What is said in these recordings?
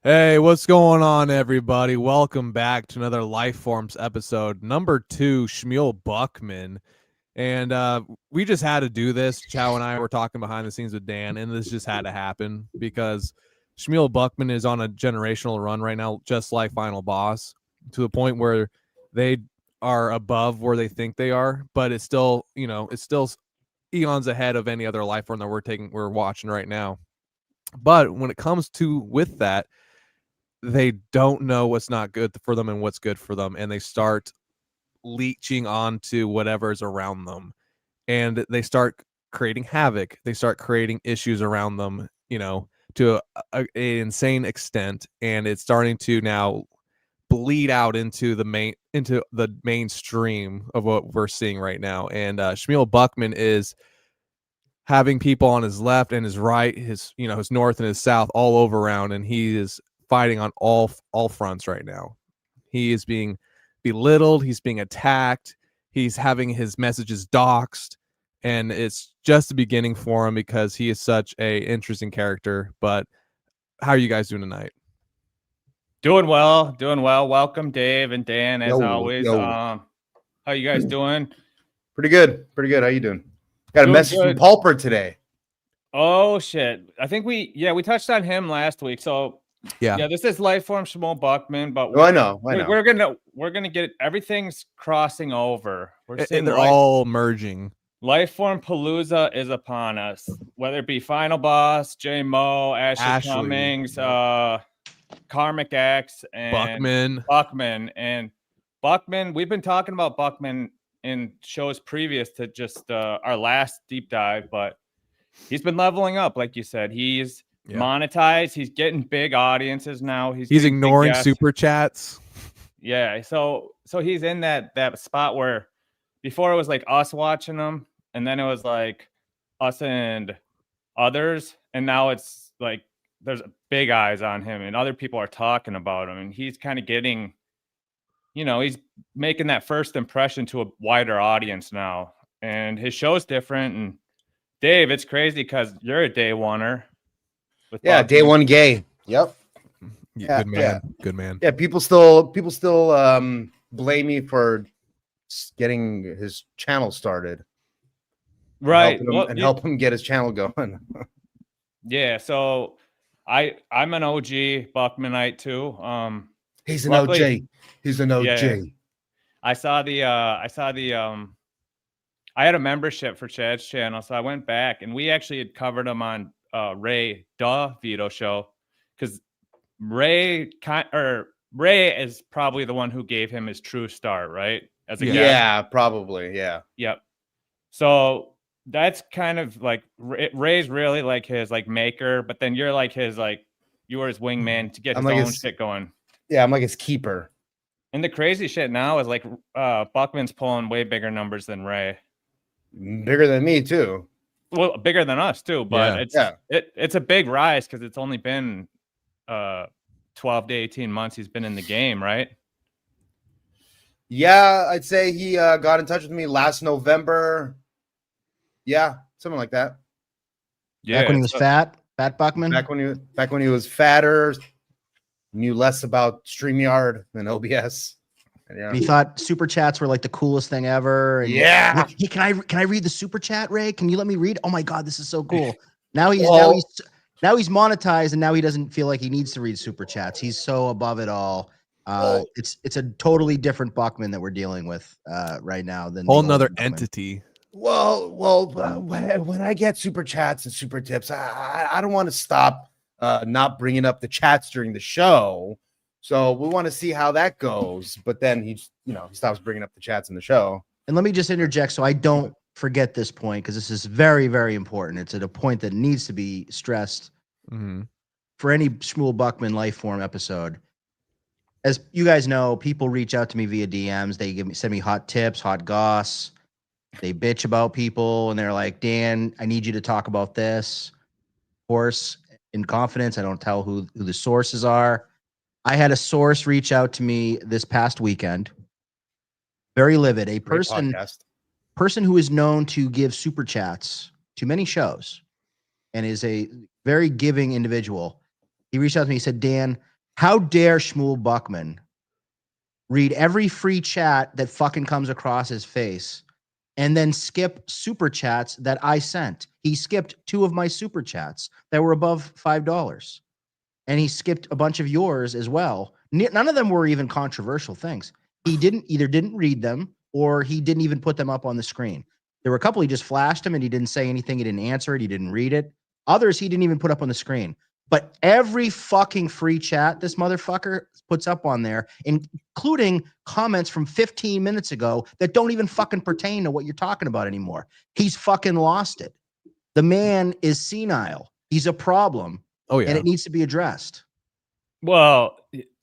Hey, what's going on, everybody? Welcome back to another Lifeforms episode, number 2, Schmuel Buckman. And we just had to do this. Chow and I were talking behind the scenes with Dan, and this just had to happen because Schmuel Buckman is on a generational run right now, just like Final Boss, to the point where they are above where they think they are, but it's still, it's still eons ahead of any other life form that we're watching right now. But when it comes to with that, they don't know what's not good for them and what's good for them, and they start leeching onto whatever's around them, and they start creating havoc. They start creating issues around them, to a insane extent, and it's starting to now bleed out into the mainstream of what we're seeing right now. And Schmuel Buckman is having people on his left and his right, his north and his south, all over around, and he is fighting on all fronts right now. He is being belittled, he's being attacked, he's having his messages doxxed, and it's just the beginning for him because he is such a interesting character. But how are you guys doing tonight? Doing well. Welcome, Dave and Dan, as Yo, always. yo. How you guys doing? Pretty good. How you doing? Got a Doing message good. from Pulper today. Oh shit! I think we touched on him last week. So Yeah. this is Lifeform Schmuel Buckman, but Oh, I know. we're gonna get everything's crossing over. We're seeing And they're all merging. Lifeform Palooza is upon us. Whether it be Final Boss, J Mo, Ashley Cummings, Karmic X, and Buckman. And Buckman, we've been talking about Buckman in shows previous to just our last deep dive, but he's been leveling up, like you said. He's monetized. He's getting big audiences now. He's ignoring super chats. Yeah, so he's in that spot where before it was like us watching him, and then it was like us and others, and now it's like there's big eyes on him, and other people are talking about him, and he's kind of getting, he's making that first impression to a wider audience now, and his show's different. And Dave, it's crazy because you're a day oneer. Yeah, day one gay. Yep. Yeah, good man. Yeah, people still blame me for getting his channel started. Right. Help him get his channel going. Yeah, so I'm an OG Buckmanite too. He's an OG. He's an OG. Yeah, I had a membership for Chad's channel, so I went back and we actually had covered him on Ray Vito show, because Ray is probably the one who gave him his true start, right? As a guest. Probably, yeah. Yep. So that's kind of like Ray's really like his like maker, but then you're like his you were his wingman to get his own shit going. Yeah, I'm like his keeper. And the crazy shit now is like Buckman's pulling way bigger numbers than Ray. Bigger than me too. Well, bigger than us too, but it's a big rise because it's only been 12 to 18 months he's been in the game, right? Yeah, I'd say he got in touch with me last November. Yeah, something like that. Yeah, back when he was fat Buckman. Back when he was fatter, knew less about StreamYard than OBS. Yeah. He thought super chats were like the coolest thing ever. And yeah. Hey, can I read the super chat, Ray? Can you let me read? Oh my God, this is so cool. Now he's monetized, and now he doesn't feel like he needs to read super chats. He's so above it all. It's a totally different Buckman that we're dealing with right now than whole nother entity. Well, when I get super chats and super tips, I don't want to stop not bringing up the chats during the show. So we want to see how that goes. But then he stops bringing up the chats in the show. And let me just interject so I don't forget this point, because this is very, very important. It's at a point that needs to be stressed for any Schmuel Buckman Lifeform episode. As you guys know, people reach out to me via DMs. They send me hot tips, hot goss. They bitch about people, and they're like, Dan, I need you to talk about this. Of course, in confidence, I don't tell who the sources are. I had a source reach out to me this past weekend. Very livid. A person who is known to give super chats to many shows and is a very giving individual, He reached out to me. He said, Dan, how dare Schmuel Buckman read every free chat that fucking comes across his face and then skip super chats that I sent. He skipped 2 of my super chats that were above $5. And he skipped a bunch of yours as well. None of them were even controversial things. He didn't read them, or he didn't even put them up on the screen. There were a couple he just flashed him and he didn't say anything. He didn't answer it. He didn't read it. Others he didn't even put up on the screen. But every fucking free chat this motherfucker puts up on there, including comments from 15 minutes ago that don't even fucking pertain to what you're talking about anymore. He's fucking lost it. The man is senile. He's a problem. Oh yeah. And it needs to be addressed. Well,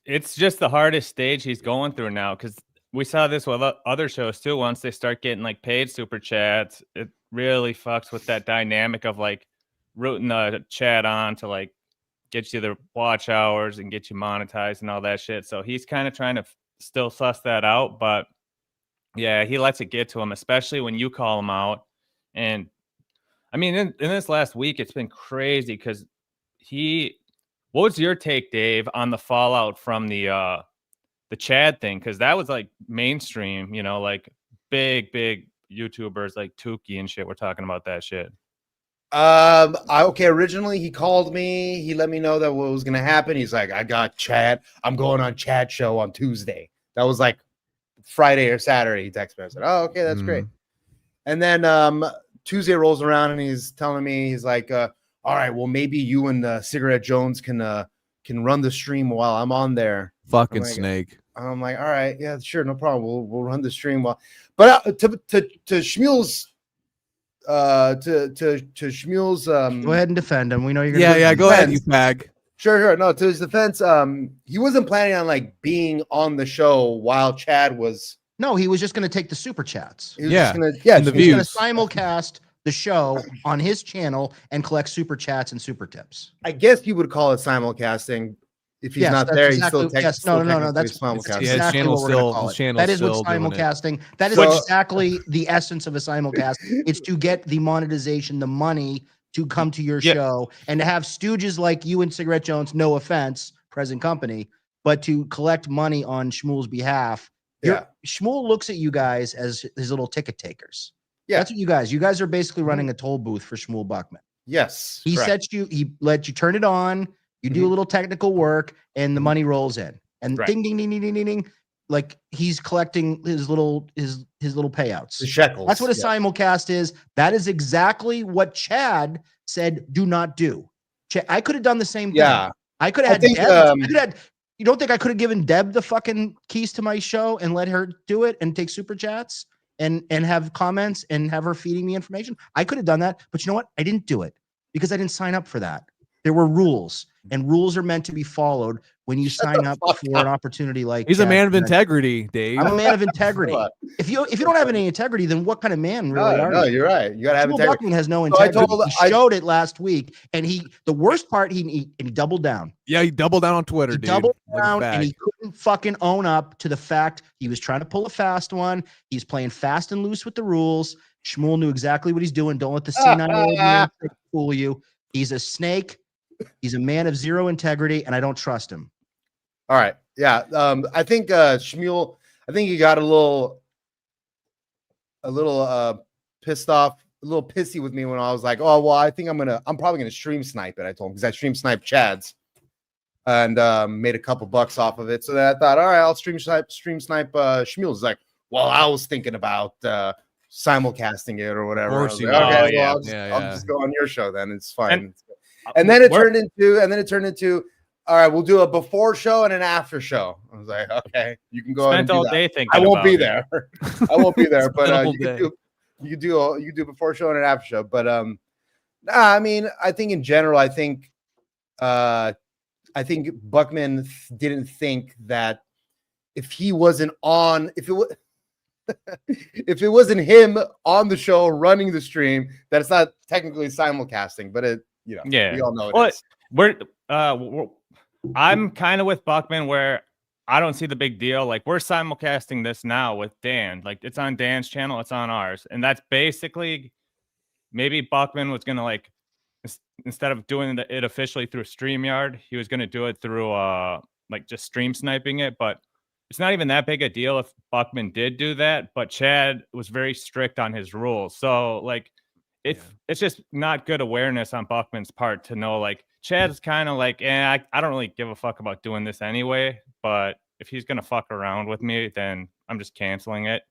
it's just the hardest stage he's going through now, because we saw this with other shows too. Once they start getting like paid super chats, it really fucks with that dynamic of like rooting the chat on to like get you the watch hours and get you monetized and all that shit. So he's kind of trying to still suss that out. But yeah, he lets it get to him, especially when you call him out. And I mean, in this last week, it's been crazy because what was your take, Dave, on the fallout from the Chad thing? Because that was like mainstream, you know, like big YouTubers like Tukey and shit were talking about that shit. Okay, originally he called me, he let me know that what was gonna happen. He's like, I got Chad, I'm going on Chad show on Tuesday. That was like Friday or Saturday. He texted me. I said, oh, okay, that's great. And then Tuesday rolls around and he's telling me, he's like, all right, well, maybe you and Cigarette Jones can run the stream while I'm on there. Fucking like, snake. I'm like, all right, yeah, sure, no problem. We'll run the stream while. But to Schmuel's to Schmuel's go ahead and defend him. We know you're gonna go ahead, you fag. Sure. No, to his defense, he wasn't planning on like being on the show while Chad was. No, he was just gonna take the super chats. He was just gonna, yeah, the he was views. gonna simulcast the show on his channel and collect super chats and super tips. I guess you would call it simulcasting. If he's not there, exactly, he's still no. That's simulcasting. exactly what we're going to call it. That is what simulcasting. That is exactly the essence of a simulcast. It's to get the monetization, the money to come to your show, and to have stooges like you and Cigarette Jones. No offense, present company, but to collect money on Schmuel's behalf. Schmuel looks at you guys as his little ticket takers. Yeah, that's what you guys are basically running a toll booth for Schmuel Buckman. Yes, he let you turn it on. You do a little technical work, and the money rolls in, and ding, ding, ding, ding, ding, ding, ding. Like he's collecting his little payouts. The shekels. That's what a simulcast is. That is exactly what Chad said. Do not do. I could have done the same thing. Yeah, I could have had Deb. You don't think I could have given Deb the fucking keys to my show and let her do it and take super chats and have comments and have her feeding me information? I could have done that, but you know what? I didn't do it because I didn't sign up for that. There were rules, and rules are meant to be followed when you sign up for an opportunity like he's a man of integrity, Dave. I'm a man of integrity. If you don't have any integrity, then what kind of man really are you? No, you're right. You gotta have integrity. Buckman has no integrity. He showed it last week, and the worst part, he doubled down. Yeah, he doubled down on Twitter, dude. Doubled down, and he couldn't fucking own up to the fact he was trying to pull a fast one. He's playing fast and loose with the rules. Schmuel knew exactly what he's doing. Don't let the senile fool you. He's a snake. He's a man of zero integrity, and I don't trust him. All right. Yeah. I think Schmuel, I think he got a little pissed off, a little pissy with me when I was like, oh, well, I think I'm probably gonna stream snipe it. I told him, because I stream snipe Chad's and made a couple bucks off of it. So then I thought, all right, I'll stream snipe Schmuel's. Like, well, I was thinking about simulcasting it or whatever. I'll just go on your show then. It's fine. And then it turned into, all right, we'll do a before show and an after show. I was like, okay, you can go. Spent all day thinking. I won't be there. I won't be there, but you can do before show and an after show. But I mean, I think in general, I think Buckman didn't think that if he wasn't on, if it wasn't him on the show running the stream, that it's not technically simulcasting, but it. You know, we all know it is. I'm kind of with Buckman where I don't see the big deal. Like, we're simulcasting this now with Dan. Like, it's on Dan's channel, it's on ours. And that's basically, maybe Buckman was going to like instead of doing it officially through StreamYard, he was going to do it through like just stream sniping it. But it's not even that big a deal if Buckman did do that. But Chad was very strict on his rules. So like, it's just not good awareness on Buckman's part to know like Chad's kind of like, I don't really give a fuck about doing this anyway. But if he's going to fuck around with me, then I'm just canceling it.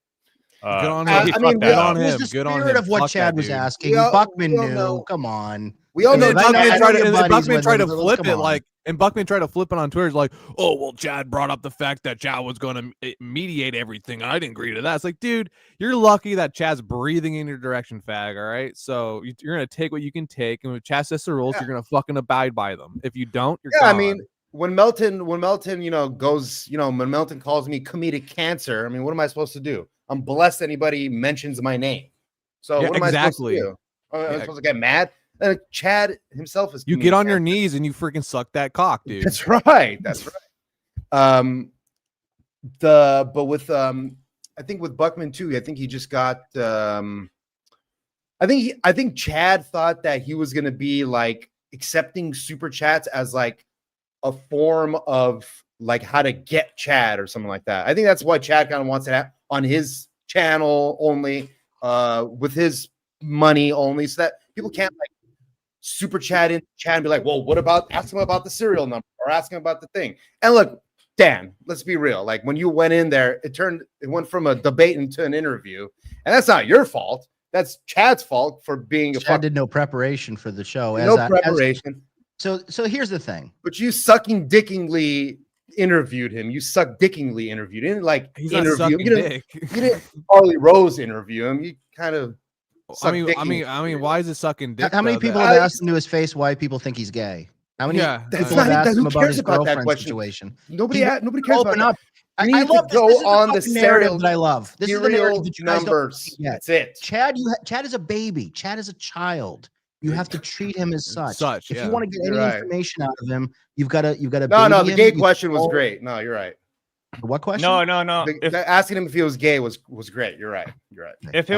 Good on so him. he I mean, fucked good that on up. him. It was the Good on spirit him. of what Fuck Chad that was dude. asking. We all Buckman know. knew. Come on. We all And know then I know Buckman you're tried to, buddies Buckman with tried to him, so flip come it on. like, and Buckman tried to flip it on Twitter like, oh, well, Chad brought up the fact that Chad was going to mediate everything. I didn't agree to that. It's like, dude, you're lucky that Chad's breathing in your direction, fag. All right. So you're going to take what you can take. And when Chad sets the rules, you're going to fucking abide by them. If you don't, you're gone. I mean, when Melton, goes, when Melton calls me comedic cancer, I mean, what am I supposed to do? I'm blessed anybody mentions my name. So what am I supposed to do? I'm supposed to get mad? Chad himself is. You get on your knees and you freaking suck that cock, dude. That's right. That's right. But with I think with Buckman too, I think he just got I think Chad thought that he was gonna be like accepting super chats as like a form of like how to get Chad or something like that. I think that's why Chad kind of wants it on his channel only, with his money only, so that people can't like super chat in chat and be like, well, what about ask him about the serial number or ask him about the thing? And look, Dan, let's be real. Like when you went in there, it went from a debate into an interview, and that's not your fault. That's Chad's fault for being Chad did no preparation for the show. No preparation. So here's the thing. But you sucking dickingly interviewed him. You suck dickingly interviewed. You didn't like He's interview not sucking him. dick. You didn't Harley Rose interview him. You kind of. I mean, why is it sucking dick? How many people have asked him to his face why people think he's gay? How many people have asked him about his girlfriend situation? Nobody cares about that. I love this. Go This is on the narrative that I love. This is the narrative that you guys numbers. Don't get. That's it. Chad is a baby. Chad is a child. You have to treat him as such. If you want to get any information out of him, you've got to. No, the gay question was great. No, you're right. What question? No. Asking him if he was gay was great. You're right. If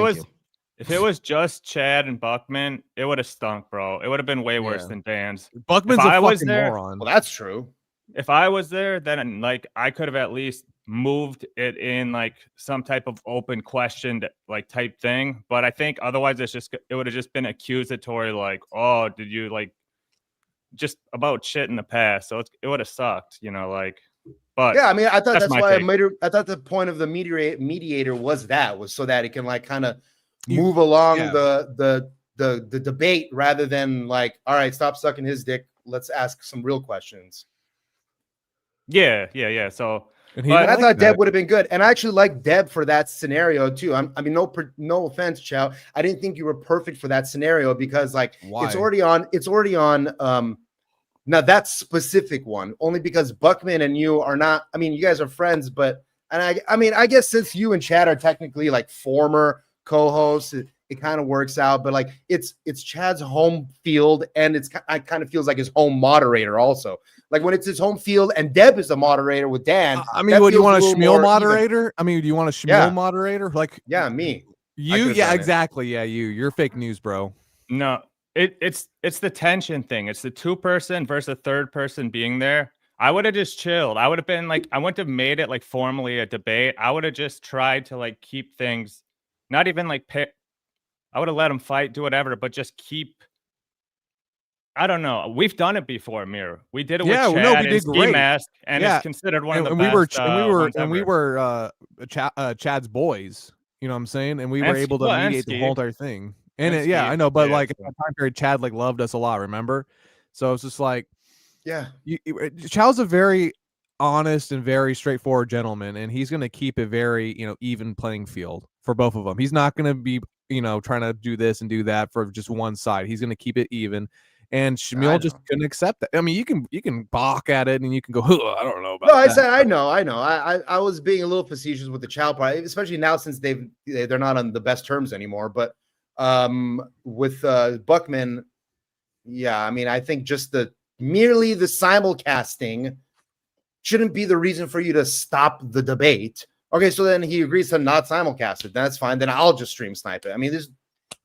it was just Chad and Buckman, it would have stunk, bro. It would have been way worse than Dan's. Buckman's a fucking moron. Well, that's true. If I was there, then like I could have at least moved it in like some type of open question like type thing. But I think otherwise it would have just been accusatory, like, oh, did you like just about shit in the past? So it would have sucked, like. But yeah, I mean, I thought that's why I thought the point of the mediator was so that it can like kind of move along the debate rather than like, all right, stop sucking his dick. Let's ask some real questions. Yeah. So I thought Deb would have been good, and I actually like Deb for that scenario too. I mean, no offense, Chow. I didn't think you were perfect for that scenario because like it's already on. Now that specific one, only because Buckman and you are not. I mean, you guys are friends, but I guess since you and Chad are technically like former co-hosts, it kind of works out. But like it's Chad's home field, and I kind of feels like his home moderator also. Like when it's his home field and Deb is the moderator with Dan. I mean, what do you want a Schmuel moderator? I mean, do you want a Schmuel moderator? Like, me. You, exactly. Yeah, you're fake news, bro. No, it's the tension thing. It's the 2-person versus a third person being there. I would have just chilled. I would have been like, I wouldn't have made it like formally a debate. I would have just tried to like keep things, not even like pick. I would have let them fight, do whatever, but just keep. I don't know. We've done it before, Mir. We did it with Chad we did Ski great. Mask, and it's considered one of the best. We were Chad's boys. You know what I'm saying? And we were able to mediate the whole entire thing. And I know, but like at that time period, Chad like loved us a lot. Remember? So it's just like, Chad's a very honest and very straightforward gentleman, and he's going to keep a very even playing field for both of them. He's not going to be trying to do this and do that for just one side. He's going to keep it even. And Schmuel just couldn't accept that. I mean, you can balk at it and you can go, I don't know about that. I said, I know. I was being a little facetious with the Chow part, especially now since they're not on the best terms anymore. But with Buckman, I mean, I think just merely the simulcasting shouldn't be the reason for you to stop the debate. Okay, so then he agrees to not simulcast it. That's fine. Then I'll just stream snipe it. I mean,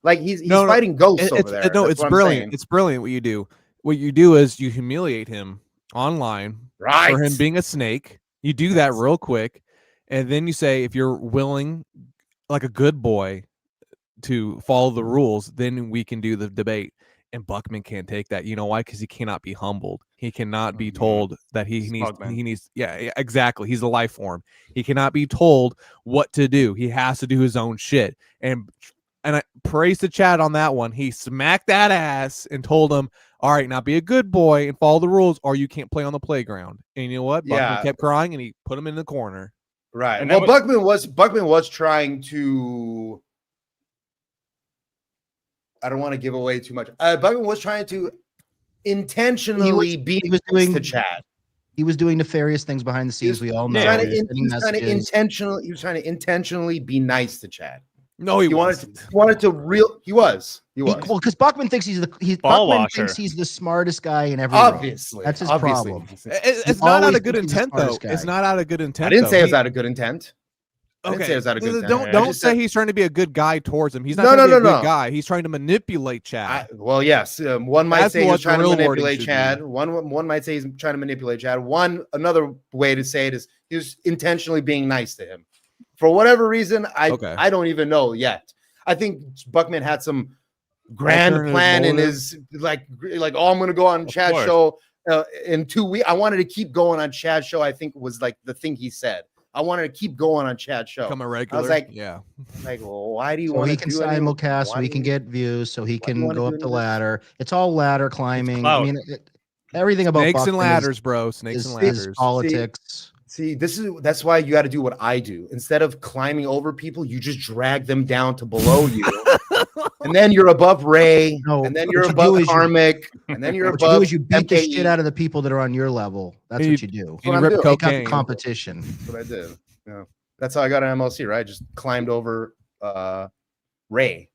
Like he's No, fighting ghosts over there. No, That's it's what I'm brilliant. saying. It's brilliant what you do. What you do is you humiliate him online Right. for him being a snake. You do that real quick, and then you say, if you're willing, like a good boy, to follow the rules, then we can do the debate. And Buckman can't take that. You know why? Because he cannot be humbled. He cannot be told that he needs. Yeah, exactly. He's a life form. He cannot be told what to do. He has to do his own shit. And I praise the chat on that one. He smacked that ass and told him, all right, now be a good boy and follow the rules, or you can't play on the playground. And you know what? Buckman kept crying, and he put him in the corner. Right. And Well, Buckman was trying to. I don't want to give away too much. Buckman was trying to intentionally be nice to Chad. He was doing nefarious things behind the scenes. We all know. He was trying to intentionally be nice to Chad. No, he was. He was. Well, because Buckman thinks Buckman thinks he's the smartest guy in every obviously room. That's his problem. It's not out of good intent, though. It's not out of good intent. I didn't say it was out of good intent. Okay, don't say he's trying to be a good guy towards him. He's not a good guy. He's trying to manipulate Chad. Well, yes. One might say he's trying to manipulate Chad. One might say he's trying to manipulate Chad. Another way to say it is he was intentionally being nice to him. For whatever reason, I don't even know yet. I think Buckman had some grand plan in his like oh, I'm gonna go on Chad's show in 2 weeks. I wanted to keep going on Chad's show. I think was like the thing he said. I wanted to keep going on Chad's show. Become a regular. I was like, yeah. Like, well, why do you want to do it? So he can simulcast, so he can get views, so he can go up the ladder. It's all ladder climbing. I mean, everything about snakes and ladders, bro. Snakes and ladders. Politics. See, that's why you got to do what I do. Instead of climbing over people, you just drag them down to below you. And then you're above Ray, and then you're above Karmic, and then you're above. What you do is you beat the shit out of the people that are on your level. That's what you do. You rip cocaine. Competition. That's what I did. Yeah, that's how I got an MLC. Right, just climbed over Ray.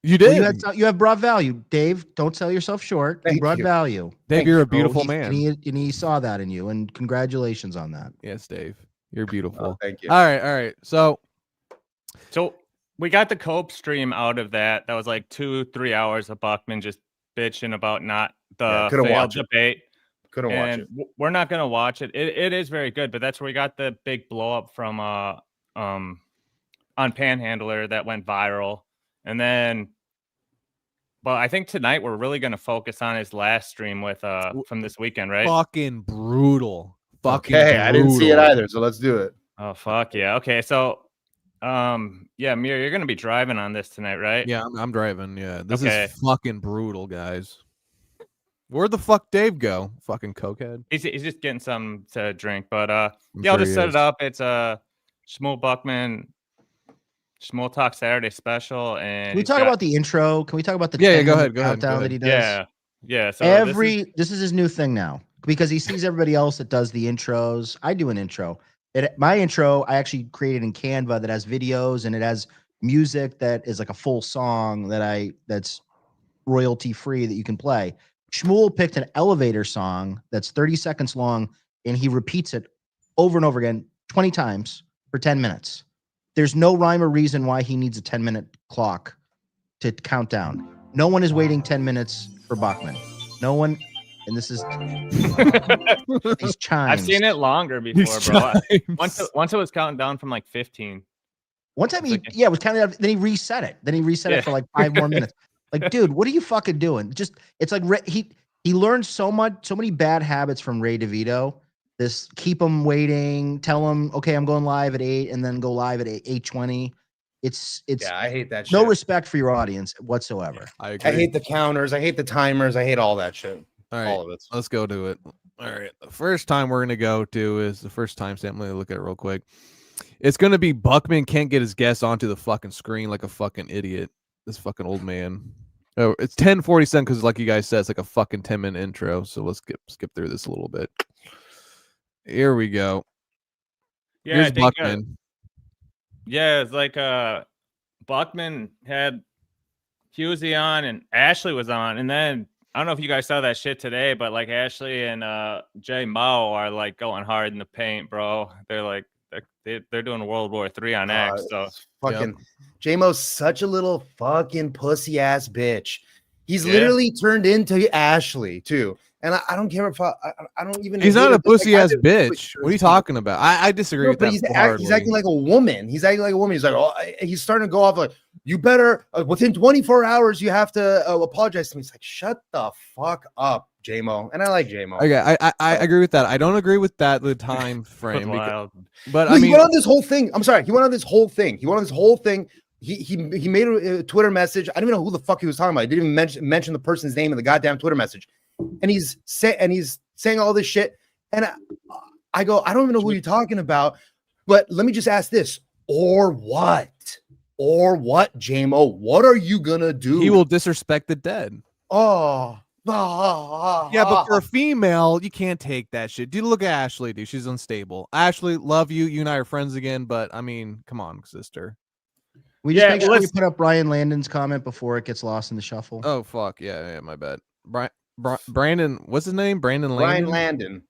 You did. Well, you have brought value, Dave. Don't sell yourself short. You brought value. Dave, you're a beautiful man, and he saw that in you. And congratulations on that. Yes, Dave, you're beautiful. Oh, thank you. All right. So we got the Cope stream out of that. That was like 2-3 hours of Buckman just bitching about not the failed debate. Couldn't watch it. We're not gonna watch it. It is very good, but that's where we got the big blow up from on Panhandler that went viral. And then, but I think tonight we're really going to focus on his last stream with from this weekend, right? Fucking brutal. I didn't see it either, so let's do it. Oh fuck yeah. Okay, so yeah, Mir, you're going to be driving on this tonight, right? Yeah, I'm driving. Yeah, this is fucking brutal, guys. Where'd the fuck Dave go? Fucking cokehead. He's just getting something to drink, but I'll just set it up. It's Schmuel Buckman. Schmuel Talk Saturday special, and can we talk about the intro? Can we talk about the go ahead that he does? Yeah. So this is his new thing now because he sees everybody else that does the intros. I do an intro. My intro I actually created in Canva that has videos and it has music that is like a full song that's royalty free that you can play. Schmuel picked an elevator song that's 30 seconds long and he repeats it over and over again 20 times for 10 minutes. There's no rhyme or reason why he needs a 10-minute clock to count down. No one is waiting 10 minutes for Buckman. No one, and this is these chimes. I've seen it longer before, bro. Once it was counting down from like 15. One time it was counting down, then he reset it. Then he reset it for like 5 more minutes. Like, dude, what are you fucking doing? It's like he learned so many bad habits from Ray DeVito. This keep them waiting, tell them, okay, I'm going live at 8 and then go live at 8:20. It's I hate that shit. No respect for your audience whatsoever. I agree. I hate the counters, I hate the timers, I hate all that shit. All right, all of it. Let's go to it. All right. The first time we're gonna go to is the first timestamp. Let me look at it real quick. It's gonna be Buckman can't get his guests onto the fucking screen like a fucking idiot. This fucking old man. Oh, it's 10:47 because like you guys said, it's like a fucking 10-minute intro. So let's skip through this a little bit. Here we go. Yeah, here's I think, Buckman. It's like Buckman had Husey on and Ashley was on, and then I don't know if you guys saw that shit today, but like Ashley and Jay Mao are like going hard in the paint, bro. They're like they're doing World War III on X. So fucking J-Mo's such a little fucking pussy ass bitch. He's Yeah. literally turned into Ashley too. And I don't care if I don't even. He's hate not it. a pussy Like, I ass did- bitch. What are you talking about? I disagree No, with but that. he's wholeheartedly. acting like a woman. He's acting like a woman. He's like, oh, he's starting to go off like, you better within 24 hours you have to apologize to me. It's like, shut the fuck up, J-Mo. And I like J-Mo. Okay, I agree with that. I don't agree with that the time frame. wild. But No, I he mean, went on this whole thing. I'm sorry. He went on this whole thing. He made a Twitter message. I don't even know who the fuck he was talking about. He didn't even mention the person's name in the goddamn Twitter message. And he's saying all this shit. And I go, I don't even know who you're talking about. But let me just ask this: or what? Or what, J-Mo? What are you gonna do? he will disrespect the dead. Yeah, Yeah, but for a female, you can't take that shit. Dude, look at Ashley, dude. She's unstable. Ashley, love you. You and I are friends again, but I mean, come on, sister. We just Yeah, make sure we let's- put up Brian Landon's comment before it gets lost in the shuffle. Oh fuck, yeah, my bad. Brandon, what's his name? Brandon Brian Landon.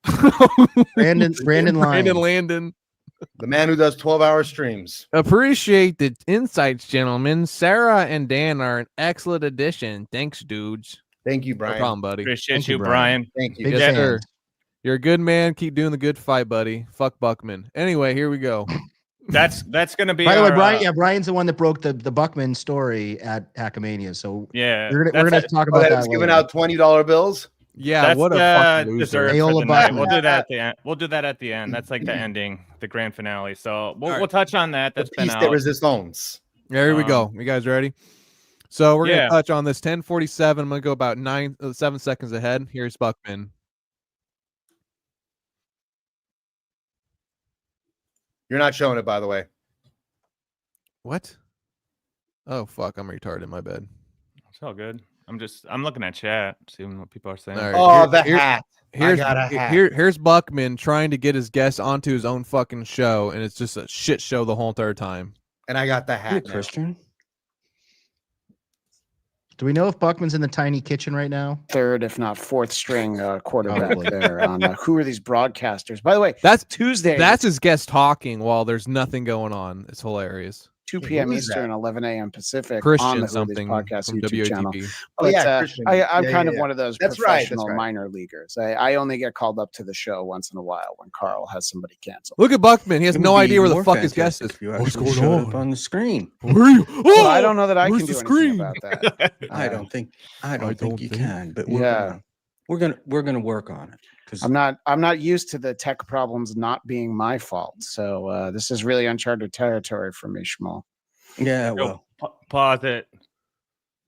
Landon, Brandon Brandon Lyons. Landon. the man who does 12-hour streams. Appreciate the insights, gentlemen. Sarah and Dan are an excellent addition. Thanks, dudes. Thank you, No Brian. problem, buddy. Appreciate Thank you, you, Brian. Brian. Thank you. Big Yes, fans. sir. You're a good man. Keep doing the good fight, buddy. Fuck Buckman. Anyway, here we go. That's gonna be. By the way, our, Brian, Brian's the one that broke the Buckman story at Hackamania. So yeah, we're that's gonna it. talk Oh, about that that was giving later. out $20 bills. Yeah, That's what a fucking loser. dessert for Ayola the night. Buckman. We'll do that at the end. We'll do that at the end. That's like the ending, the grand finale. So we'll, All right. we'll touch on that. That's been Piece de out. resistance. Here we go. You guys ready? So we're Yeah. gonna touch on this 10:47. I'm gonna go about 7 seconds ahead. Here's Buckman. You're not showing it, by the way. What? Oh fuck, I'm retarded. My bad. It's all good. I'm looking at chat, seeing what people are saying. All right. Oh, the here- hat. Here's got a hat. here's Buckman trying to get his guests onto his own fucking show, and it's just a shit show the whole entire time. And I got the Hey, hat. now. Christian. Do we know if Buckman's in the tiny kitchen right now? Third, if not fourth string quarterback Probably. there on who are these broadcasters? By the way, That's Tuesday, That's his guest talking while there's nothing going on. It's hilarious. 2 Who p.m. is that? Eastern, 11 a.m. Pacific on Christian the Who Are These something Podcast from YouTube channel. WATP. Oh, But, yeah, Christian. I'm Yeah, kind yeah, of yeah. one of those That's right, professional that's right. minor leaguers. I only get called up to the show once in a while when Carl has somebody canceled. Look at Buckman. He has It no would be idea where the more fuck his guest fantastic is. if you What's actually going showed up on? on the screen. Where are you? Well, I don't know that I where's can the do screen? anything about that. I don't think you can, but Yeah. we're gonna work on it because I'm not used to the tech problems not being my fault. So this is really uncharted territory for me, Schmuel. yeah, Yo, well, pause it.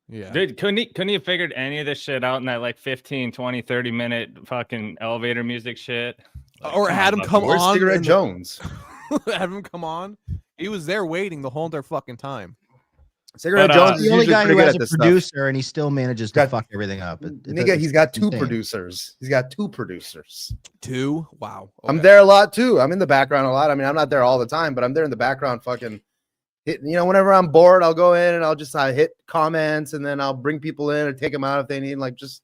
Yeah. Dude, couldn't he have figured any of this shit out in that like 15, 20, 30 minute fucking elevator music shit? Like, Or had him come Where's on. Cigarette in the- Jones? Have him come on. He was there waiting the whole entire fucking time. Cigarette But, Jones is The only usually guy pretty who good has at a this stuff. producer and he still manages to Got- fuck everything up. Nigga, he's got two insane. producers. He's got two producers. 2. Wow. I'm Okay. there a lot too. I'm in the background a lot. I mean, I'm not there all the time, but I'm there in the background fucking hitting, whenever I'm bored, I'll go in and I'll just hit comments and then I'll bring people in and take them out if they need, like just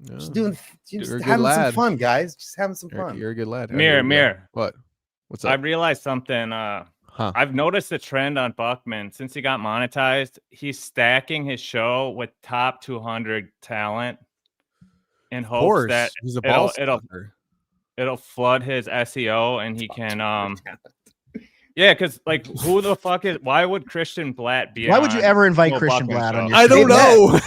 Yeah. doing, You're just a good having some lad. fun, guys. Just having some You're, fun. you're a good lad. Mirror, Here we go. mirror. What? What's I up? realized something. Huh. I've noticed a trend on Buckman since he got monetized. He's stacking his show with top 200 talent in Of hopes course. that He's a ball it'll sucker. it'll flood his SEO and he can yeah, because like who the fuck is why would Christian Blatt be Why would you on ever invite Schmuel Christian Buckman Blatt on show? your I show? don't know.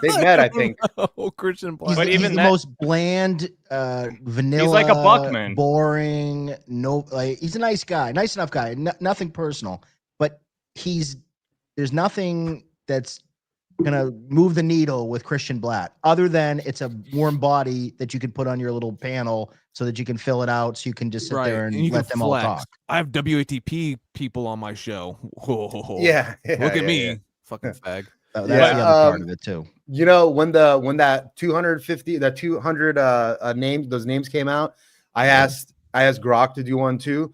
Big Ned, I think. Oh, Christian Blatt. He's, But the, he's even the that- most bland, vanilla, a Buckman. boring. No, like he's a nice guy, nice enough guy. Nothing personal, but there's nothing that's gonna move the needle with Christian Blatt, other than it's a warm body that you can put on your little panel so that you can fill it out, so you can just sit there and you let can them all flex. talk. I have WATP people on my show. Whoa. Yeah. Look at me, yeah. fucking fag. That's Yeah, the other part of it too. When that 200 name, those names came out, I asked Grok to do one too.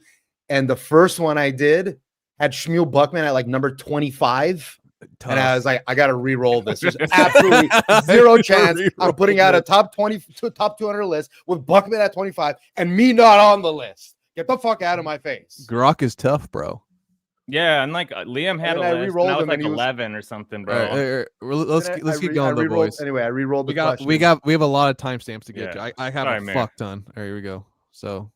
And the first one I did had Schmuel Buckman at like number 25. Tough. And I was like, I got to re-roll this. There's absolutely zero chance I'm putting out a top 200 list with Buckman at 25 and me not on the list. Get the fuck out of my face. Grok is tough, bro. Yeah, and like Liam had then a I list, and re-rolled I was him, like and he was- 11 or something, bro. All right, let's keep going, though, re-rolled, boys. Anyway, I re-rolled the We have a lot of timestamps to get to. Yeah. I have Sorry, a Mayor. fuck ton. All right, here we go. So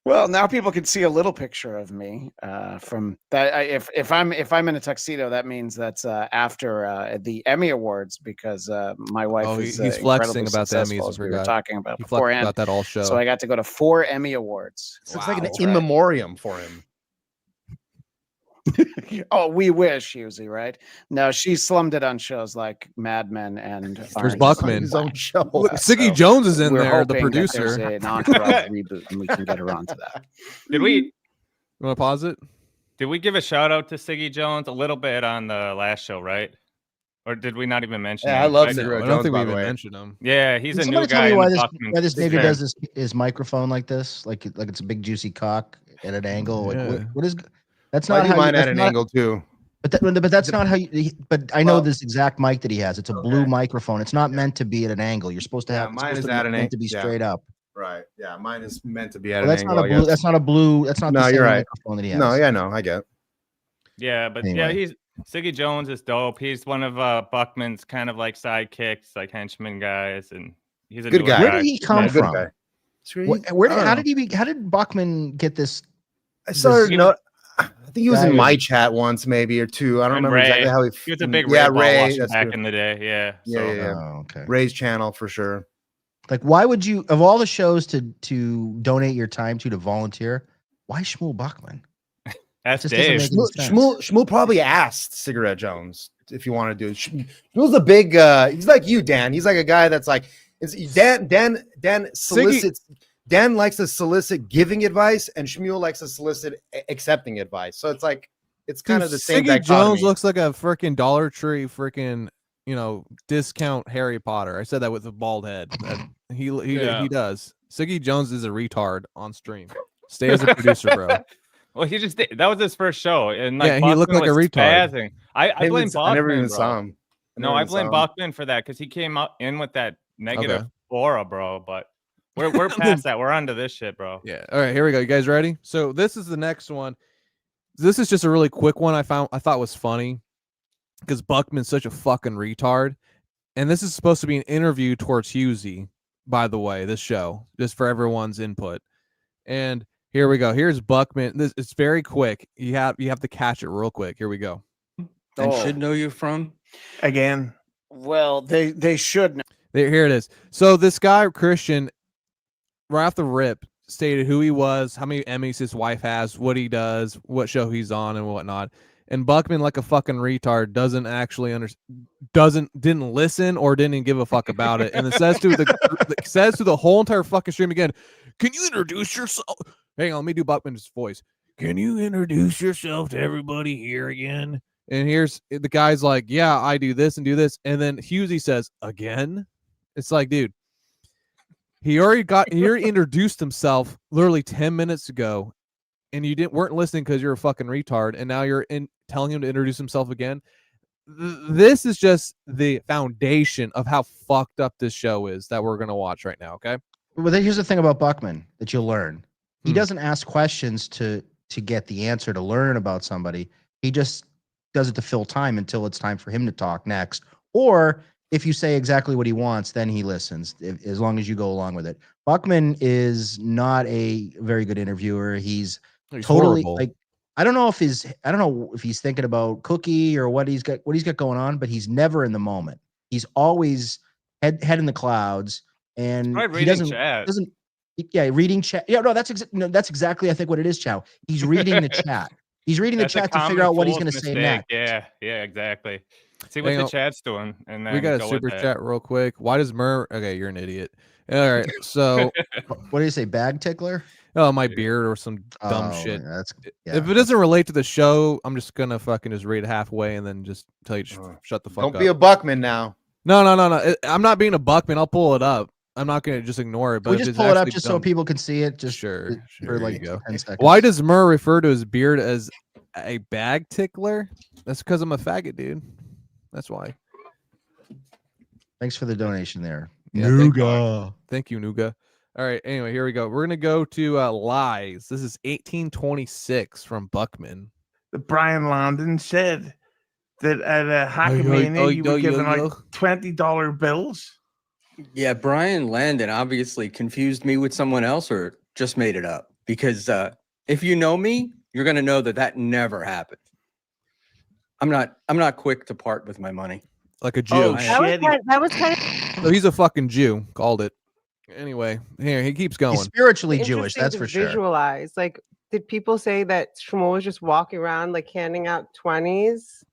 Well, now people can see a little picture of me from that. If I'm in a tuxedo, that means that's after the Emmy Awards, because my wife is he's flexing incredibly about the successful, Emmys. I as we were forgot. talking about He flexed beforehand. about that all show. So I got to go to 4 Emmy Awards. This looks like an That's in right. memoriam for him. Oh, we wish, Husey, right? No, she slummed it on shows like Mad Men and There's Orange is the Buckman. New His own Black. show. Look, Yeah, Siggy so Jones is in we're there, the hoping that there's producer. an Entourage reboot, and we can get her onto that. Did we You want to pause it? did we give a shout out to Siggy Jones a little bit on the last show, right? Or did we not even mention Yeah, him? I love Right? Siggy No, I don't Jones, think we by the even way. mentioned him. Yeah, he's Can a new somebody tell guy me in why the this Buckman. this Big nigga fan. does his microphone like this, like it's a big juicy cock at an angle? Like Yeah. what is? That's I not do how. mine That's at an not, angle too. but that's not how you. But I know Well- this exact mic that he has. It's a blue Okay. microphone. It's not meant to be at an angle. You're supposed to Yeah, have. It's mine supposed is to at be an meant ang- to be yeah. straight up. Right. Yeah, mine is meant to be at Well, an that's angle. not a blue. That's not a blue. That's not No, the same you're right. microphone that he has. No, yeah, no, I get it. Yeah, but Anyway. yeah, Siggy Jones is dope. He's one of Buckman's kind of like sidekicks, like henchmen guys, and he's a Good newer guy. Where did he come Yeah, good from? guy. Where did? I don't How know. did he? How did Buckman get this? I started He no, was- I think he was guy in was- my chat once, maybe, or two. I don't And remember exactly Ray. how He was a big yeah, Ray ball Ray. watcher That's back true. in the day. Yeah. Yeah, so. yeah, yeah. Oh, okay. Ray's channel for sure. Like, why would you, of all the shows to donate your time to volunteer, why Schmuel Buckman? That's Just doesn't Dave. make any sense. Schmuel probably asked Cigarette Jones if you want to do it. Schmuel's a big. He's like you, Dan. He's like a guy that's like. Dan solicits. Dan likes to solicit giving advice, and Schmuel likes to solicit accepting advice. So it's like it's kind of the same. Siggy dichotomy. Jones looks like a freaking Dollar Tree freaking discount Harry Potter. I said that with a bald head. He does. Siggy Jones is a retard on stream. Stay as a producer, bro. Well, he just did. That was his first show, and like Yeah, he looked Buckman like a was retard. spazzing. I blame Buckman. I never even bro. saw him. No, I blame Buckman for that because he came out in with that negative Okay. aura, bro. But we're past that. We're on to this shit, bro. Yeah. All right, here we go. You guys ready? So this is the next one. This is just a really quick one I thought was funny because Buckman's such a fucking retard. And this is supposed to be an interview towards Husey, by the way, this show, just for everyone's input. And here we go. Here's Buckman. It's very quick. You have to catch it real quick. Here we go. And should know you from. again. Well, they should know. Here it is. So this guy, Christian, right off the rip, stated who he was, how many Emmys his wife has, what he does, what show he's on, and whatnot. And Buckman, like a fucking retard, doesn't actually didn't listen or didn't even give a fuck about it, and it says to the whole entire fucking stream again, "Can you introduce yourself?" Hang on, let me do Buckman's voice. Can you introduce yourself to everybody here again? And here's the guy's like, "Yeah, I do this and do this," and then Husey says, "Again?" It's like, dude, he already introduced himself literally 10 minutes ago, and you weren't listening because you're a fucking retard, and now you're telling him to introduce himself again. This is just the foundation of how fucked up this show is that we're gonna watch right now. Okay. Well, here's the thing about Buckman that you'll learn. He doesn't ask questions to get the answer, to learn about somebody. He just does it to fill time until it's time for him to talk next. Or if you say exactly what he wants, then he listens, as long as you go along with it. Buckman is not a very good interviewer. He's totally horrible. like, I don't know if he's thinking about Cookie or what he's got going on, but he's never in the moment. He's always head in the clouds, and Probably he reading chat. reading chat. Yeah, no, that's exactly I think what it is, Chow. He's reading the chat. He's reading the That's a chat to figure common out what he's fool's going to say mistake. next. Yeah, exactly. See what Hang the on. chat's doing, and then We got a go super with that. chat real quick. Why does Okay, you're an idiot. All right, so What do you say, bag tickler? my beard or some dumb Oh, shit. That's If it doesn't relate to the show, I'm just gonna fucking just read it halfway and then just tell you to shut the fuck Don't up. be a Buckman now. No. I'm not being a Buckman. I'll pull it up. I'm not gonna just ignore it. But we if just it's pull it up actually just so dumb- people can see it. Just Sure, for here like you go. 10 seconds. Why does Murr refer to his beard as a bag tickler? That's because I'm a faggot, dude. That's why. Thanks for the donation there. Yeah, Nuga. Thank you, Nuga. All right. Anyway, here we go. We're gonna go to lies. This is 1826 from Buckman. Brian Landon said that at a Hackamania you were giving like $20 bills. Yeah, Brian Landon obviously confused me with someone else or just made it up. Because if you know me, you're gonna know that never happened. I'm not quick to part with my money. Like a Jew. Oh, That was kind of So he's a fucking Jew. Called it. Anyway, here he keeps going. He's spiritually Jewish, interesting that's to for sure. visualize. Like, did people say that Schmuel was just walking around like handing out 20s?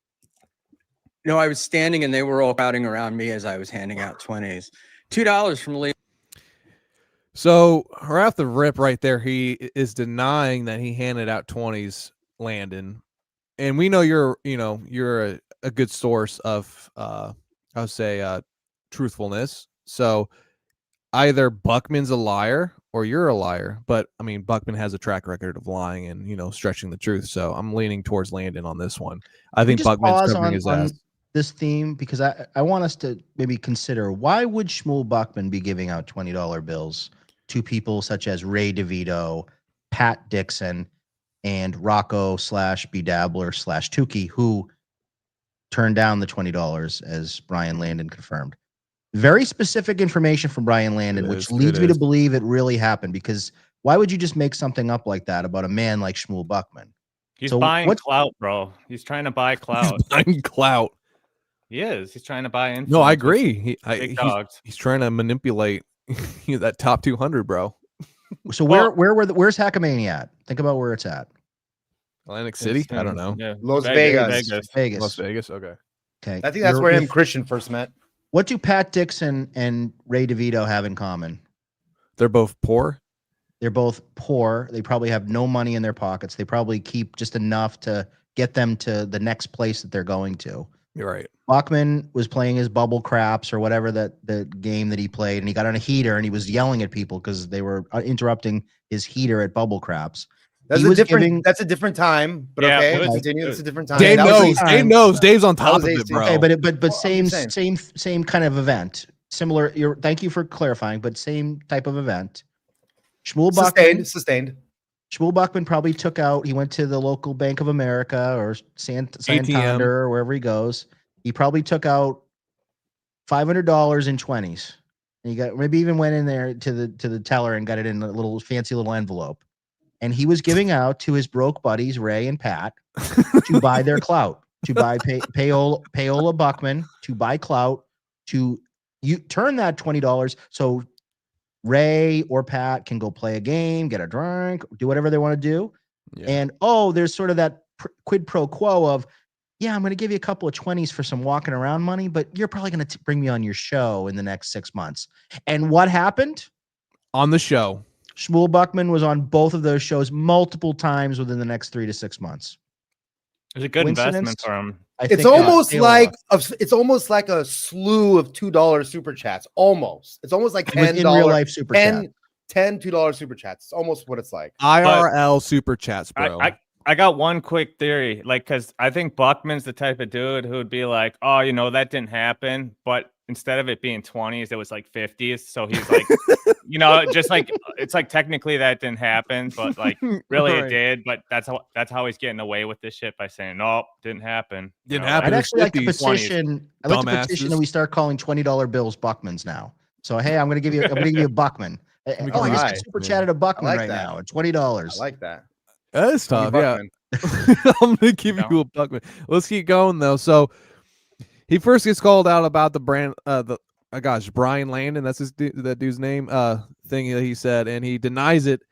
No, I was standing and they were all crowding around me as I was handing out 20s. $2 from Lee. So right off the rip right there, he is denying that he handed out 20s, Landon. And we know you're a good source of I would say truthfulness. So either Buckman's a liar or you're a liar. But I mean, Buckman has a track record of lying and stretching the truth. So I'm leaning towards Landon on this one. I think Buckman's covering his ass. This theme, because I want us to maybe consider, why would Schmuel Buckman be giving out $20 bills to people such as Ray DeVito, Pat Dixon, and Rocco /B Dabbler /Tukey, who turned down the $20, as Brian Landon confirmed? Very specific information from Brian Landon, which leads me to believe it really happened, because why would you just make something up like that about a man like Schmuel Buckman? He's buying clout, bro. He's trying to buy clout. He's buying clout. He is. He's trying to buy influence. No, I agree. He's trying to manipulate that top 200, bro. So where's Hackamania at? Think about where it's at. Atlantic City? I don't know. Yeah. Las Vegas. Las Vegas. Okay. Okay. I think that's where him and Christian first met. What do Pat Dixon and Ray DeVito have in common? They're both poor. They're both poor. They probably have no money in their pockets. They probably keep just enough to get them to the next place that they're going to. You're right. Buckman was playing his bubble craps or whatever the game that he played, and he got on a heater and he was yelling at people because they were interrupting his heater at bubble craps. That's a different time, but Yeah, okay, it was- continue. It's a different time. Dave That was knows. the Dave time. knows. Dave's on top of was it, bro. Okay, but Well, same I'm saying. same kind of event. Similar. Thank you for clarifying, but same type of event. Schmuel Buckman. Sustained. Schmuel Buckman probably took out. He went to the local Bank of America or Santander or wherever he goes. He probably took out $500 in 20s. And he got maybe even went in there to the teller and got it in a little fancy little envelope. And he was giving out to his broke buddies Ray and Pat to buy their clout, to buy Paola Buckman, to buy clout, to turn that $20 so Ray or Pat can go play a game, get a drink, do whatever they want to do. Yeah. And there's sort of that quid pro quo of, yeah, I'm going to give you a couple of 20s for some walking around money, but you're probably going to bring me on your show in the next 6 months. And what happened? On the show, Schmuel Buckman was on both of those shows multiple times within the next 3 to 6 months. It's a good investment for him. It's almost like a slew of $2 super chats. Almost. It's almost like $10 in real life super chat. $2 super chats. It's almost what it's like. IRL super chats, bro. I got one quick theory, because I think Buckman's the type of dude who would be like, oh, that didn't happen, but instead of it being 20s, it was like 50s. So he's like, just like it's like technically that didn't happen, but like really it did. But that's how he's getting away with this shit by saying, nope, didn't happen. Didn't happen. I'd actually like to 50s, petition. I'd like to petition that we start calling $20 bills Buckmans now. So hey, I'm gonna give you a Buckman. I just super chatted a Buckman right now at $20. I like that. That's tough. Yeah. I'm gonna give you a Buckman. Let's keep going though. So he first gets called out about the brand Brian Landon, that's that dude's name, thing that he said, and he denies it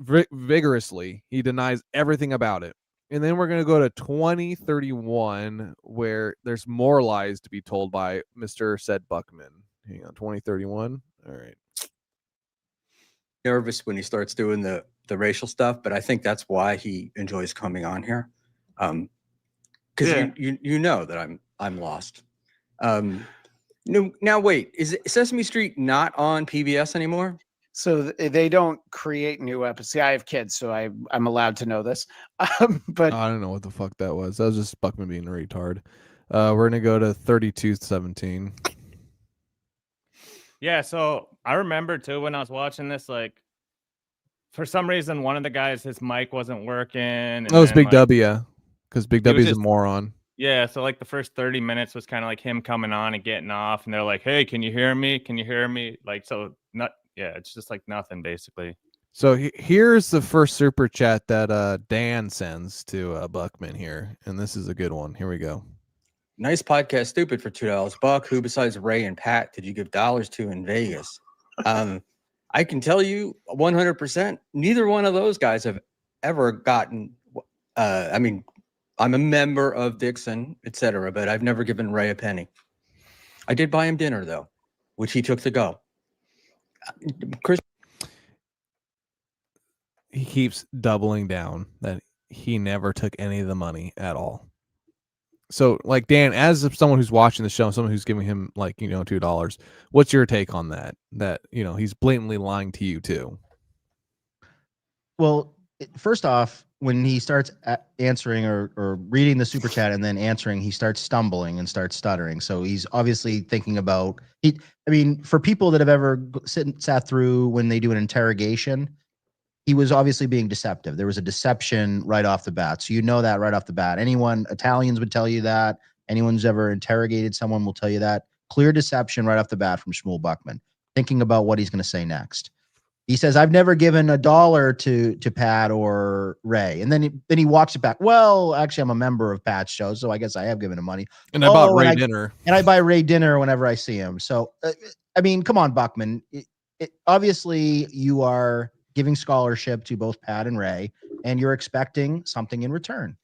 vigorously. He denies everything about it. And then we're going to go to 2031, where there's more lies to be told by Mr. said Buckman. Hang on, 2031. All right. Nervous when he starts doing the racial stuff, but I think that's why he enjoys coming on here. Because you know that I'm lost. No, now wait, is Sesame Street not on PBS anymore? So they don't create new episodes. See, I have kids, so I'm allowed to know this. But I don't know what the fuck that was. That was just Buckman being a retard. We're gonna go to 3217. Yeah, so I remember too when I was watching this, like for some reason one of the guys his mic wasn't working. And Oh, it's then, Big like, W, because Big he was W is a just moron. yeah, so like the first 30 minutes was kind of like him coming on and getting off, and they're like, "Hey, can you hear me? Can you hear me?" Like, so not yeah, it's just like nothing basically. So here's the first super chat that Dan sends to Buckman here, and this is a good one. Here we go. Nice podcast, stupid for $2. Buck, who besides Ray and Pat did you give dollars to in Vegas? I can tell you 100%, neither one of those guys have ever gotten. I mean, I'm a member of Dixon, etc., but I've never given Ray a penny. I did buy him dinner though, which he took to go. Chris, He keeps doubling down that he never took any of the money at all. So, like, Dan, as someone who's watching the show, someone who's giving him, like, $2, what's your take on that? That, he's blatantly lying to you too. Well, first off, when he starts answering or reading the super chat and then answering, he starts stumbling and starts stuttering. So he's obviously thinking about for people that have ever sat through when they do an interrogation, he was obviously being deceptive. There was a deception right off the bat. So that right off the bat. Italians would tell you that. Anyone who's ever interrogated someone will tell you that. Clear deception right off the bat from Schmuel Buckman, thinking about what he's going to say next. He says, I've never given $1 to Pat or Ray. And then he walks it back. Well, actually, I'm a member of Pat's show, so I guess I have given him money. And I bought Ray dinner. And I buy Ray dinner whenever I see him. So, come on, Buckman. Obviously, you are giving scholarship to both Pat and Ray, and you're expecting something in return.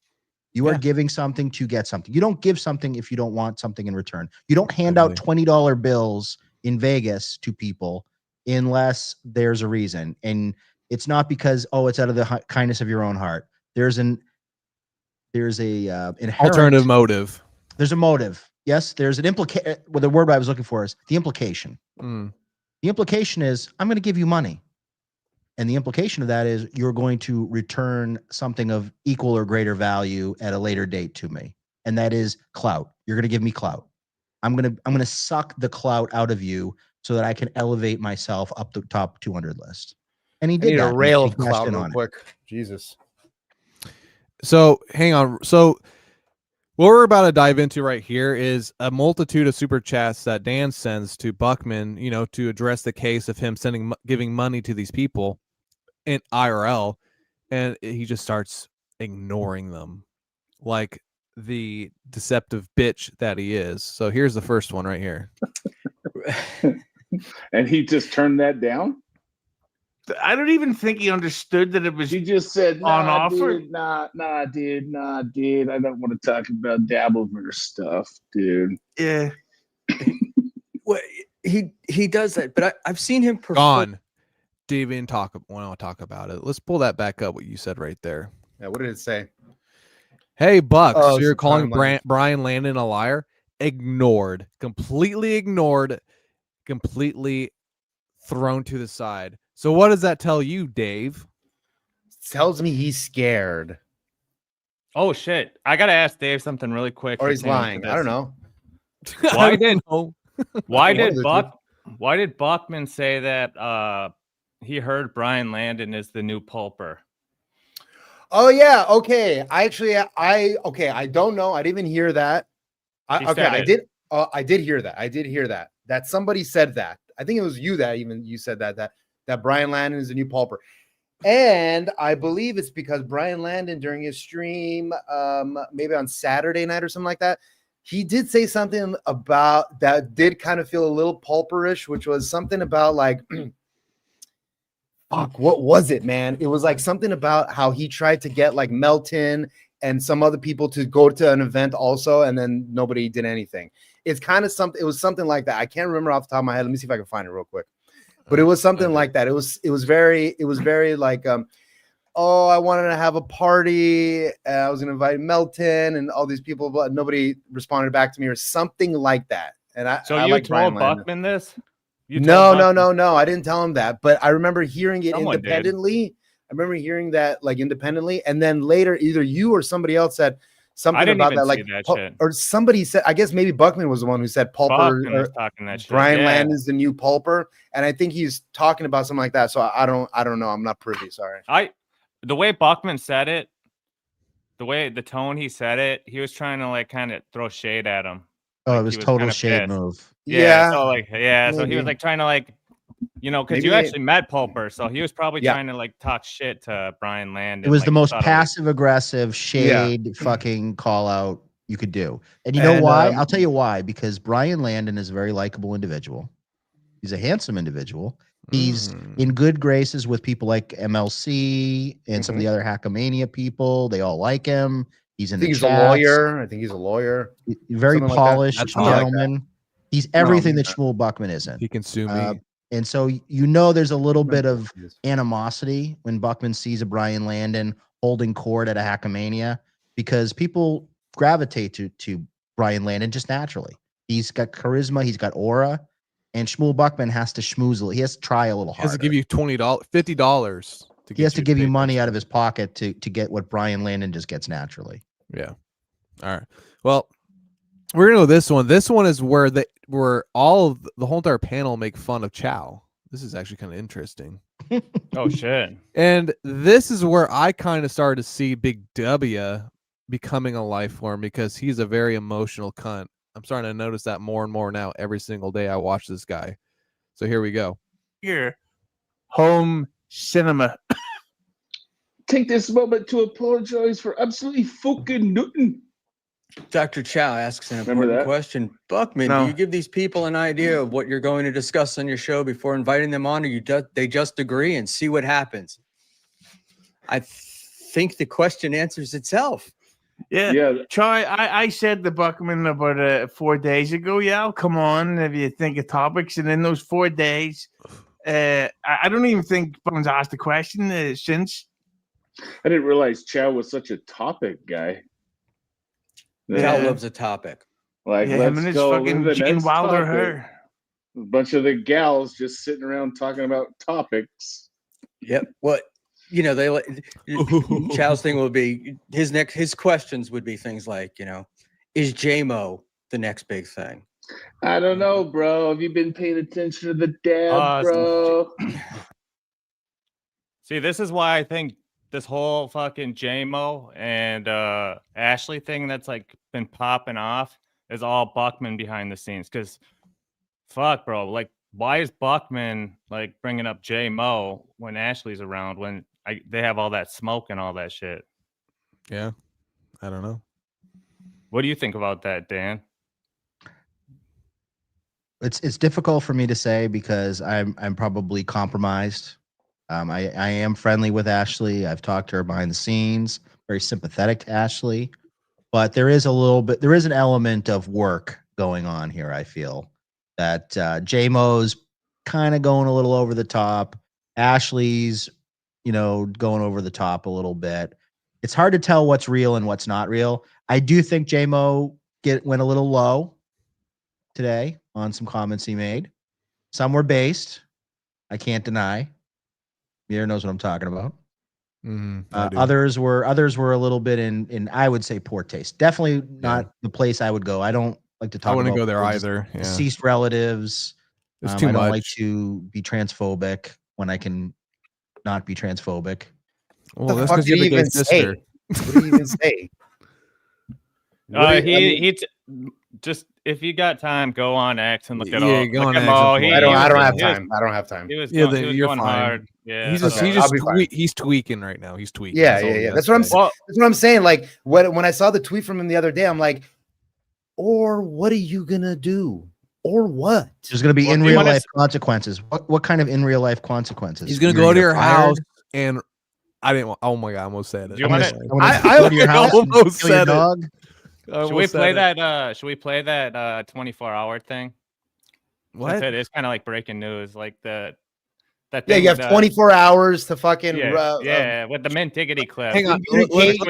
You are giving something to get something. You don't give something if you don't want something in return. You don't hand out $20 bills in Vegas to people unless there's a reason. And it's not because, it's out of the kindness of your own heart. There's a inherent alternative motive. There's a motive. Yes, there's an implication. Well, the word I was looking for is the implication. The implication is I'm going to give you money. And the implication of that is you're going to return something of equal or greater value at a later date to me. And that is clout. You're going to give me clout. I'm going to suck the clout out of you so that I can elevate myself up the top 200 list. And he did that. A rail of clout real quick. Jesus. So hang on. So what we're about to dive into right here is a multitude of super chats that Dan sends to Buckman, to address the case of him giving money to these people in IRL, and he just starts ignoring them like the deceptive bitch that he is. So here's the first one right here. And he just turned that down? I don't even think he understood that it was. He just said, on offer. Dude, nah, dude. I don't want to talk about Dabbleverse stuff, dude. Yeah. Well, he does that, but I've seen him prefer. Gone. Didn't even want to talk about it. Let's pull that back up. What you said right there. Yeah. What did it say? Hey, Buck. Oh, so you're calling timeline. Brian Landon a liar? Ignored. Completely ignored. Completely thrown to the side. So what does that tell you, Dave? Tells me he's scared. Oh shit! I gotta ask Dave something really quick. Or he's lying. I don't know. Why did Buckman say that he heard Brian Landon is the new Pulper? Oh yeah, okay. I don't know. I didn't even hear that. I did hear that. That somebody said that. I think it was you said that Brian Landon is the new Pulper. And I believe it's because Brian Landon during his stream, maybe on Saturday night or something like that, he did say something about that did kind of feel a little pulperish, which was something about like, fuck, what was it, man? It was like something about how he tried to get like Melton and some other people to go to an event also, and then nobody did anything. It's kind of something. It was something like that. I can't remember off the top of my head. Let me see if I can find it real quick. But it was something like that. It was very like, I wanted to have a party. I was going to invite Melton and all these people, but nobody responded back to me or something like that. And I you like told Buckman this? No. I didn't tell him that, but I remember hearing it independently. I remember hearing that like independently. And then later, either you or somebody else said, I didn't about even that, see like, that shit. or somebody said, I guess maybe Buckman was the one who said Pulper, Buckman was talking that shit. Brian Yeah. Landon's the new Pulper, and I think he's talking about something like that. So I don't know. I'm not privy. Sorry. The way Buckman said it, the tone he said it, he was trying to like kind of throw shade at him. Oh, Like, it was he total kinda shade pissed. move. Yeah. So like, so he maybe. was like trying to like, because Maybe you it- actually met Pulper, so he was probably Yeah. trying to like talk shit to Brian Landon. It was like, the most subtly. passive aggressive shade fucking call out you could do. And you know And, why? I'll tell you why. Because Brian Landon is a very likable individual. He's a handsome individual. He's in good graces with people like MLC and some of the other Hackamania people. They all like him. He's in I think the he's a chats. lawyer. I think he's a lawyer. Very Something like that. polished That's not like that. gentleman. He's everything that Schmuel Buckman isn't. He can sue me. And so you know there's a little bit of animosity when Buckman sees a Brian Landon holding court at a Hackamania because people gravitate to Brian Landon just naturally. He's got charisma, he's got aura, and Schmuel Buckman has to schmoozle. He has to try a little He has harder. to give you $20, $50. He has to give you money out of his pocket to get what Brian Landon just gets naturally. Yeah. All right. Well, we're gonna go this one. This one is where the whole entire panel make fun of Chow. This is actually kind of interesting. Oh shit. And this is where I kind of started to see Big W becoming a life form because he's a very emotional cunt. I'm starting to notice that more and more now. Every single day I watch this guy. So here we go. Here, home cinema. Take this moment to apologize for absolutely fucking nothing. Dr. Chow asks an Remember important that? question. Buckman, No. do you give these people an idea of what you're going to discuss on your show before inviting them on, or they just agree and see what happens? I think the question answers itself. Yeah. Troy, I said to Buckman about 4 days ago, yeah, I'll come on if you think of topics. And in those 4 days, I don't even think Buckman's asked the question since. I didn't realize Chow was such a topic guy. Chow loves a topic. Like, Yeah, him let's and his go to fucking the Gene next Wilder topic. hair. A bunch of the gals just sitting around talking about topics. Yep. Well, you know, Chow's thing will be his questions would be things like, you know, is JMO the next big thing? I don't know, bro. Have you been paying attention to the dab, bro? See, this is why I think this whole fucking JMO and Ashley thing that's like been popping off is all Buckman behind the scenes. Because fuck, bro, like, why is Buckman like bringing up JMO when Ashley's around when they have all that smoke and all that shit? Yeah, I don't know. What do you think about that, Dan? It's difficult for me to say because I'm probably compromised. I am friendly with Ashley. I've talked to her behind the scenes, very sympathetic to Ashley, but there is an element of work going on here. I feel that JMO's kind of going a little over the top. Ashley's, going over the top a little bit. It's hard to tell what's real and what's not real. I do think JMO went a little low today on some comments he made. Some were based. I can't deny. Mir knows what I'm talking about. Others were a little bit in I would say poor taste. Definitely not the place I would go. I don't like to talk. I wouldn't about go there either. Yeah. Deceased relatives. It's too I don't much. like to be transphobic when I can not be transphobic. Well, that's fuck because did you're he the gay even sister. say? What did he even say? Just if you got time, go on X and look at Yeah, all. go look on at X Mo. and He- play. I don't he was- have he was- time. I don't have time. He was Yeah, going, he was you're going fine. hard. Yeah, He's so- he's tweaking right now. He's tweaking. Yeah, That's all yeah, he yeah. has That's to what I'm say. saying. That's what I'm saying. Like when I saw the tweet from him the other day, I'm like, or what are you gonna do? Or what? There's going to be Well, in he real wanna- life consequences. What kind of in real life consequences? He's gonna You're go to gonna your get house fired? and I didn't. Oh my god, I almost said it. Do you I'm wanna- gonna- I'm gonna I go to your house and almost kill your said it. dog. Should we play that? Should we play that 24-hour thing? What? Since it is kind of like breaking news, like that. Yeah, thing you have with, 24 hours to fucking yeah, with the mint diggity clip. Hang on. communicate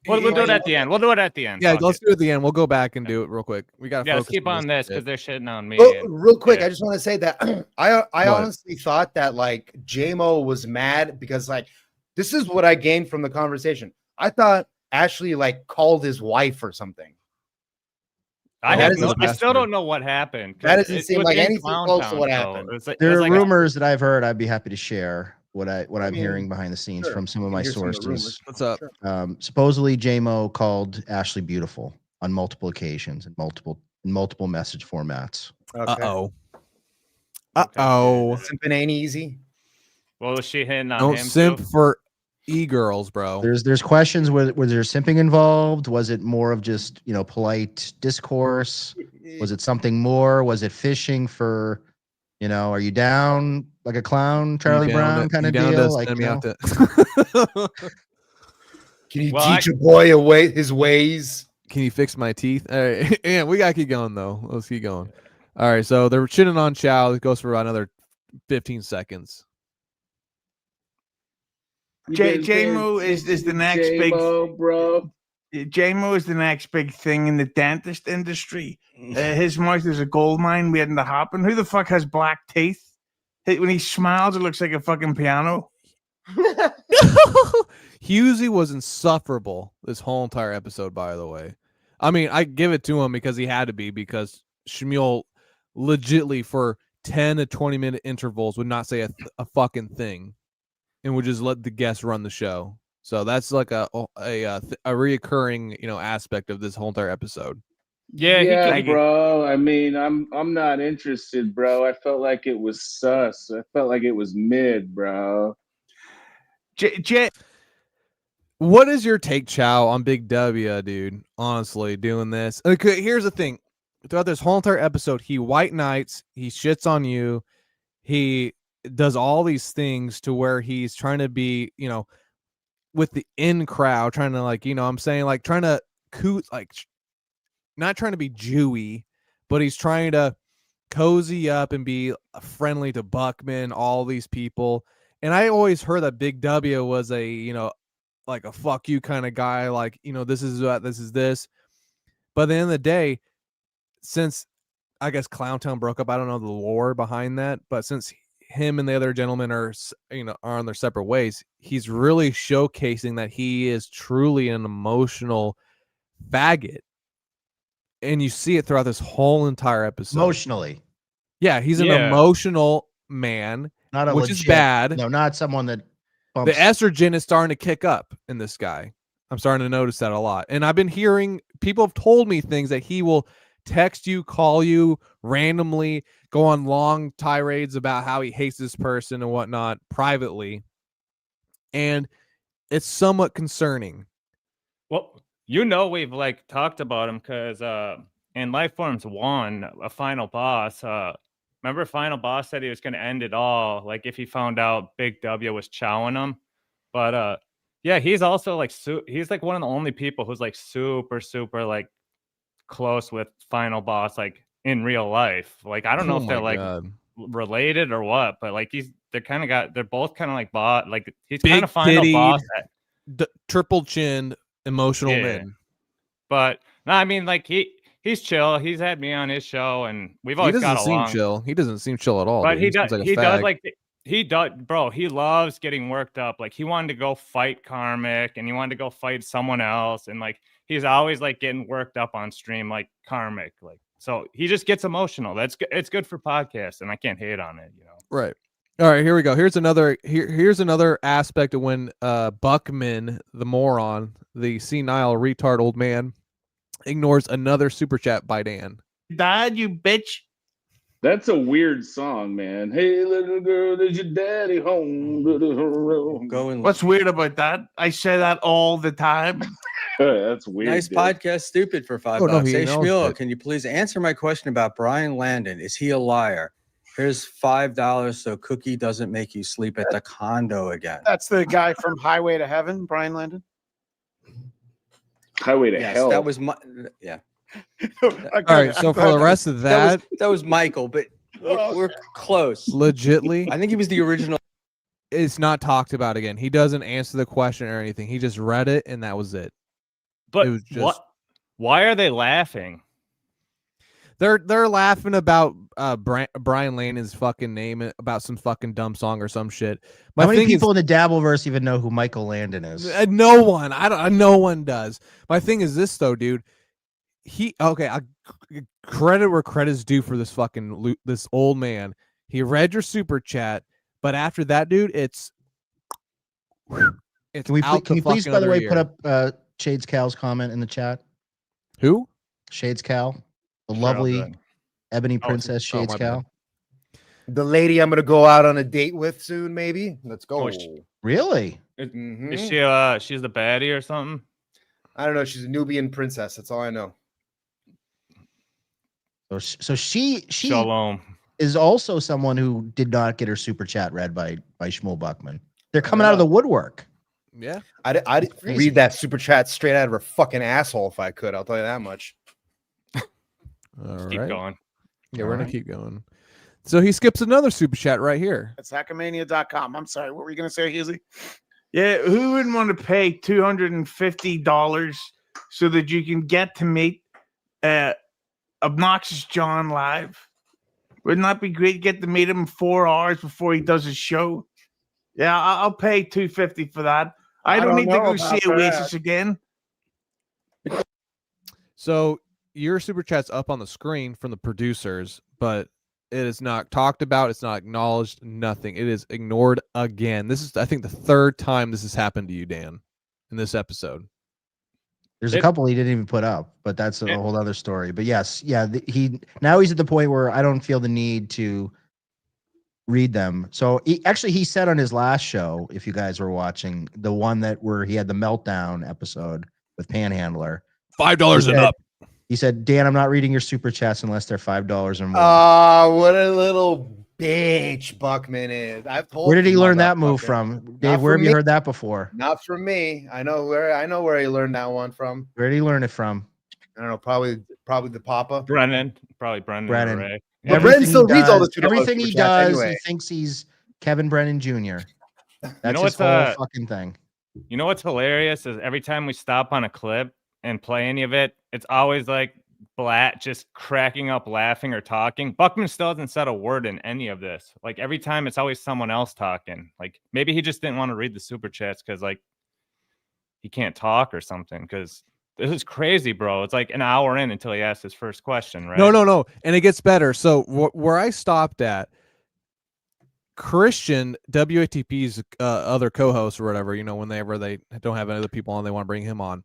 We'll your- do it at the end. We'll do it at the end. Yeah, Fuck let's it. do it at the end. We'll go back and do it real quick. We got to Yeah, focus keep on this because shit. they're shitting on me. Oh, and- real quick, yeah. I just want to say that I honestly thought that like JMO was mad because like this is what I gained from the conversation. I thought Ashley like called his wife or something. I That have is no. the I best still part. don't know what happened. 'cause That doesn't it seem was like in anything close to Clowntown, what so happened. it was like, There it was are like a- rumors that I've heard. I'd be happy to share what I I'm mean, hearing behind the scenes sure, from some of we can my hear some of the sources. rumors. What's up? Sure. Supposedly, JMO called Ashley beautiful on multiple occasions in multiple message formats. Okay. Uh-oh. Okay. Uh-oh. Simping ain't easy. Well, was she hitting on Don't him simp too? for e-girls, bro. There's questions. Was there simping involved? Was it more of just polite discourse? Was it something more? Was it fishing for, are you down like a clown, Charlie Brown kind of deal? Like, send me out to Can you Well, teach a boy his ways? Can you fix my teeth? All right. Yeah, we gotta keep going though. Let's keep going. All right, so they're shitting on Chow. It goes for about another 15 seconds. JMO is the next big bro. JMO is the next big thing in the dentist industry. His mouth is a gold mine waiting to happen. Who the fuck has black teeth? When he smiles, it looks like a fucking piano. Husey was insufferable this whole entire episode, by the way. I mean, I give it to him because he had to be, because Schmuel legitly for 10 to 20-minute intervals would not say a fucking thing and would just let the guests run the show. So that's like a reoccurring, aspect of this whole entire episode. Yeah, bro. I mean, I'm not interested, bro. I felt like it was sus. I felt like it was mid, bro. What is your take, Chow, on Big W, dude? Honestly, doing this. Okay, here's the thing. Throughout this whole entire episode, he white knights, he shits on you, he does all these things to where he's trying to be, with the in crowd, trying to I'm saying trying to not trying to be Jewy, but he's trying to cozy up and be friendly to Buckman, all these people. And I always heard that Big W was a, like a fuck you kind of guy, this is what this is this. But at the end of the day, since I guess Clowntown broke up, I don't know the lore behind that, but since him and the other gentleman are on their separate ways, he's really showcasing that he is truly an emotional faggot. And you see it throughout this whole entire episode. Emotionally. Yeah, he's an emotional man, Not a which legit, is bad. No, not someone that The estrogen is starting to kick up in this guy. I'm starting to notice that a lot. And I've been hearing, people have told me things that he will text you, call you randomly, go on long tirades about how he hates this person and whatnot privately. And it's somewhat concerning. Well, we've talked about him because in LifeForms 1, a final boss. Remember, final boss said he was going to end it all, if he found out Big W was chowing him. But yeah, he's also he's one of the only people who's super close with final boss in real life. I don't know if they're related or what, but they're both kind of bot. He's kind of final boss. Triple chin. Emotional men. But no, I mean, he's chill. He's had me on his show, and we've always got along. Chill. He doesn't seem chill at all. But dude. he does, bro. He loves getting worked up. He wanted to go fight Karmic, and he wanted to go fight someone else, and he's always getting worked up on stream, Karmic. So he just gets emotional. It's good for podcasts, and I can't hate on it. Right. All right, here we go. Here's another aspect of when Buckman, the moron, the senile retard old man, ignores another super chat by Dan. Dad, you bitch. That's a weird song, man. Hey, little girl, is your daddy home? What's weird about that? I say that all the time. That's weird. Nice dude. Podcast, stupid for $5. No, Hey, knows Schmuel, it. can you please answer my question about Brian Landon? Is he a liar? Here's $5 so Cookie doesn't make you sleep at the condo again. That's the guy from Highway to Heaven, Brian Landon. Highway to Yes, hell. that was my All right, so for the rest of that was Michael, but we're close. legitly, I think he was the original. it's not talked about again. He doesn't answer the question or anything. He just read it and that was it. But It was just- why are they laughing? They're laughing about Brian Lanon's fucking name about some fucking dumb song or some shit. How many people in the Dabbleverse even know who Michael Landon is? No one. No one does. My thing is this though, dude. Credit where credit's due for this fucking this old man. He read your super chat, but after that, dude, it's Can you please, by the way, put up Shades Cal's comment in the chat? Who? Shades Cal, the lovely ebony princess Shades Cal. The lady I'm gonna go out on a date with soon, maybe. Let's go. Really? Is she she's the baddie or something? I don't know. She's a Nubian princess. That's all I know. So she Shalom is also someone who did not get her super chat read by Schmuel Buckman. They're coming out of the woodwork. Yeah, I'd read that super chat straight out of her fucking asshole if I could. I'll tell you that much. Keep going. Yeah, we're gonna keep going. So he skips another super chat right here. It's Hackmania.com. I'm sorry. What were you gonna say, Husey? Yeah, who wouldn't want to pay $250 so that you can get to meet Obnoxious John live? Wouldn't that be great? Get to meet him 4 hours before he does his show. Yeah, I'll pay $250 for that. I don't need to go see Oasis again. So your super chat's up on the screen from the producers, but it is not talked about. It's not acknowledged. Nothing. It is ignored again. This is, I think, the third time this has happened to you, Dan, in this episode. There's a couple he didn't even put up, but that's a whole other story. But yes, yeah, he's at the point where I don't feel the need to read them. So he said on his last show, if you guys were watching, the one where he had the meltdown episode with Panhandler, $5 and up. He said, Dan, I'm not reading your super chats unless they're $5 or more. What a little bitch Buckman is. I've told. Where did he learn that move from? Dave, where have you heard that before? Not from me. I know where he learned that one from. Where did he learn it from? I don't know, probably the Papa. Brennan. Probably Brennan. Ray. But Brennan still reads all the $2 everything he does, anyway. he thinks he's Kevin Brennan Jr. That's his whole fucking thing. You know what's hilarious is every time we stop on a clip and play any of it, it's always like Blatt just cracking up laughing or talking. Buckman still hasn't said a word in any of this. Like every time it's always someone else talking. Like maybe he just didn't want to read the super chats because like he can't talk or something, because this is crazy, bro. It's like an hour in until he asked his first question, right? No. And it gets better. So where I stopped at, Christian, WATP's other co-host or whatever, whenever they don't have any other people on, they want to bring him on.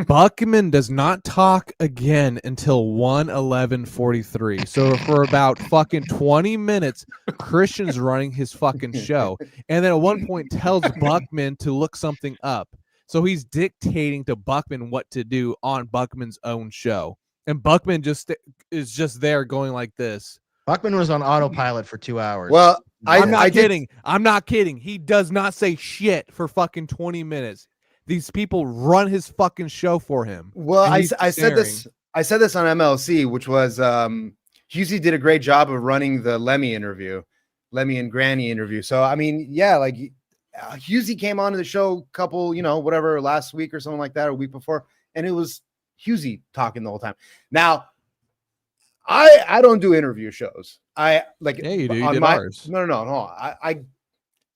Buckman does not talk again until 1:11:43. So for about fucking 20 minutes, Christian's running his fucking show. And then at one point tells Buckman to look something up. So he's dictating to Buckman what to do on Buckman's own show. And Buckman is just there going like this. Buckman was on autopilot for 2 hours. Well, I'm not kidding. I'm not kidding. He does not say shit for fucking 20 minutes. These people run his fucking show for him. Well, I said this on MLC, which was Husey did a great job of running the Lemmy and Granny interview. So I mean, yeah, like Husey came onto the show a couple, last week or something like that, or a week before, and it was Husey talking the whole time. Now, I don't do interview shows. Yeah, you do. You did ours. No.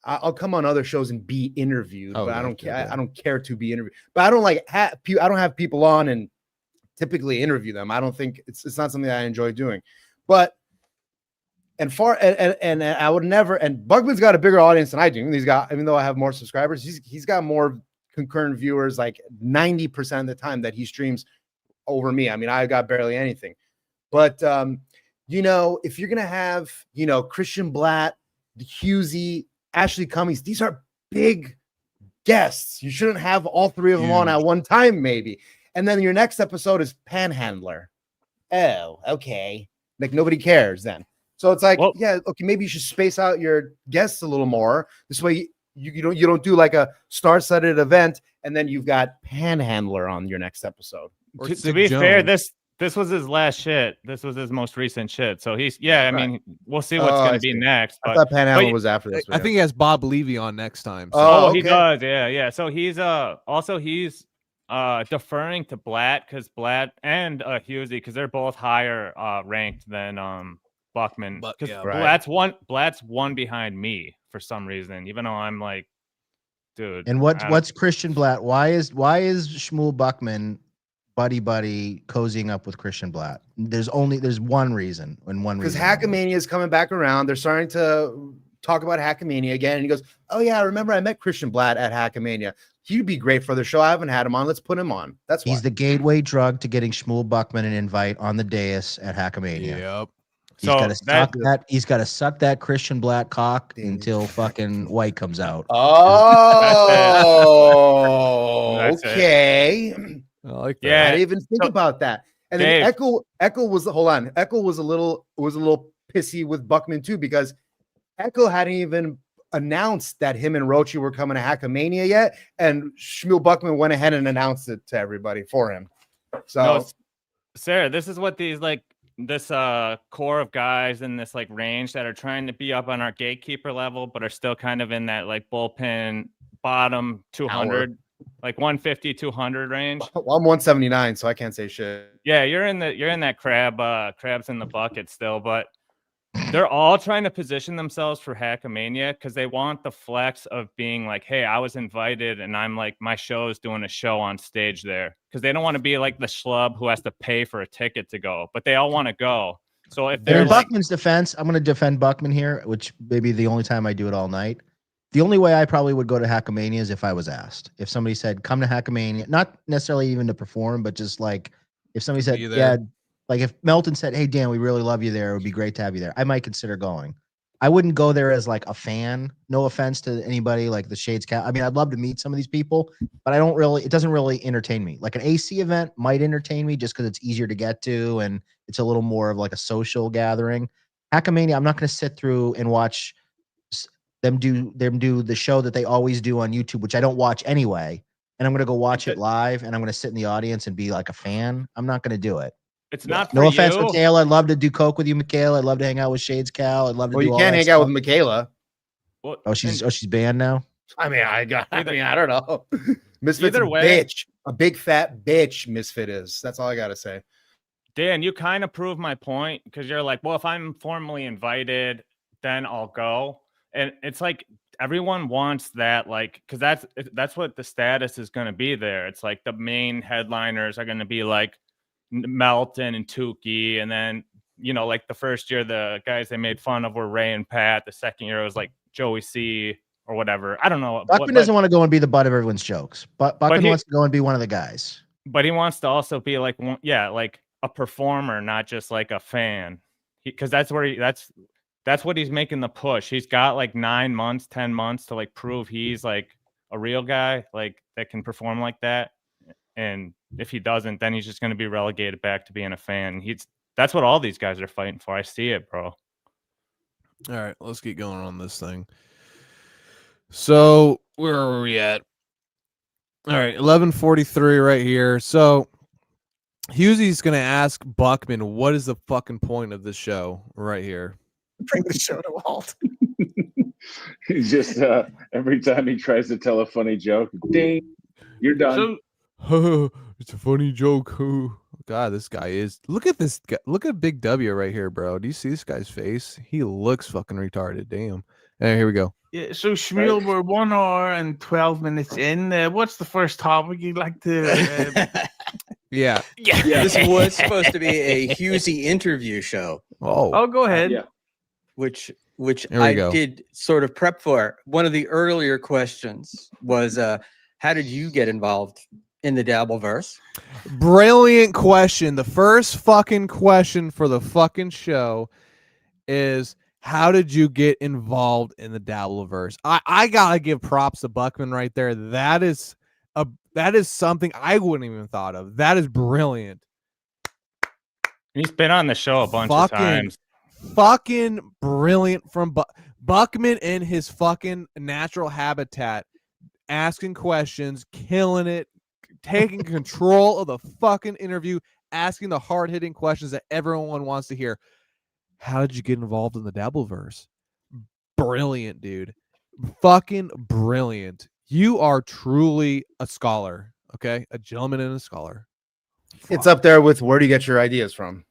I'll come on other shows and be interviewed, but I don't care. I don't care to be interviewed. But I don't I don't have people on and typically interview them. I don't think it's not something that I enjoy doing. But and I would never. And Buckman's got a bigger audience than I do. Even though I have more subscribers, he's got more concurrent viewers. Like 90% of the time that he streams over me. I mean, I got barely anything. But if you're gonna have Christian Blatt, Husey, Ashley Cummings, these are big guests. You shouldn't have all three of them on at one time, maybe. And then your next episode is Panhandler. Oh, okay. Like nobody cares then. So it's like, okay, maybe you should space out your guests a little more. This way you don't do like a star-studded event and then you've got Panhandler on your next episode. To be fair, this was his last shit. This was his most recent shit. So he's, I mean, we'll see what's going to be next. But, I thought Panhandler was after this. I think he has Bob Levy on next time. So. Oh, okay. He does. Yeah. So he's he's deferring to Blatt because Blatt and Husey, because they're both higher ranked than Buckman. But Because yeah, Blatt's one behind me for some reason, even though I'm like, dude. And what's Christian Blatt? Why is Schmuel Buckman buddy cozying up with Christian Blatt? There's one reason and one Because reason. Hackamania is coming back around. They're starting to talk about Hackamania again. And he goes, "Oh yeah, I remember I met Christian Blatt at Hackamania. He'd be great for the show. I haven't had him on. Let's put him on." That's why. He's the gateway drug to getting Schmuel Buckman an invite on the dais at Hackamania. Yep. He's got to suck that. He's got to suck that Christian Blatt cock until fucking White comes out. Oh, That's it. okay. I like that. Yeah. I didn't even think about that. And then Dave. Echo was a little pissy with Buckman too, because Echo hadn't even announced that him and Rochi were coming to Hackamania yet, and Schmuel Buckman went ahead and announced it to everybody for him. So No, Sarah, this is what these this core of guys in this like range that are trying to be up on our gatekeeper level, but are still kind of in that like bullpen bottom 200, like 150, 200 range. well, I'm 179, so I can't say shit. Yeah, you're in that crabs in the bucket still, but they're all trying to position themselves for Hackamania because they want the flex of being like, hey, I was invited and I'm like, my show is doing a show on stage there, because they don't want to be like the schlub who has to pay for a ticket to go, but they all want to go. So if they're in like, Buckman's defense, I'm going to defend Buckman here, which may be the only time I do it all night. The only way I probably would go to Hackamania is if I was asked. If somebody said, come to Hackamania, not necessarily even to perform, but just like if somebody said, yeah, like if Melton said, hey, Dan, we really love you there. It would be great to have you there. I might consider going. I wouldn't go there as like a fan. No offense to anybody like the Shades Cat. I mean, I'd love to meet some of these people, but it doesn't really entertain me. Like an AC event might entertain me just because it's easier to get to and it's a little more of like a social gathering. Hackamania, I'm not going to sit through and watch them do the show that they always do on YouTube, which I don't watch anyway. And I'm going to go watch it live and I'm going to sit in the audience and be like a fan. I'm not going to do it. it's not No for offense, you. Michaela. I'd love to do coke with you, Michaela. I'd love to hang out with Shades Cal. I'd love to Well, do you all can't that hang stuff. out with Michaela. Well, Oh, she's banned now. I mean, I don't know. Misfit's Either a way- bitch, a big fat bitch. Misfit is. That's all I gotta say. Dan, you kind of proved my point because you're like, well, if I'm formally invited, then I'll go. And it's like everyone wants that, like, because that's what the status is going to be there. It's like the main headliners are going to be like Melton and Tukey, and then like the first year the guys they made fun of were Ray and Pat. The second year it was like Joey C or whatever. I don't know. Buckman doesn't want to go and be the butt of everyone's jokes, but Buckman he- wants to go and be one of the guys. But he wants to also be like like a performer, not just like a fan. Because that's what he's making the push. He's got like 9 months, 10 months to like prove he's like a real guy, like that can perform like that. And if he doesn't, then he's just going to be relegated back to being a fan. That's what all these guys are fighting for. I see it, bro. All right, let's get going on this thing. So where are we at? All right, 11:43 right here. So Hughesy's going to ask Buckman, what is the fucking point of this show right here? Bring the show to a halt. He's just every time he tries to tell a funny joke, ding, you're done. So It's a funny joke. God, this guy is. Look at this guy. Look at Big W right here, bro. Do you see this guy's face? He looks fucking retarded. Damn. Hey, here we go. yeah, so Schmuel, we're 1 hour and 12 minutes in. What's the first topic you'd like to? Yeah. This was supposed to be a Husey interview show, Oh. Go ahead. Yeah. which Here we I go. did sort of prep for. One of the earlier questions was, how did you get involved in the Dabbleverse? Brilliant question. The first fucking question for the fucking show is, how did you get involved in the Dabbleverse? I gotta give props to Buckman right there. That is something I wouldn't even thought of. That is brilliant. He's been on the show a bunch of times. Fucking brilliant from Buckman in his fucking natural habitat, asking questions, killing it, taking control of the fucking interview, asking the hard-hitting questions that everyone wants to hear. How did you get involved in the Dabbleverse? Brilliant, dude. Fucking brilliant. You are truly a scholar, okay? A gentleman and a scholar. It's up there with where do you get your ideas from?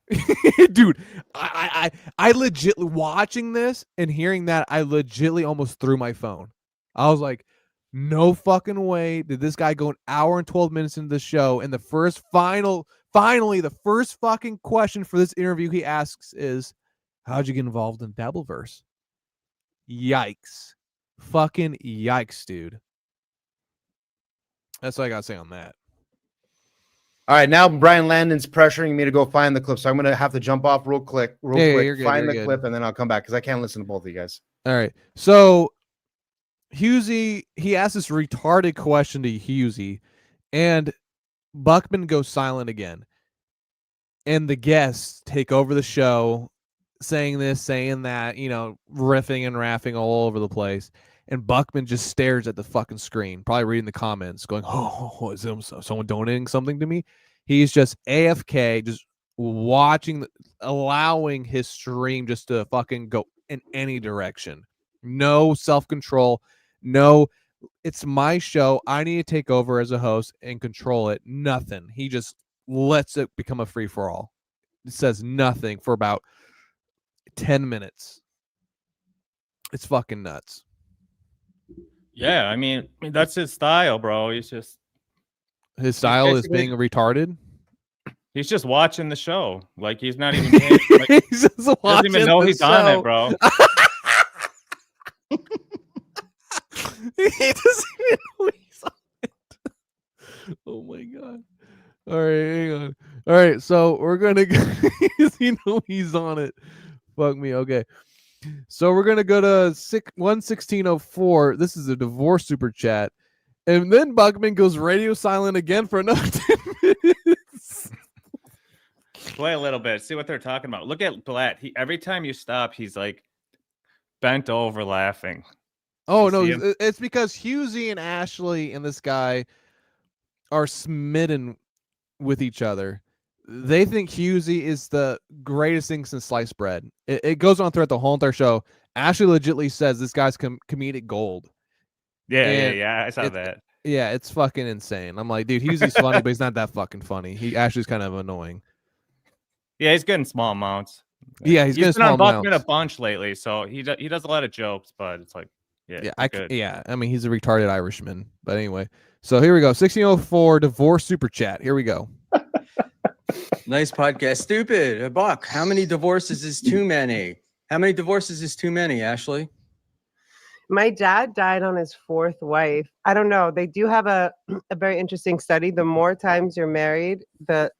Dude, I legit watching this and hearing that, I legitly almost threw my phone. I was like, no fucking way did this guy go an hour and 12 minutes into the show, and the finally, the first fucking question for this interview he asks is, how'd you get involved in Dabbleverse? Yikes. Fucking yikes, dude. That's what I gotta say on that. All right, now Brian Landon's pressuring me to go find the clip, so I'm gonna have to jump off real quick, you're good, find you're the good. clip, and then I'll come back because I can't listen to both of you guys. All right. So Husey, he asked this retarded question to Husey, and Buckman goes silent again. And the guests take over the show, saying this, saying that, riffing and raffing all over the place. And Buckman just stares at the fucking screen, probably reading the comments, going, "Oh, is someone donating something to me?" He's just AFK, just watching, allowing his stream just to fucking go in any direction. No self-control. No, it's my show. I need to take over as a host and control it. Nothing. He just lets it become a free-for-all. It says nothing for about 10 minutes. It's fucking nuts. Yeah, I mean that's his style, bro. His style is being retarded. He's just watching the show. Like he's not even paying, like, he's just doesn't even know he's on it, bro. He doesn't even know he's on it. Oh my god. All right, hang on. All right, so we're gonna go. He's on it. Fuck me. Okay. So we're gonna go to 11604. This is a divorce super chat, and then Buckman goes radio silent again for another 10 minutes. Play a little bit. See what they're talking about. Look at Blatt. Every time you stop, he's like bent over laughing. Oh no, it's because Husey and Ashley and this guy are smitten with each other. They think Husey is the greatest thing since sliced bread. It goes on throughout the whole entire show. Ashley legitimately says this guy's comedic gold. Yeah, I saw that. Yeah, it's fucking insane. I'm like, dude, Husey's funny, but he's not that fucking funny. Ashley's kind of annoying. Yeah, he's getting small amounts. Yeah, he's getting been small on Buckman amounts a bunch lately, so he does a lot of jokes, but it's like, I mean, he's a retarded Irishman. But anyway, so here we go. 1604 divorce super chat. Here we go. Nice podcast. Stupid. A buck. How many divorces is too many? How many divorces is too many, Ashley? My dad died on his fourth wife. I don't know. They do have a very interesting study. The more times you're married, I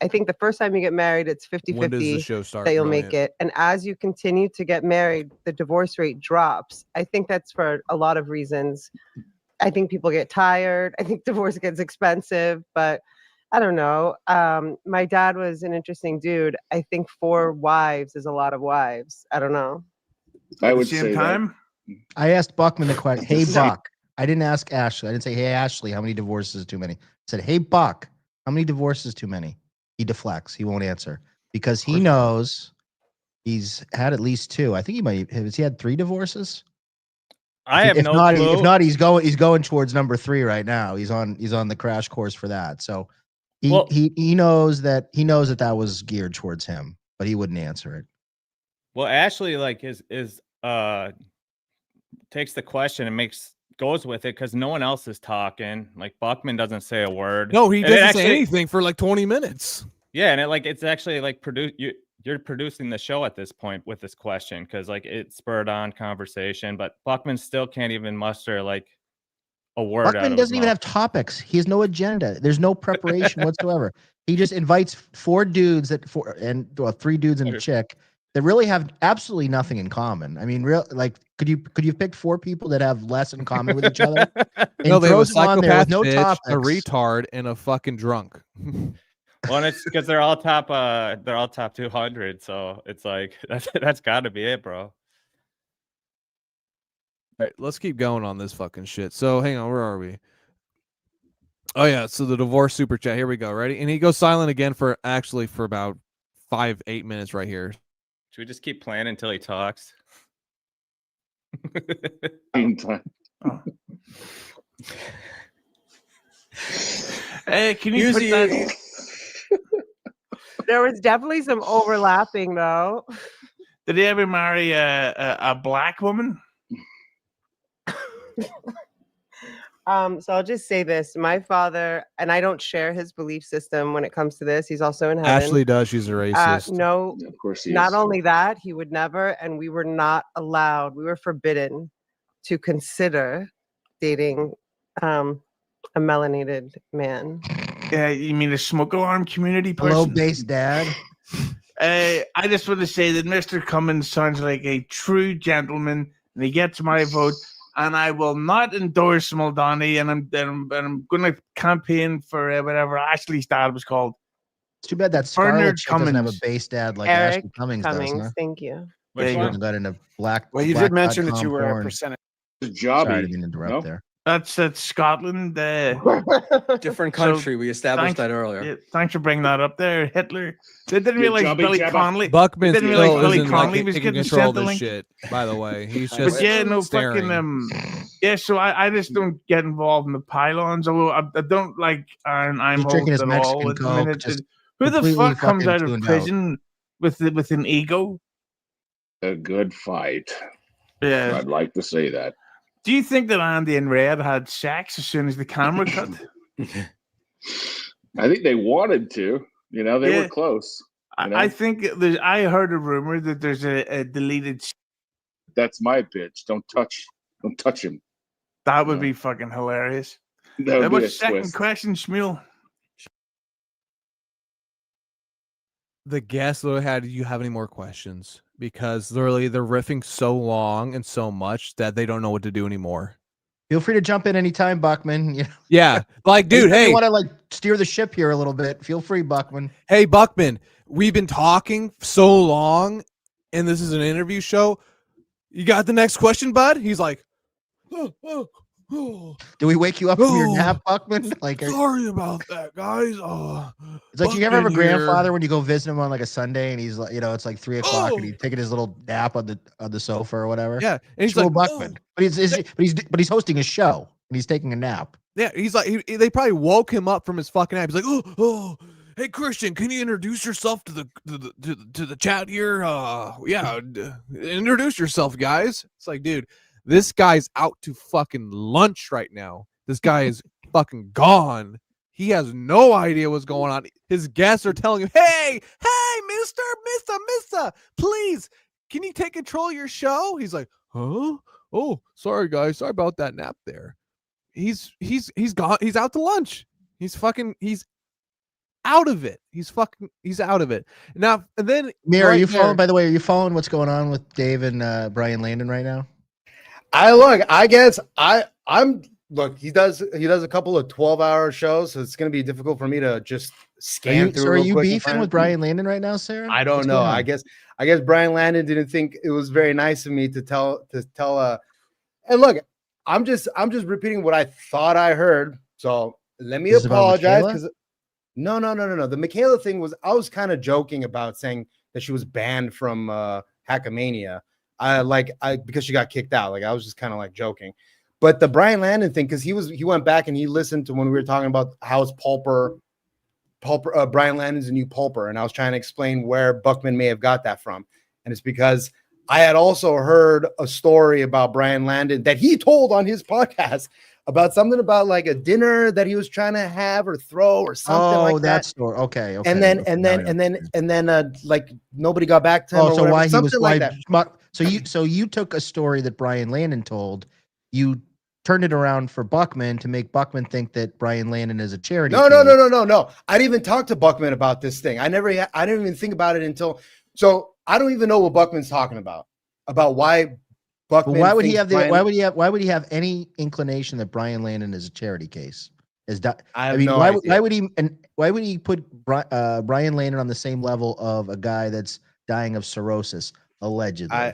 think the first time you get married, it's 50-50 When does the show start? that you'll make it. And as you continue to get married, the divorce rate drops. I think that's for a lot of reasons. I think people get tired. I think divorce gets expensive, but I don't know. My dad was an interesting dude. I think 4 wives is a lot of wives. I don't know. I would say time. I asked Buckman the question. Hey, Buck. I didn't ask Ashley. I didn't say, hey, Ashley, how many divorces is too many? I said, hey, Buck, how many divorces is too many? He deflects. He won't answer because he knows he's had at least 2. I think has he had 3 divorces? I have if no clue. If not, he's going towards number 3 right now. He's on the crash course for that. So he knows that that was geared towards him, but he wouldn't answer it. Well, Ashley takes the question and goes with it because no one else is talking. Like Buckman doesn't say a word. No, he doesn't say anything for like 20 minutes. Yeah, and it's actually like you're producing the show at this point with this question because like it spurred on conversation, but Buckman still can't even muster like a word. Buckman doesn't even have topics. He has no agenda. There's no preparation whatsoever. He just invites 4 dudes 3 dudes and a chick that really have absolutely nothing in common. I mean, could you pick 4 people that have less in common with each other? No, they have a psychopath, no bitch, topics. a retard, and a fucking drunk. Well, and it's because they're all top 200, so it's like that's got to be it, bro. All right, let's keep going on this fucking shit. So hang on, where are we? Oh yeah, so the divorce super chat. Here we go. Ready? And he goes silent again for about 5-8 minutes right here. Should we just keep playing until he talks? Hey, can you put that? There was definitely some overlapping, though. Did he ever marry a black woman? So I'll just say this. My father, and I don't share his belief system when it comes to this. He's also in heaven. Ashley does. She's a racist. No, Of course he not is. only that, he would never, and we were not allowed, we were forbidden to consider dating a melanated man. Yeah, you mean a smoke alarm community person? Hello, base dad. I just want to say that Mr. Cummins sounds like a true gentleman, and he gets my vote. And I will not endorse Muldowney, and I'm going to campaign for whatever Ashley's dad was called. It's too bad that Bernard Scarlett chick doesn't have a Cummins. base dad like Eric Ashley Cummings, Cummings, does, huh? thank you. There Which you one? go. Got into black. Well, you did mention that black.com you were a porn. percentage. Jobby. Sorry, I didn't interrupt No? there. That's Scotland. Different So, country. We established thanks- that earlier. Yeah, thanks for bringing that up there, Hitler. They didn't Yeah, realize Jobby Billy Jabba. Connolly. Buckman Didn't still realize Billy isn't Connolly like was taking getting control of sent the this link. shit. By the way, he's But just But yeah, no staring. fucking yeah. So I just don't get involved in the pylons. Although I don't like Aaron He's drinking Einholz his at Mexican all. At the Coke, minute. just Who the completely fuck comes fucking out of tuned out. prison with an ego? A good fight. Yeah. I'd like to say that. Do you think that Andy and Red had sex as soon as the camera cut? I think they wanted to. You know, they Yeah. were close. You know? I think I heard a rumor that there's a deleted. That's my pitch. Don't touch him. That would No. be fucking hilarious. That would be What's a the second twist. question, Schmuel? The guest literally had, do you have any more questions? Because literally they're riffing so long and so much that they don't know what to do anymore. Feel free to jump in anytime, Buckman. You know, Yeah. Like, dude, anytime hey, you want to like steer the ship here a little bit, feel free, Buckman. hey, Buckman, we've been talking so long and this is an interview show. You got the next question, bud? He's like, oh. Do we wake you up from your Oh, nap, Buckman? Like, sorry about that, guys. it's like you ever have a Buckman here. grandfather when you go visit him on like a Sunday, and he's like, you know, it's like 3:00, and he's taking his little nap on the sofa or whatever. Yeah, and he's Schmuel like, Buckman, but he's hosting a show and he's taking a nap. yeah, he's like, they probably woke him up from his fucking nap. He's like, oh, hey Christian, can you introduce yourself to the chat here? Introduce yourself, guys. It's like, dude, this guy's out to fucking lunch right now. This guy is fucking gone. He has no idea what's going on. His guests are telling him, hey, mister, please, can you take control of your show? He's like, huh? Oh, sorry guys, sorry about that nap there. He's gone. He's out to lunch. He's out of it. He's out of it. Now, and then Mir, are right you there- following? By the way, are you following what's going on with Dave and Brian Landon right now? I guess I'm look, he does a couple of 12-hour shows, so it's gonna be difficult for me to just scan through. Are real you quick and beefing find- with Brian Landon right now, Sarah? I don't What's know. going on? I guess Brian Landon didn't think it was very nice of me to tell and look, I'm just repeating what I thought I heard. So let me Is this about apologize Michaela? because no. The Michaela thing was, I was kind of joking about saying that she was banned from Hackamania. Because she got kicked out. Like, I was just kind of like joking. But the Brian Landon thing, because he went back and he listened to when we were talking about how it's Pulper, Brian Landon's a new Pulper, and I was trying to explain where Buckman may have got that from. And it's because I had also heard a story about Brian Landon that he told on his podcast about something about like a dinner that he was trying to have or throw or something like that. Story. Okay. And then like nobody got back to him. Oh, or so whatever, why he something was like why that. so you took a story that Brian Landon told, you turned it around for Buckman to make Buckman think that Brian Landon is a charity. No. I didn't even talk to Buckman about this thing. I didn't even think about it until. So I don't even know what Buckman's talking about why Buckman. But why would he thinks have Brian- why would he have any inclination that Brian Landon is a charity case? I have no idea. Why would he put Brian Landon on the same level of a guy that's dying of cirrhosis allegedly?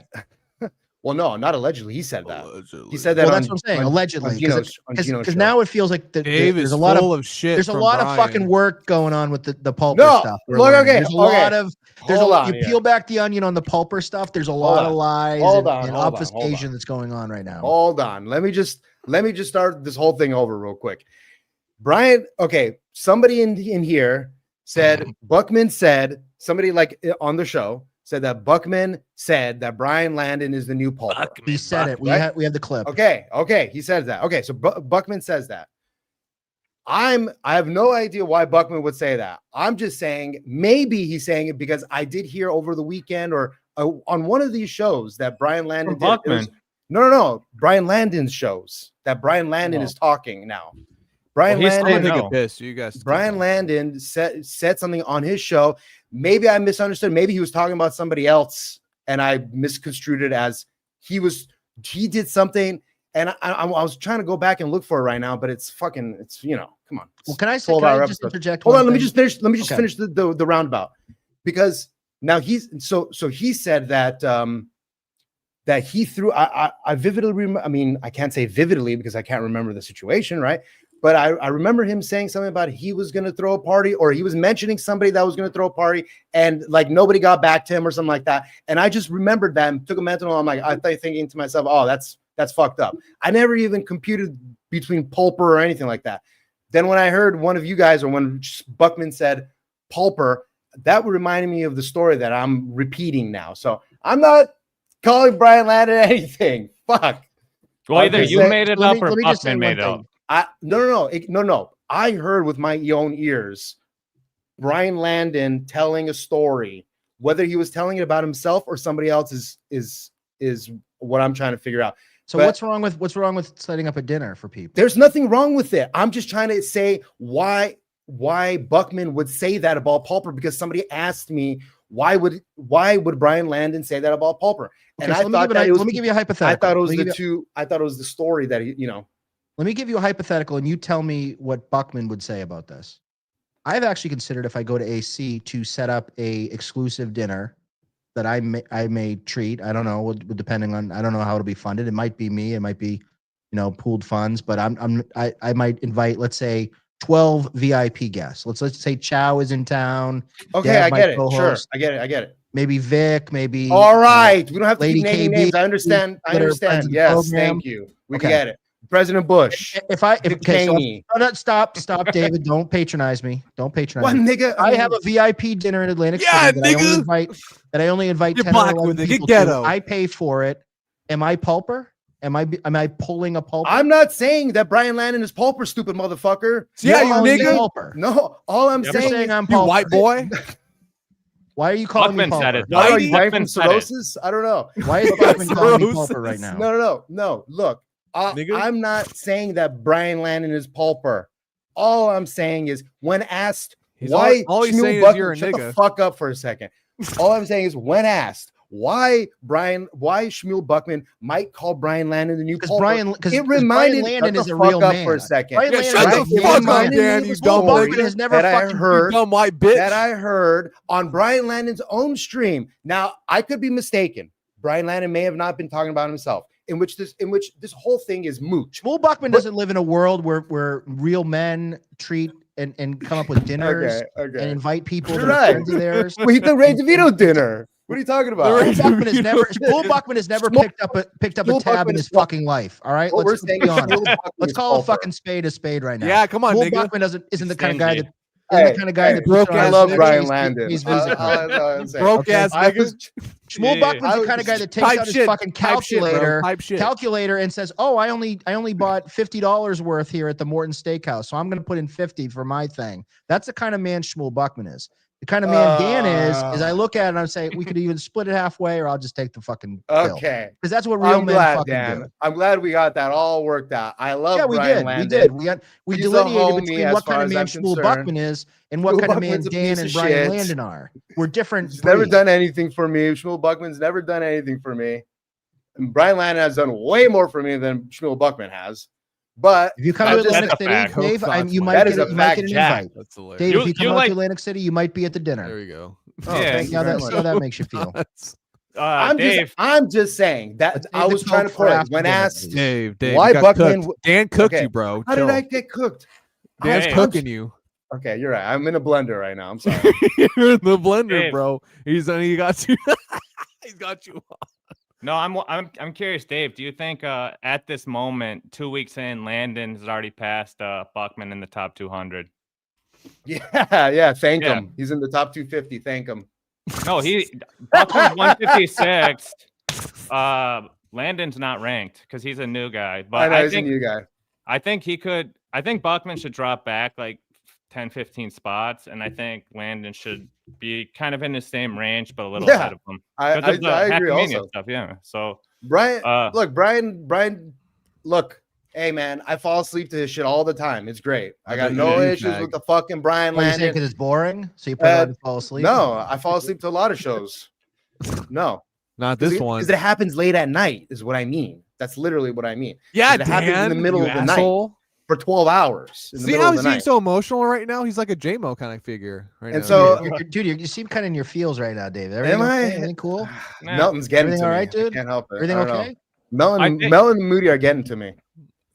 Well, no, not allegedly. He said that. Allegedly. He said that. Well, that's what I'm saying. Allegedly, because now it feels like Dave there's is a lot full of shit. there's a from lot Brian. of fucking work going on with the Pulper No, stuff. look, learning. okay, There's a lot of Hold on, you peel back the onion on the Pulper stuff. There's a lot of lies and obfuscation that's going on right now. Hold on. Let me just start this whole thing over real quick. Brian, okay, somebody in here said Buckman said somebody like on the show said that Buckman said that Brian Landon is the new Pulper. He said it. We right? have the clip. Okay, he says that. Okay, so Buckman says that. I have no idea why Buckman would say that. I'm just saying maybe he's saying it because I did hear over the weekend or on one of these shows that Brian Landon did. Buckman. No. Brian Landon's shows that Brian Landon is talking now. Brian Landon. Take a piss. You guys. Brian Landon said something on his show. Maybe I misunderstood. Maybe he was talking about somebody else, and I misconstrued it as he did something. And I was trying to go back and look for it right now, but it's come on. Well, can I just interject? Hold on, let me just finish finish the roundabout, because now he said that that he threw. I vividly remember. I mean, I can't say vividly because I can't remember the situation, right? But I remember him saying something about he was going to throw a party, or he was mentioning somebody that was going to throw a party, and like nobody got back to him or something like that. And I just remembered that and took a mental. I'm like, I thought thinking to myself, oh, that's fucked up. I never even computed between Pulper or anything like that. Then when I heard one of you guys, or when Buckman said Pulper, that reminded me of the story that I'm repeating now. So I'm not calling Brian Landon anything. Fuck. Well, either you made it up or Buckman made it up. No. I heard with my own ears Brian Landon telling a story. Whether he was telling it about himself or somebody else is what I'm trying to figure out. So what's wrong with setting up a dinner for people? There's nothing wrong with it. I'm just trying to say why Buckman would say that about Pulper, because somebody asked me why would Brian Landon say that about Pulper? And okay, so let me give you a hypothetical. I thought it was the story that Let me give you a hypothetical, and you tell me what Buckman would say about this. I've actually considered, if I go to AC, to set up a exclusive dinner that I may treat. I don't know, depending on, I don't know how it'll be funded. It might be me, it might be, pooled funds, but I might invite, let's say, 12 VIP guests. Let's say Chow is in town. Okay, Dad, I get it. Sure, co-host. I get it. Maybe Vic, maybe. All right, we don't have to Lady keep naming KB, names. I understand. Yes, thank you. We get it. President Bush. Stop, David. Don't patronize me. Don't patronize what, me. nigga? I have a VIP dinner in Atlantic City that I only invite 10 or 11 people to. I pay for it. Am I Pulper? Am I pulling a Pulper? I'm not saying that Brian Landon is Pulper, stupid motherfucker. Yeah, you nigga. Pulper. No, all I'm saying I'm you Pulper. white boy. Why are you calling me Pulper? Why are you dying from cirrhosis? I don't know. Why is Buckman calling me Pulper right now? No. Look, I'm not saying that Brian Landon is Pulper. All I'm saying is, when asked why Schmuel shut the fuck up for a second. All I'm saying is, when asked why Schmuel Buckman might call Brian Landon the new Pulper, it reminded Brian Landon is a real man for a second. Brian Shut the fuck up, Dan, you dumb Buckman has never fucking dumb white bitch. That I heard on Brian Landon's own stream. Now, I could be mistaken. Brian Landon may have not been talking about himself. In which this whole thing is moot. Schmuel Buckman doesn't live in a world where real men treat and come up with dinners and invite people to friends of theirs. Well, he's the Ray DeVito dinner. What are you talking about? Schmuel Buckman has never picked up a tab in his fucking life. All right, let's be honest. Let's call a fucking spade right now. Yeah, come on, Schmuel nigga. Buckman isn't the kind of guy that broke. I love Brian Landon. Broke ass niggas. Schmuel Buckman's the kind of guy that takes out his fucking calculator and says, "Oh, I only bought $50 worth here at the Morton Steakhouse, so I'm going to put in 50 for my thing." That's the kind of man Schmuel Buckman is. The kind of man Dan is I look at it and I say, we could even split it halfway, or I'll just take the fucking pill. Okay, because that's what real men fucking do. I'm glad we got that all worked out. I love Brian Landon. We delineated between what kind of man Schmuel Buckman is and what kind of man Dan and Brian Landon are. We're different. He's never done anything for me. Schmuel Buckman's never done anything for me. And Brian Landon has done way more for me than Schmuel Buckman has. But if you come to Atlantic City, Dave, you might get an invite. Dave, if you come out to Atlantic City, you might be at the dinner. There you go. See how that makes you feel. I'm just saying that I was trying to put it when asked Dave, why Buckman. Dan cooked you, bro. How did I get cooked? Dan's cooking you. Okay, you're right. I'm in a blender right now. I'm sorry. You're in the blender, bro. He got you. He's got you. No, I'm curious, Dave. Do you think at this moment, 2 weeks in, Landon has already passed Buckman in the top 200? Yeah. Thank Yeah. him. He's in the top 250. Thank him. No, Buckman's 156. Landon's not ranked because he's a new guy. But I know he's think a new guy. I think Buckman should drop back like 10, 15 spots, and I think Landon should be kind of in the same range, but a little ahead of him. I agree also. Stuff, yeah. So Brian, look, Brian, look, hey man, I fall asleep to his shit all the time. It's great. I got no issues with the fucking Brian Landon. Because it's boring, so you put it on and fall asleep. No, I fall asleep to a lot of shows. No, not this one, because it happens late at night. Is what I mean. That's literally what I mean. Yeah, it happens in the middle of the night for 12 hours. See how he's being so emotional right now? He's like a J-Mo kind of figure right and now. So, dude, you seem kind of in your feels right now, David. Am I? Everything cool? Melton's getting Everything to all me. right, dude? I can't help it. Everything okay? Melton and Moody are getting to me.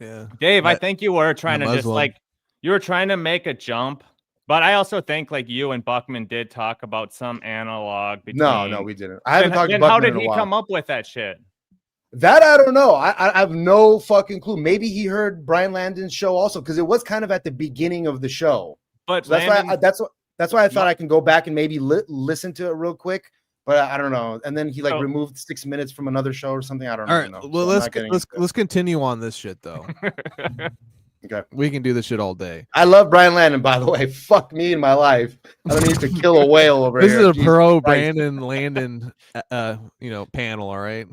Yeah, Dave, I think you were trying to just like you were trying to make a jump, but I also think like you and Buckman did talk about some analog. No, we didn't. I haven't talked to Buckman. How did in a he while. come up with that shit? That I don't know. I have no fucking clue. Maybe he heard Brian Landon's show also, because it was kind of at the beginning of the show. But so that's why I thought I can go back and maybe listen to it real quick. But I don't know. And then he like removed 6 minutes from another show or something. I don't know. All right, well, let's continue on this shit though. Okay, we can do this shit all day. I love Brian Landon, by the way. Fuck me in my life. I don't need to kill a whale over this here. This is a pro Brandon Landon, panel. All right.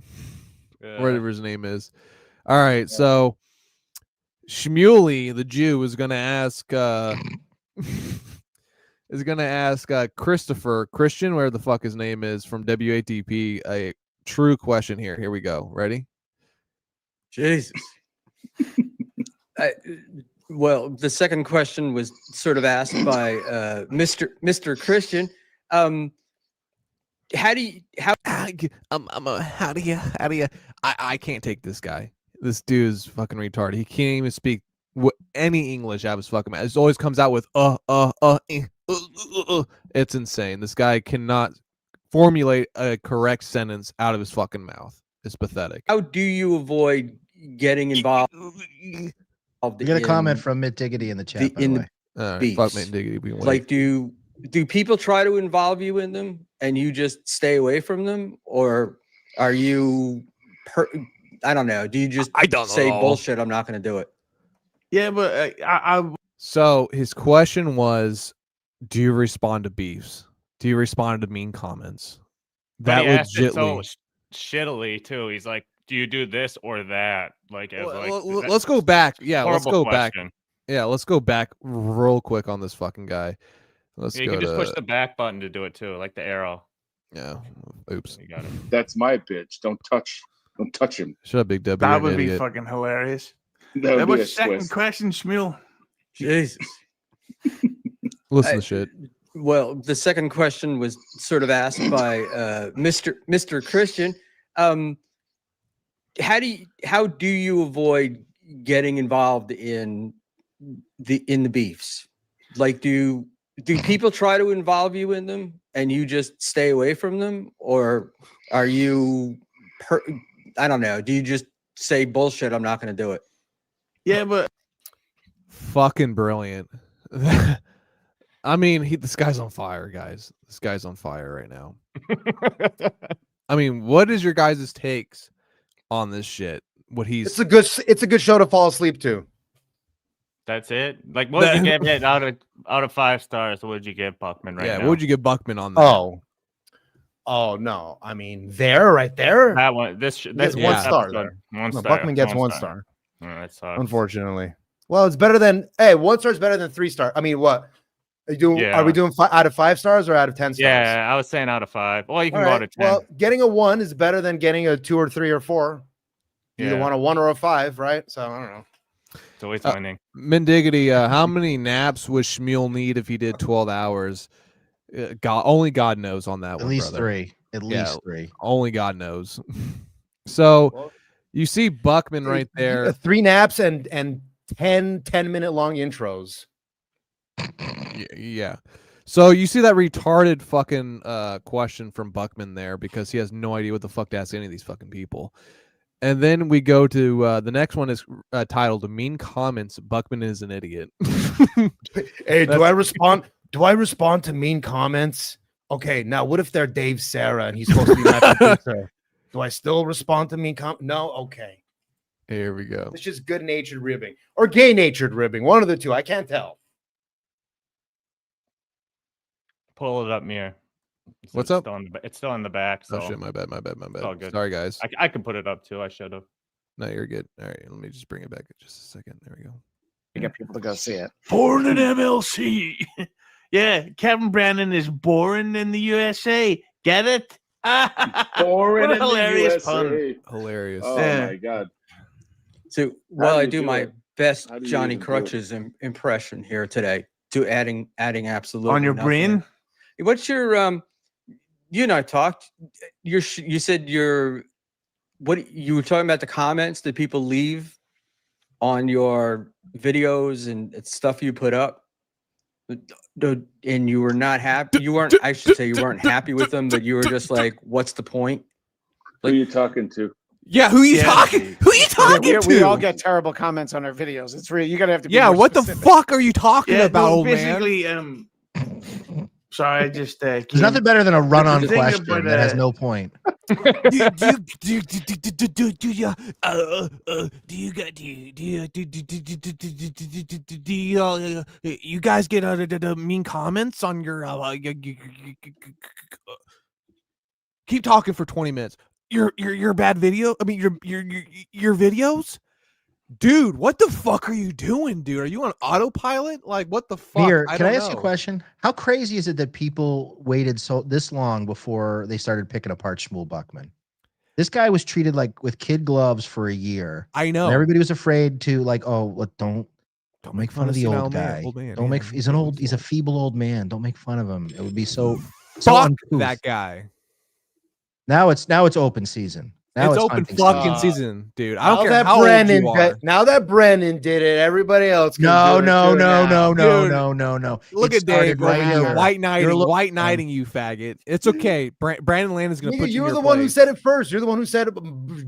Whatever his name is. All right, so Schmuel, the Jew, is going to ask Christian, where the fuck his name is, from WATP, a true question here. Here we go. Ready? Jesus. Well, the second question was sort of asked by Mr. Christian. How do you I can't take this guy. This dude is fucking retarded. He can't even speak any English out of his fucking mouth. It always comes out with It's insane. This guy cannot formulate a correct sentence out of his fucking mouth. It's pathetic. How do you avoid getting involved? You get a comment from Mitt Diggity in the chat. Fuck Mitt Diggity. Like, do people try to involve you in them and you just stay away from them, or are you? I don't know. Do you just say bullshit? I'm not going to do it. Yeah, but So his question was, do you respond to beefs? Do you respond to mean comments? That legitly so shittily too. He's like, do you do this or that? Like, let's go back. Yeah, let's go back. Yeah, let's go back real quick on this fucking guy. You can just push the back button to do it too, like the arrow. Yeah. Oops. You got it. That's my bitch. Don't touch him. Shut up, Big W. That would be fucking hilarious. That was the second question, Schmuel. Jesus. Listen to shit. Well, the second question was sort of asked by Mr. Christian. How do you avoid getting involved in the beefs? Like, do people try to involve you in them and you just stay away from them, or are you? I don't know. Do you just say bullshit? I'm not going to do it. Yeah, but fucking brilliant. I mean, this guy's on fire, guys. This guy's on fire right now. I mean, what is your guys' takes on this shit? It's a good show to fall asleep to. That's it. Like, what would you give it out of 5 stars? What would you give Buckman right now? What would you give Buckman on that? Oh no! I mean, right there. That one. This gets 1 star. There. 1 star. Buckman gets 1 star. Oh, that sucks. Unfortunately. Well, it's better than 1 star is better than 3 star. I mean, what? Are we doing out of 5 stars or out of 10 stars? Yeah, I was saying out of 5. Well, you can go to 10. Well, getting a 1 is better than getting a 2 or 3 or 4. You either want a 1 or a 5, right? So I don't know. It's always winning. Mendiggity, how many naps would Schmuel need if he did 12 hours? Only God knows on that one. At least brother. 3. At least 3. Only God knows. So you see Buckman right there. 3 naps and 10-minute long intros. Yeah. So you see that retarded fucking question from Buckman there, because he has no idea what the fuck to ask any of these fucking people. And then we go to the next one is titled "Mean Comments." Buckman is an idiot. Hey, do I respond? Do I respond to mean comments? Okay, now what if they're Dave Sarah and he's supposed to be Matthew Pizza? Do I still respond to mean comments? No, okay. Here we go. It's just good-natured ribbing or gay-natured ribbing. One of the two. I can't tell. Pull it up, Mir. What's It's up? It's still in the back. So Oh shit, my bad. it's all good. Sorry, guys. I can put it up too. I should have. No, you're good. All right, let me just bring it back in just a second. There we go. You get people to go see it. Born in MLC. Yeah, Kevin Brennan is born in the USA. Get it? Foreign What a in the hilarious USA. Hilarious. Oh Yeah. my god. So while I you do do my it? best How do you Johnny even do it? Crutch's impression here today, to adding absolutely On your nothing. brain? What's your you and I talked. You said what you were talking about the comments that people leave on your videos and stuff you put up, and you were not happy. You weren't. I should say you weren't happy with them, but you were just like, "What's the point?" Who are you talking to? Yeah, who you Yeah. talking? Who you talking to? We all get terrible comments on our videos. It's real. You gotta have to. Be Yeah, more what the specific. fuck are you talking about, no, old man? basically, sorry, I just There's nothing better than a run-on The thing question about, that has no point. You guys get mean comments on your keep talking for 20 minutes. Your bad video. I mean your videos, dude. What the fuck are you doing, dude? Are you on autopilot? Like what the fuck? Here, can I don't ask you a know. question? How crazy is it that people waited this long before they started picking apart Schmuel Buckman? This guy was treated like with kid gloves for a year. I know. And everybody was afraid to don't make fun of the senile old guy. man. Don't Yeah, make he's a feeble old man. Don't make fun of him. It would be so Fuck uncouth. that guy. Now it's open season. Now It's open hunting fucking season. season, dude. I don't care how Brennan, old you are. now that Brennan did it, everybody else can No, do it no, too no, now. no, Dude, no, no, no. Look It at Dave started over right here, here. white knighting, You're white knighting you, faggot. It's okay. Brandon Landon's gonna Nigga, put you. you in were your the one who place. said it first. You're the one who said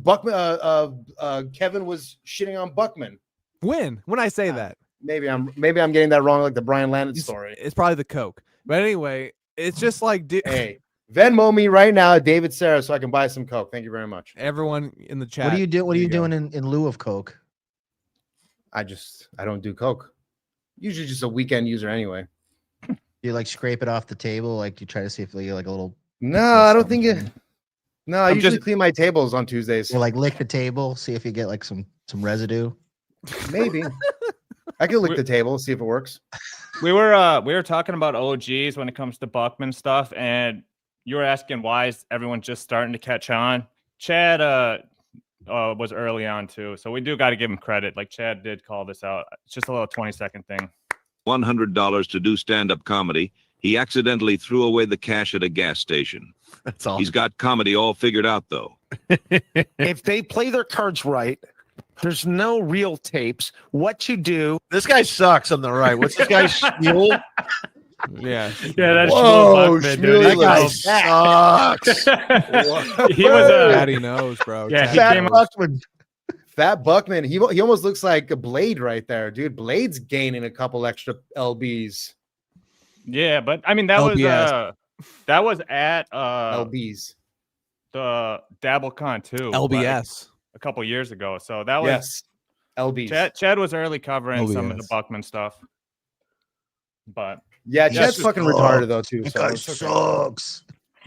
Buckman. Kevin was shitting on Buckman. When I say that, Maybe I'm getting that wrong, like the Brian Landon it's, story. it's probably the coke. But anyway, it's just like, dude, Hey, Venmo me right now, David Sarah, so I can buy some coke. Thank you very much. everyone in the chat. What do you do? What are there you go. doing in lieu of Coke? I don't do coke. Usually just a weekend user anyway. Do you like scrape it off the table? Like you try to see if you like a little. No, I don't think it. No, I I'm usually just- clean my tables on Tuesdays. You like lick the table, see if you get like some residue. Maybe I can lick the table, see if it works. We were talking about OGs when it comes to Buckman stuff, and you were asking why is everyone just starting to catch on. Chad was early on too, so we do got to give him credit. Like Chad did call this out. It's just a little 20-second thing. $100 to do stand-up comedy. He accidentally threw away the cash at a gas station. That's all. He's got comedy all figured out, though. If they play their cards right, there's no real tapes. What you do, This guy sucks on the right. What's this guy Schmuel? Yeah. Yeah, that's Whoa, Schmuel Buckman, Schmuel, dude. that guy sucks. He was a Daddy knows, bro. Yeah, he Daddy came knows. up- Fat Buckman. He almost looks like a Blade right there, dude. Blade's gaining a couple extra lbs. yeah, but I mean that was at lbs. the DabbleCon too. LBS. a couple years ago. So that was Yes, lbs. Chad was early covering some of the LBS. Buckman stuff. But Yeah, He Chad's just fucking retarded though too. That So guy it's okay. sucks.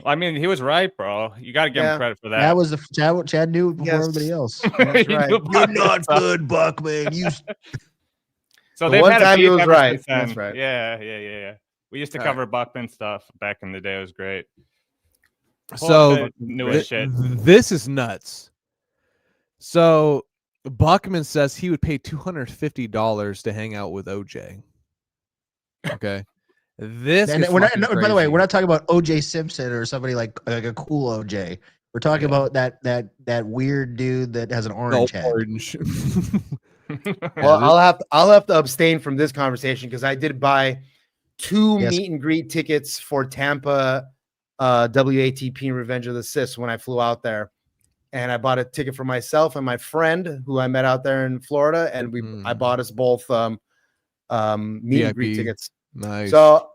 I mean, he was right, bro. You got to give Yeah. him credit for That that. was the Chad knew it before Yes. everybody else. That's He right. knew You're about not that. good, Buckman. You So The they've one had a time he beef was ever right. since then. That's right. Yeah. We used to All cover Buckman stuff back in the day. It was great. Pull So up the newest shit. this is nuts. So Buckman says he would pay $250 to hang out with OJ. Okay. This and is we're not. fucking No, by the way, crazy. we're not talking about OJ Simpson or somebody like a cool OJ. We're talking about that weird dude that has an orange head. orange. Well, I'll have to abstain from this conversation because I did buy 2 Yes. meet and greet tickets for Tampa WATP and Revenge of the Sis when I flew out there. and I bought a ticket for myself and my friend who I met out there in Florida, and I bought us both meet and greet VIP. tickets. Nice. So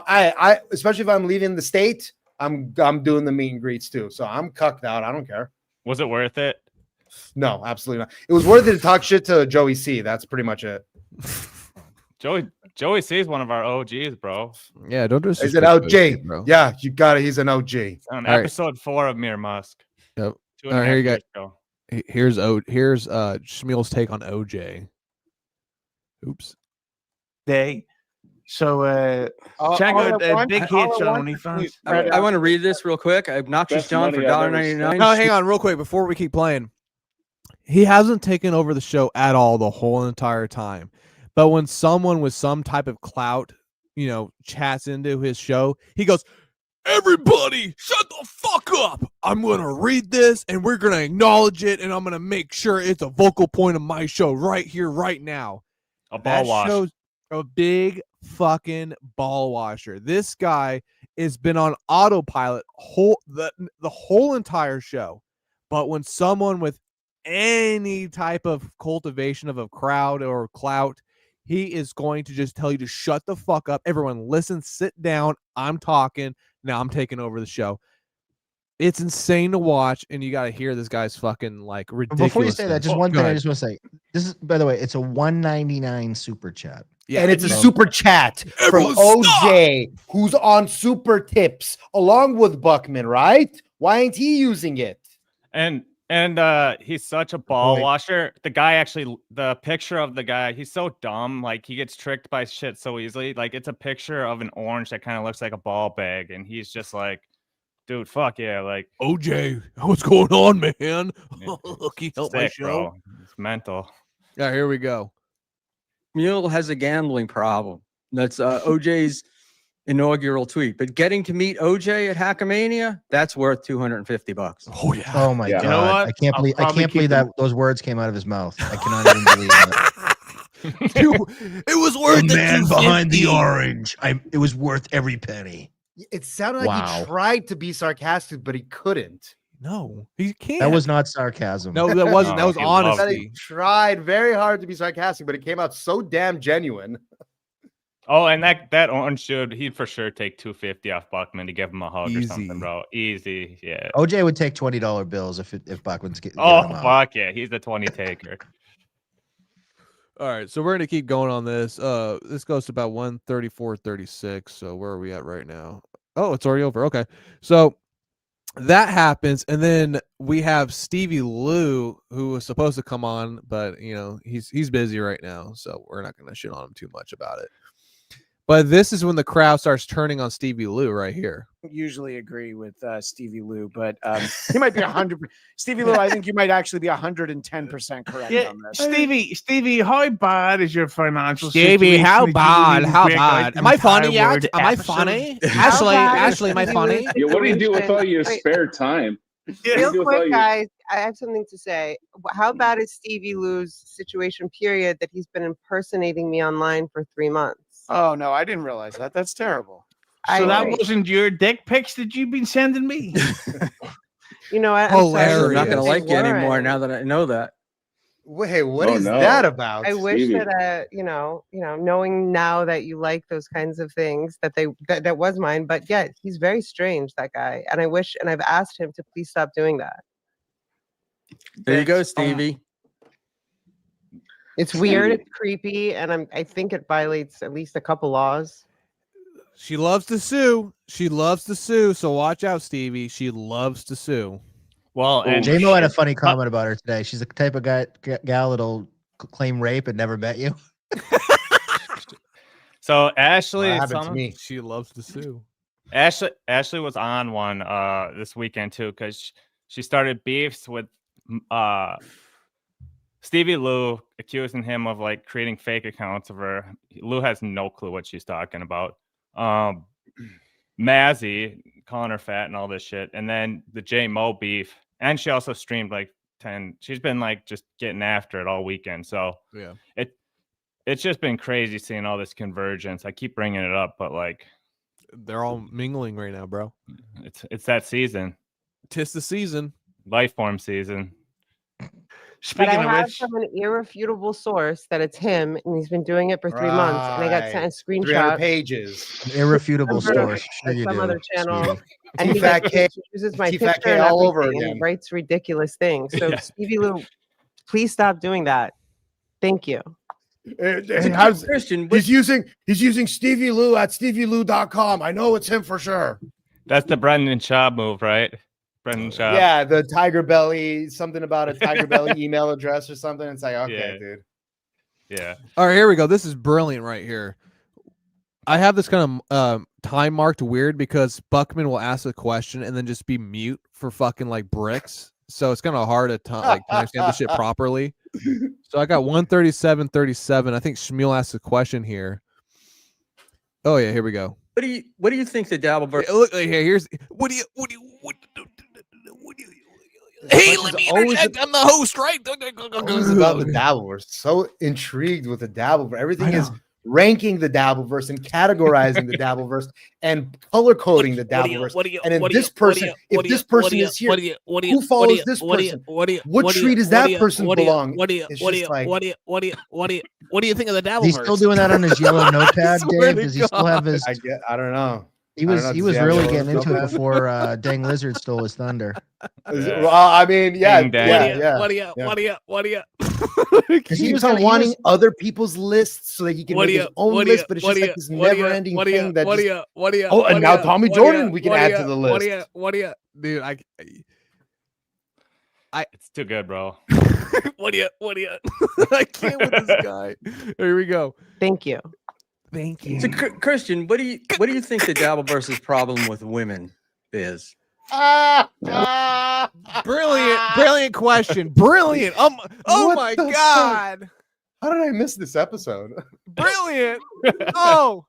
I especially if I'm leaving the state, I'm doing the meet and greets too. So I'm cucked out. I don't care. Was it worth it? No, absolutely not. It was worth it to talk shit to Joey C. That's pretty much it. Joey C is one of our OGs, bro. Yeah, don't do. He's an OG, bro. Yeah, you got it. He's an OG. On All right. episode 4 of Mere Musk. Yep. 2.5 All right, here you years go. ago. Here's Schmuel's take on OJ. Oops. So check out Big Hits on OnlyFans. I want to read this real quick. Obnoxious Best John for money I've ever $1.99. No, hang on, real quick before we keep playing. He hasn't taken over the show at all the whole entire time. But when someone with some type of clout, chats into his show, he goes, "Everybody, shut the fuck up. I'm going to read this and we're going to acknowledge it and I'm going to make sure it's a vocal point of my show right here, right now." A ball wash. Show's a big fucking ball washer. This guy has been on autopilot the whole entire show. But when someone with any type of cultivation of a crowd or clout, he is going to just tell you to shut the fuck up. Everyone listen, sit down. I'm talking. Now I'm taking over the show. It's insane to watch, and you got to hear this guy's fucking like ridiculous. Before you say that, just one thing I just want to say. This is, by the way, it's a $1.99 super chat. Yeah, and it's a super chat from OJ, who's on super tips along with Buckman, right? Why ain't he using it? And he's such a ball washer. The guy actually, the picture of the guy, he's so dumb. Like, he gets tricked by shit so easily. Like, it's a picture of an orange that kind of looks like a ball bag, and he's just like, dude, fuck yeah. Like, OJ, what's going on, man? Can you help my sick, show? bro. It's mental. Yeah, here we go. Mule has a gambling problem. That's OJ's inaugural tweet. But getting to meet OJ at Hackamania, that's worth $250. Oh yeah. Oh my god. You know what? I can't believe that those words came out of his mouth. I cannot even believe that. Dude, it was worth The man it. behind the orange. It was worth every penny. It sounded like he tried to be sarcastic, but he couldn't. No, he can't. That was not sarcasm. No, that wasn't. That was He honesty. tried very hard to be sarcastic, but it came out so damn genuine. Oh, and that orange dude, he'd for sure take $250 off Buckman to give him a hug or something, bro. Easy, yeah. OJ would take $20 bills if Buckman's getting. Oh, fuck yeah, he's the 20 taker. All right, so we're gonna keep going on this. This goes to about 134.36. So where are we at right now? Oh, it's already over. Okay, so that happens, and then we have Stevie Lou, who was supposed to come on, but he's busy right now, so we're not gonna shit on him too much about it. But this is when the crowd starts turning on Stevie Lou right here. Usually agree with Stevie Lou, but he might be 100. Stevie Lou, I think you might actually be 110% correct on this. Stevie, how bad is your financial Stevie, situation? how that you bad? didn't How break out bad? the Am I funny entire yet? word Am I episode? funny? Ashley, am I funny? Yeah, what do you do with all your spare time? Real quick, guys, I have something to say. How bad is Stevie Lou's situation, period, that he's been impersonating me online for 3 months? Oh, no, I didn't realize that. That's terrible. So that wasn't your dick pics that you've been sending me? You know what? I'm not going to like you anymore now that I know that. Wait, what is that about? I wish that knowing now that you like those kinds of things that was mine, but yeah, he's very strange, that guy, and I've asked him to please stop doing that. There you go, Stevie. It's weird, it's creepy, and I think it violates at least a couple laws. She loves to sue. She loves to sue. So watch out, Stevie. She loves to sue. Well, and J-Mo had a funny comment about her today. She's the type of gal that'll claim rape and never met you. So Ashley, What happened to me? She loves to sue. Ashley was on one this weekend too, because she started beefs with Stevie Lou, accusing him of like creating fake accounts of her. Lou has no clue what she's talking about. Mazzy calling her fat and all this shit, and then the J-Mo beef, and she also streamed like 10. She's been like just getting after it all weekend. So yeah, it's just been crazy seeing all this convergence. I keep bringing it up, but like they're all mingling right now, bro. It's that season. 'Tis the season. Lifeform season. But Speaking I of have which, from an irrefutable source that it's him, and he's been doing it for 3 months. And I got sent a 300 screenshot pages. An irrefutable Remember source. Sure you some do. other channel, sweetie. and he T-Fat K, uses my T-Fat picture K and all over everything, and again. writes ridiculous things. So Yeah. Stevie Lou, please stop doing that. Thank you. Christian, He's using Stevie Lou at stevielou.com. I know it's him for sure. That's the Brendan Schaub move, right? Brendan Schaub. Yeah, the Tiger Belly, something about a Tiger Belly email address or something. It's like, okay, Yeah. dude. Yeah. All right, here we go. This is brilliant right here. I have this kind of time marked weird because Buckman will ask a question and then just be mute for fucking like bricks. So it's kind of hard to timestamp this shit properly. So I got 137:37. I think Schmuel asked a question here. Oh yeah, here we go. What do you think the Dabbleverse? Look here. Here's what do you Hey, let me interject. I'm the host, right? Always about the Dabbleverse. So intrigued with the Dabbleverse. Everything is ranking the Dabbleverse and categorizing the Dabbleverse and color coding the Dabbleverse. And if this person is here, who follows this person? What tree does that person belong? It's just like, what do you think of the Dabbleverse? He's still doing that on his yellow notepad, swear Dave. to Does he still have his? I don't know. He was really getting into it before Dang Lizard stole his thunder. Well, I mean, yeah. What do you? He keeps on wanting other people's lists so that he can make his own list, but it's just like this never-ending thing that just... Oh, and now Tommy Jordan we can add to the list. Dude, It's too good, bro. What do you? I can't with this guy. Here we go. Thank you. Thank you. So, Christian, what do you think the Dabbleverse's problem with women is? Brilliant question. Brilliant. Oh What my the God. How did I miss this episode? Brilliant. Oh,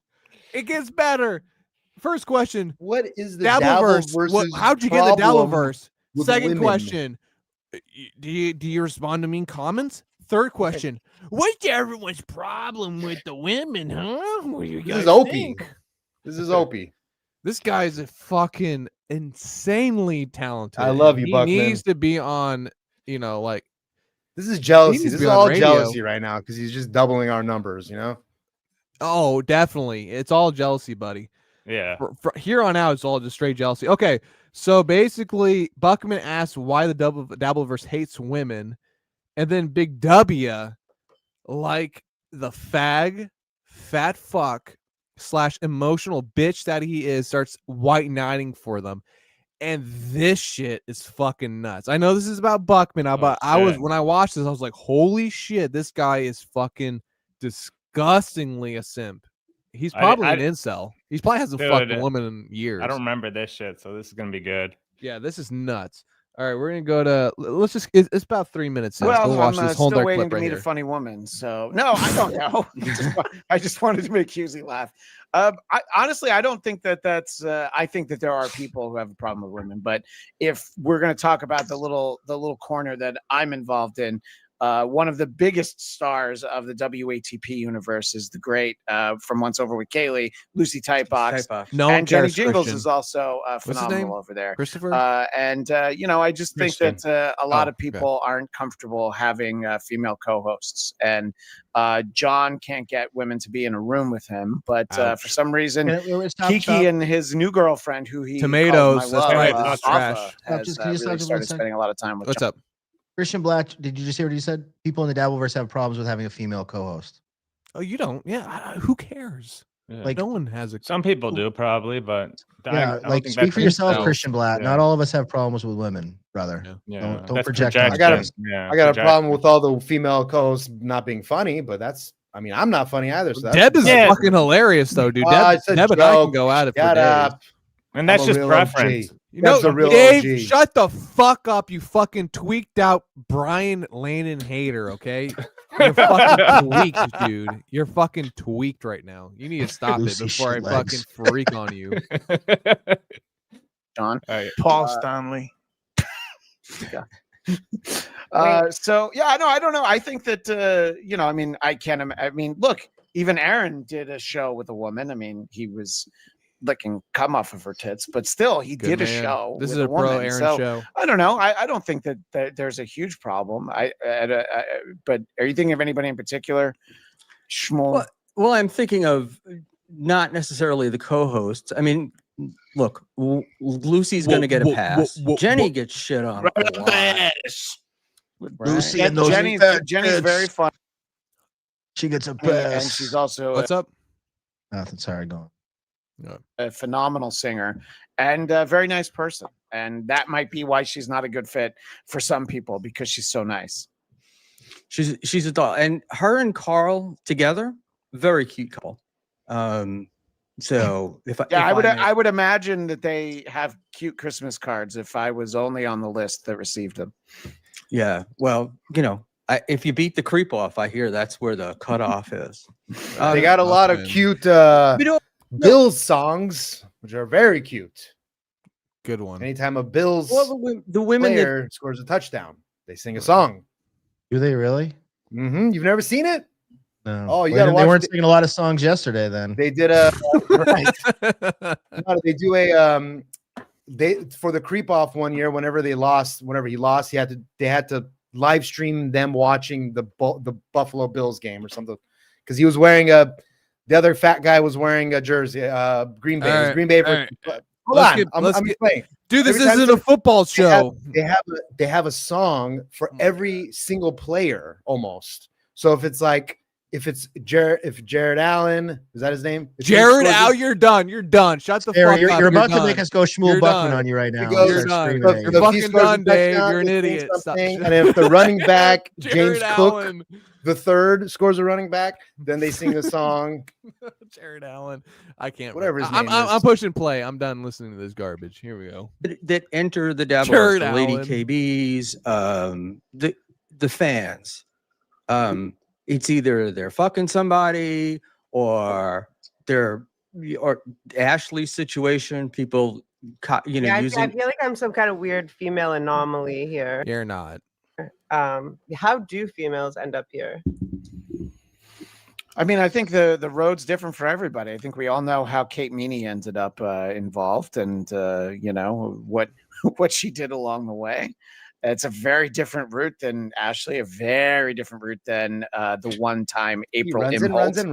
it gets better. First question. What is the Dabbleverse? How'd you get the Dabbleverse? with Second women? question. Do you respond to mean comments? Third question. What's everyone's problem with the women, huh? What do you This guys is Opie. think? This is Opie. This guy's a fucking insanely talented. I love you, he Buckman. needs to be on, like This is jealousy. needs to This be is on all radio. jealousy right now because he's just doubling our numbers, oh, definitely. It's all jealousy, buddy. Yeah. For here on out, it's all just straight jealousy. Okay, so basically, Buckman asked why the Dabbleverse hates women, and then Big W, like the fat fuck / emotional bitch that he is, starts white knighting for them, and this shit is fucking nuts. I know this is about Buckman, but when I watched this, I was like, holy shit, this guy is fucking disgustingly a simp. He's probably an incel. He probably hasn't fucked a woman in years. I don't remember this shit, so this is gonna be good. Yeah, this is nuts. All right, we're gonna go to. Let's just. It's about 3 minutes. Now. Well, We'll watch I'm this whole still clip waiting to right meet here. a funny woman. So no, I don't know. I just wanted to make Husey laugh. Honestly, I don't think that's. I think that there are people who have a problem with women, but if we're going to talk about the little corner that I'm involved in, one of the biggest stars of the WATP universe is the great from Once Over with Kaylee, Lucy Tightbox. No, and Jenny cares, Jingles Christian. is also What's his name? phenomenal over there. Christopher. I just think Christian. that a lot of people aren't comfortable having female co-hosts, and John can't get women to be in a room with him, but for some reason, Kiki and his new girlfriend, who he Tomatoes, calls that's my right, love, that's Alpha, trash. has Can you stop really just started 1 second? spending a lot of time with What's John. up? Christian Black, did you just hear what he said? People in the Dabbleverse have problems with having a female co-host. Oh, you don't? Yeah. Who cares? Yeah. Like, no one has a. Some people do probably, but Yeah, I don't like think speak that's for yourself, incel. Christian Black. Yeah. Not all of us have problems with women, brother. Yeah, Don't that's project. projection. I got Yeah, I got a projection. problem with all the female co-hosts not being funny, but I'm not funny either. So Deb is Yeah. fucking hilarious though, dude. It's a Deb and I can joke. go at it for Shut days. up. And that's I'm a just real preference. OG. You know, That's a real Dave, OG. shut the fuck up, you fucking tweaked out Brian Lannon hater, okay? You're fucking tweaked, dude. You're fucking tweaked right now. You need to stop Lucy it before I shit fucking legs. freak on you. John. Paul Stanley. So yeah, no, I don't know. I think that I mean, look, even Aaron did a show with a woman. I mean, he was licking cum off of her tits, but still, he Good did a man. show. This with is a pro woman. Aaron So, show. I don't know. I don't think that there's a huge problem. But are you thinking of anybody in particular, Schmuel? Well, I'm thinking of not necessarily the co-hosts. I mean, look, Lucy's going to get a pass. Jenny gets shit on a lot. Lucy and those Jenny's very fun. She gets a and pass. she's also What's up? Nothing. Sorry, go on. a phenomenal singer and a very nice person. And that might be why she's not a good fit for some people, because she's so nice. She's a doll, and her and Carl together, very cute couple. So I would imagine that they have cute Christmas cards if I was only on the list that received them. Yeah, well, if you beat the creep off, I hear that's where the cutoff is. They got a lot of cute Bills songs, which are very cute. Good one. Anytime a Bills the women player scores a touchdown, they sing a song. Do they really? Mm-hmm. You've never seen it? No. Oh, you gotta watch. They weren't singing a lot of songs yesterday. Then they did a. They do a they for the creep off one year. Whenever he lost, they had to live stream them watching the Buffalo Bills game or something, because he was wearing the other fat guy was wearing a jersey. Green Bay. Right, Green Bay. Hold on, I'm explaining. Dude, this isn't a football show. They have a song for every single player almost. So if Jared Allen, is that his name? Jared Allen, you're done. You're done. Shut the fuck up. You're about to done. make us go Schmuel Buckman on you right now. You're done. You're fucking done, Dave. You're an idiot. And if the running back, James Allen. Cook, the third, scores a running back, then they sing the song. Jared Allen. I can't. Whatever his name is. I'm pushing play. I'm done listening to this garbage. Here we go. that enter the Dabbleverse, Jared the Lady Allen. KBs, the fans. It's either they're fucking somebody or Ashley's situation. People, Yeah, I using. feel like I'm some kind of weird female anomaly here. You're not. How do females end up here? I mean, I think the road's different for everybody. I think we all know how Kate Meany ended up involved, and what she did along the way. It's a very different route than Ashley, a very different route than the one-time April runs Imholt.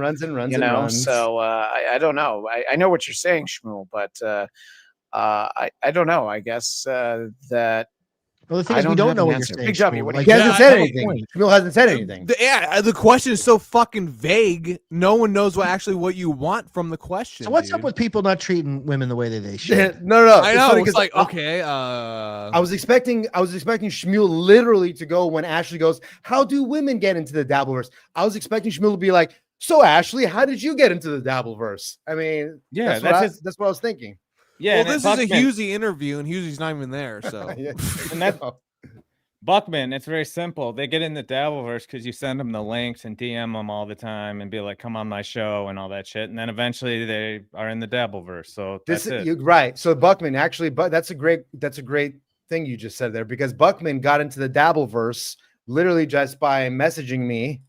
runs. So I don't know. I know what you're saying, Schmuel, but I don't know. I guess that. Well, the thing is, we don't know what you're saying. Big W, what do you He hasn't said anything. Schmuel hasn't said anything. The question is so fucking vague. No one knows what you want from the question. So what's dude. up with people not treating women the way that they should? No. I know. funny It's 'cause like okay. I was expecting Schmuel literally to go when Ashley goes, "How do women get into the Dabbleverse?" I was expecting Schmuel to be like, "So Ashley, how did you get into the Dabbleverse?" I mean, Yeah, that's what I was thinking. Yeah, Well, this is a Buckman, Husey interview, and Husey's not even there. So Yeah. and that Buckman, it's very simple. They get in the Dabbleverse because you send them the links and DM them all the time and be like, "Come on my show" and all that shit. And then eventually they are in the Dabbleverse. So that's it. You're right. So Buckman actually, but that's a great thing you just said there, because Buckman got into the Dabbleverse literally just by messaging me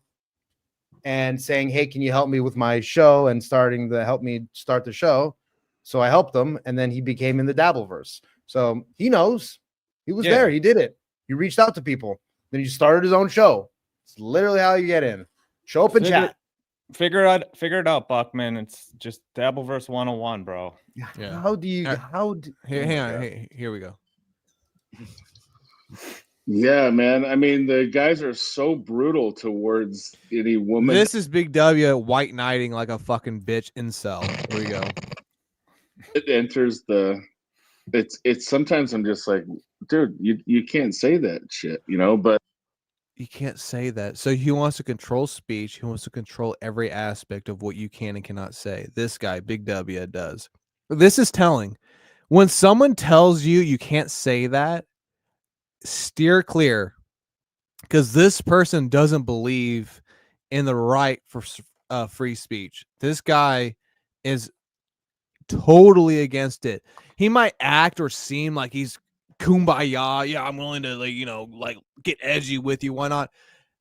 and saying, "Hey, can you help me with my show?" and help me start the show. So I helped him, and then he became in the Dabbleverse. So he knows. He was there. He did it. He reached out to people. Then he started his own show. It's literally how you get in. Show up and chat. Figure it out, Buckman. It's just Dabbleverse 101, bro. yeah. How do you? Hang on. Hey, here we go. Yeah, man. I mean, the guys are so brutal towards any woman. This is Big W white knighting like a fucking bitch incel. Here we go. It enters the. It's sometimes I'm just like, dude, you can't say that shit, but You can't say that. So he wants to control speech. He wants to control every aspect of what you can and cannot say. This guy, Big W, does. This is telling. When someone tells you you can't say that, steer clear, because this person doesn't believe in the right for free speech. This guy is totally against it. He might act or seem like he's kumbaya. Yeah, I'm willing to get edgy with you. Why not?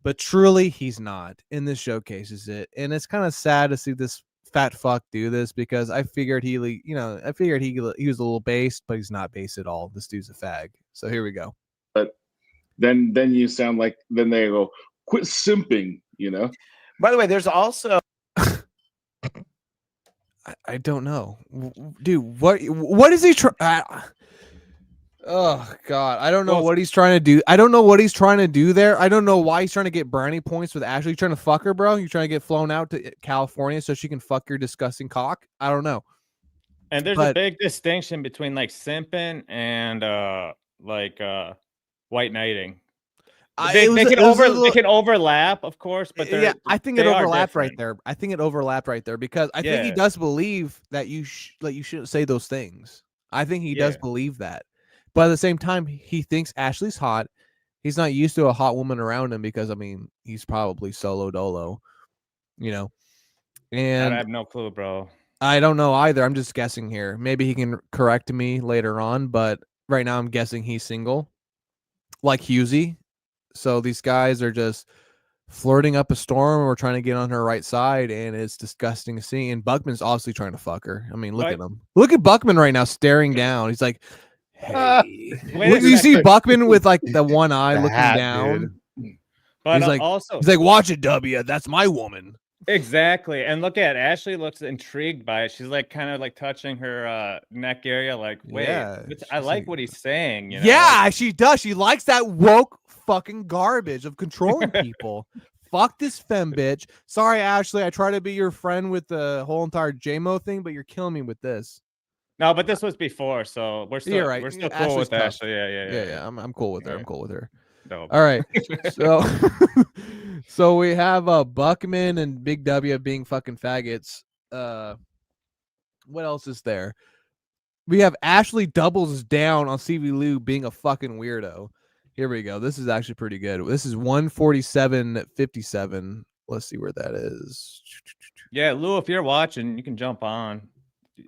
But truly, he's not. And this showcases it. And it's kind of sad to see this fat fuck do this because I figured he was a little based, but he's not based at all. This dude's a fag. So here we go. But then you sound like then they go, quit simping, you know. By the way, there's also I don't know, dude. What is he trying? Oh God, I don't know what he's trying to do. I don't know what he's trying to do there. I don't know why he's trying to get brownie points with Ashley. You trying to fuck her, bro? You trying to get flown out to California so she can fuck your disgusting cock? I don't know. And there's a big distinction between like simping and white knighting. They can overlap, of course, but yeah, I think it overlapped right there. I think it overlapped right there because I think he does believe that you shouldn't say those things. I think he does believe that, but at the same time, he thinks Ashley's hot. He's not used to a hot woman around him because I mean he's probably solo dolo, you know. And I have no clue, bro. I don't know either. I'm just guessing here. Maybe he can correct me later on, but right now I'm guessing he's single, like Husey. So these guys are just flirting up a storm or trying to get on her right side, and it's disgusting to see. And Buckman's obviously trying to fuck her. I mean, look at him. Look at Buckman right now staring down. He's like, hey. You see Buckman with like the one eye looking down. Dude. But he's like, also, he's like, watch it, W. That's my woman. Exactly. And look at Ashley looks intrigued by it. She's like kind of like touching her neck area, like, wait, I like what he's saying. You know? Yeah, like, she does. She likes that woke fucking garbage of controlling people. Fuck this femme bitch. Sorry, Ashley. I try to be your friend with the whole entire JMO thing, but you're killing me with this. No, but this was before, so we're still right. We're still cool Ashley's with tough. Ashley. Yeah. I'm cool with her. I'm cool with her. No. All right. So we have Buckman and Big W being fucking faggots. What else is there? We have Ashley doubles down on CV Lou being a fucking weirdo. Here we go. This is actually pretty good. This is 147.57. Let's see where that is. Yeah, Lou, if you're watching, you can jump on.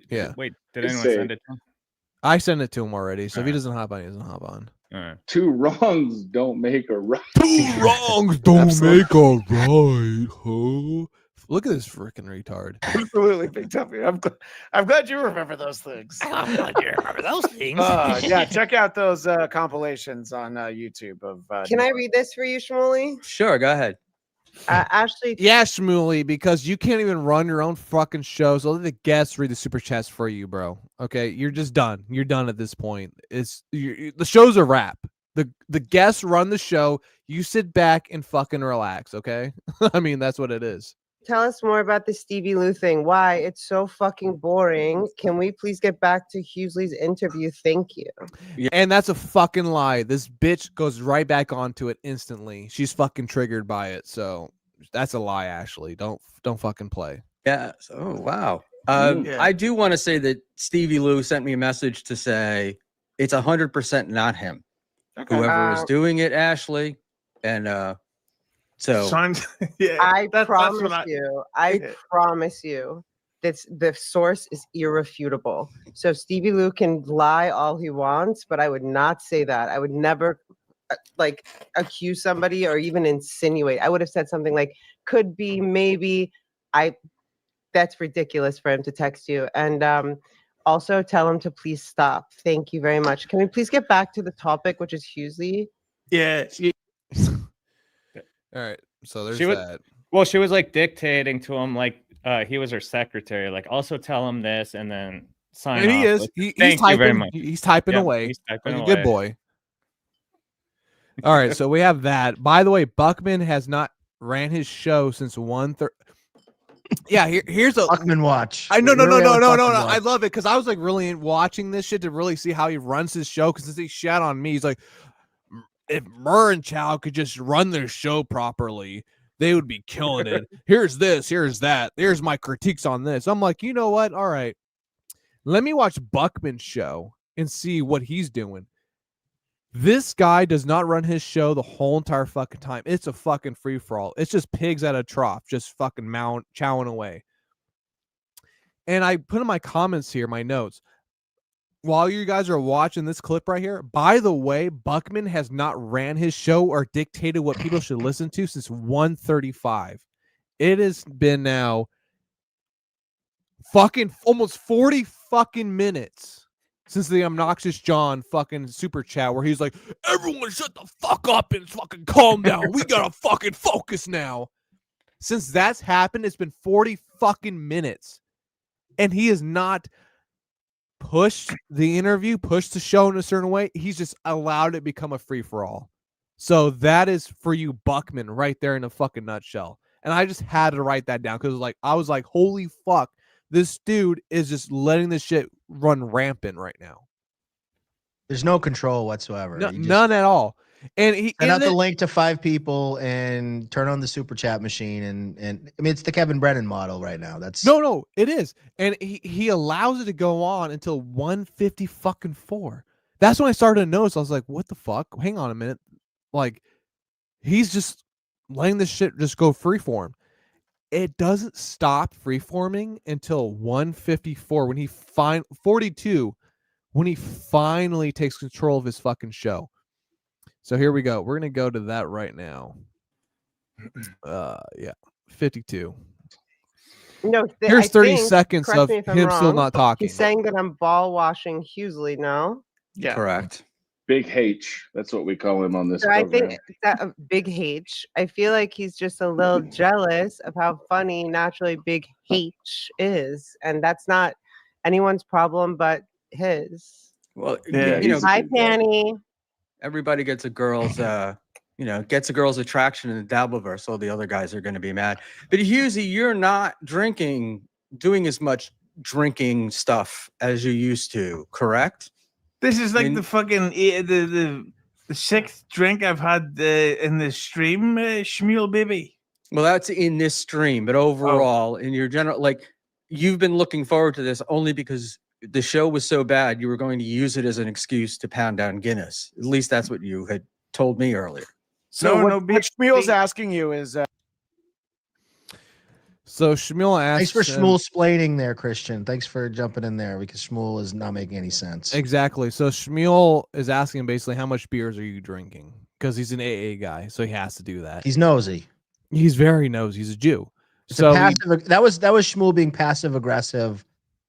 Yeah. Wait, did anyone send it to him? I sent it to him already. So if he doesn't hop on, he doesn't hop on. Two wrongs don't make a right. Two wrongs don't make a right, huh? Look at this freaking retard. Absolutely, Big Tuffy. I'm glad you remember those things. I'm glad you remember those things. Yeah, check out those compilations on YouTube of. Can I read this for you, Schmuel? Sure, go ahead. Ashley. Yeah, Schmuel, because you can't even run your own fucking show. So let the guests read the super chats for you, bro. Okay, you're just done. You're done at this point. The show's a wrap. The guests run the show. You sit back and fucking relax. Okay, I mean that's what it is. Tell us more about the Stevie Lou thing. Why? It's so fucking boring. Can we please get back to Hughesly's interview? Thank you. Yeah. And that's a fucking lie. This bitch goes right back onto it instantly. She's fucking triggered by it. So that's a lie, Ashley. Don't fucking play. Yeah. Oh, wow. I do want to say that Stevie Lou sent me a message to say it's 100% not him. Okay. Whoever is doing it, Ashley. And so yeah, I promise you that the source is irrefutable. So Stevie Lou can lie all he wants, but I would not say that. I would never like accuse somebody or even insinuate. I would have said something like could be, maybe. That's ridiculous for him to text you. And also tell him to please stop. Thank you very much. Can we please get back to the topic, which is Hughesly? Yeah. All right, so there's that. Well, she was like dictating to him, like he was her secretary. Like, also tell him this, and then sign. And he off. is. Like, He's typing. Very much. He's typing away. He's typing like away. A good boy. All right, so we have that. By the way, Buckman has not ran his show since 1:30. Yeah, here's a Buckman watch. No. I love it because I was like really watching this shit to really see how he runs his show. Because he shat on me, he's like, if Murr and Chow could just run their show properly, they would be killing it. Here's this, here's that. Here's my critiques on this. I'm like, you know what? All right, let me watch Buckman's show and see what he's doing. This guy does not run his show the whole entire fucking time. It's a fucking free for all. It's just pigs at a trough, just fucking chowing away. And I put in my comments here, my notes. While you guys are watching this clip right here, by the way, Buckman has not ran his show or dictated what people should listen to since 1:35. It has been now fucking almost 40 fucking minutes since the obnoxious John fucking super chat where he's like, everyone shut the fuck up and fucking calm down. We gotta fucking focus now. Since that's happened, it's been 40 fucking minutes. And he has not pushed the interview, pushed the show in a certain way. He's just allowed it to become a free-for-all. So that is for you, Buckman, right there in a fucking nutshell. And I just had to write that down because I was like, holy fuck, this dude is just letting this shit run rampant right now. There's no control whatsoever. No, none at all. And he send out the link to 5 people and turn on the super chat machine. And I mean, it's the Kevin Brennan model right now. That's no, it is. And he allows it to go on until 1:50 fucking 4. That's when I started to notice. I was like, what the fuck? Hang on a minute. Like, he's just letting this shit just go freeform. It doesn't stop freeforming until 1:54 when he 42 when he finally takes control of his fucking show. So here we go. We're gonna go to that right now. Yeah, 52. No, here's 30 think, seconds of me if I'm him still wrong, not talking. He's saying that I'm ball washing Hughley now. Yeah, correct. Big H. That's what we call him on this So program. I think that Big H. I feel like he's just a little jealous of how funny naturally Big H is, and that's not anyone's problem but his. Well, Yeah, you know, Hi, Panny. everybody gets a girl's gets a girl's attraction in the Dabbleverse, so the other guys are going to be mad. But Hughesy, you're not doing as much drinking stuff as you used to, correct? This is like the fucking the 6th drink I've had in the stream, Schmuel baby. Well, that's in this stream, but overall, in your general, like, you've been looking forward to this only because the show was so bad, you were going to use it as an excuse to pound down Guinness. At least that's what you had told me earlier. So what Schmuel's asking you is, So Schmuel asks, thanks for Schmuel splaining there, Christian. Thanks for jumping in there because Schmuel is not making any sense. Exactly. So Schmuel is asking basically how much beers are you drinking? Because he's an AA guy, so he has to do that. He's nosy. He's very nosy. He's a Jew. It's so a passive, that was Schmuel being passive aggressive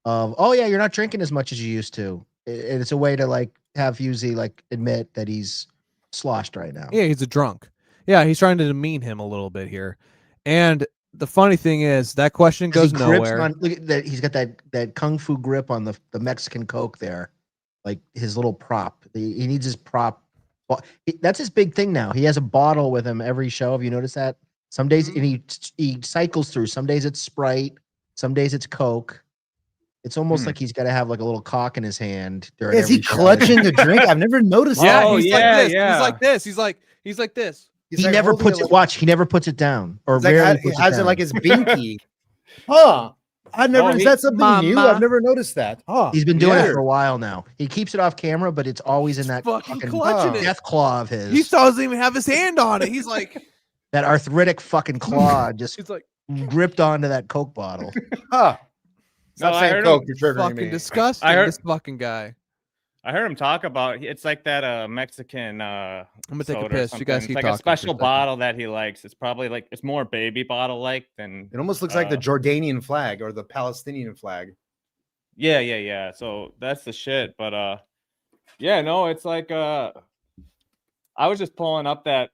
of, oh yeah, you're not drinking as much as you used to. It's a way to like have Husey like admit that he's sloshed right now. Yeah, he's a drunk. Yeah, he's trying to demean him a little bit here. And the funny thing is that question goes nowhere. Look at that. He's got that kung fu grip on the Mexican Coke there, like his little prop. He needs his prop. That's his big thing now. He has a bottle with him every show. Have you noticed that? Some days, and he cycles through. Some days it's Sprite. Some days it's Coke. It's almost like he's got to have like a little cock in his hand. Is he clutching the drink? I've never noticed that. Yeah, he's like this. He's like this. He never puts it. Watch, he never puts it down, or rarely puts has it down. it like his binky. Huh? I never. Is that something new? I've never noticed that. Huh? He's been doing it for a while now. He keeps it off camera, but it's always in that fucking fucking clutching it. death claw of his. He doesn't even have his hand on it. He's like that arthritic fucking claw just it's like gripped onto that Coke bottle. Huh? No, I heard Coke. him, You're triggering fucking me. disgusting. I heard- This fucking guy. I heard him talk about it's like that Mexican I'm gonna take a soda or piss. You guys something. keep It's like talking a for special a second. bottle that he likes. It's probably like it's more baby bottle like than It almost looks like the Jordanian flag or the Palestinian flag. yeah. So that's the shit. But yeah, no, it's like I was just pulling up that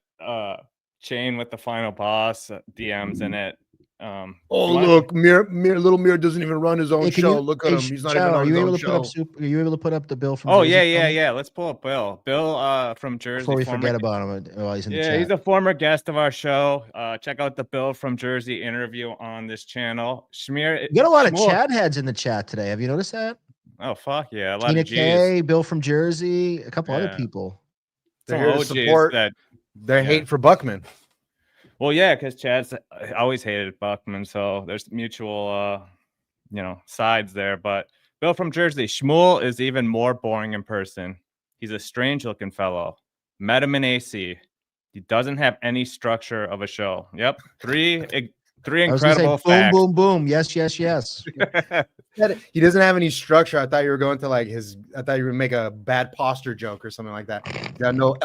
chain with the final boss DMs in it. Oh look, little Mir doesn't even run his own Hey, show. Look at him. He's not even on his own show. Are you able to put up the bill from? Oh Jersey yeah. Let's pull up Bill. Bill from Jersey. Before we former- forget about him while he's in the Yeah, chat. he's a former guest of our show. Check out the Bill from Jersey interview on this channel. You got a lot of Schmuel- Chad heads in the chat today. Have you noticed that? Oh fuck yeah, a lot Tina of G's. K, Bill from Jersey, a couple other Yeah. people. They're Some here to OGs support that. their hate for Buckman. Well, yeah, because Chad's always hated Buckman, so there's mutual, sides there. But Bill from Jersey, Schmuel is even more boring in person. He's a strange-looking fellow. Met him in AC. He doesn't have any structure of a show. Yep, three I was gonna say, incredible boom, facts. boom, boom. Yes. He doesn't have any structure. I thought you were going to like his. I thought you were gonna make a bad posture joke or something like that. Got no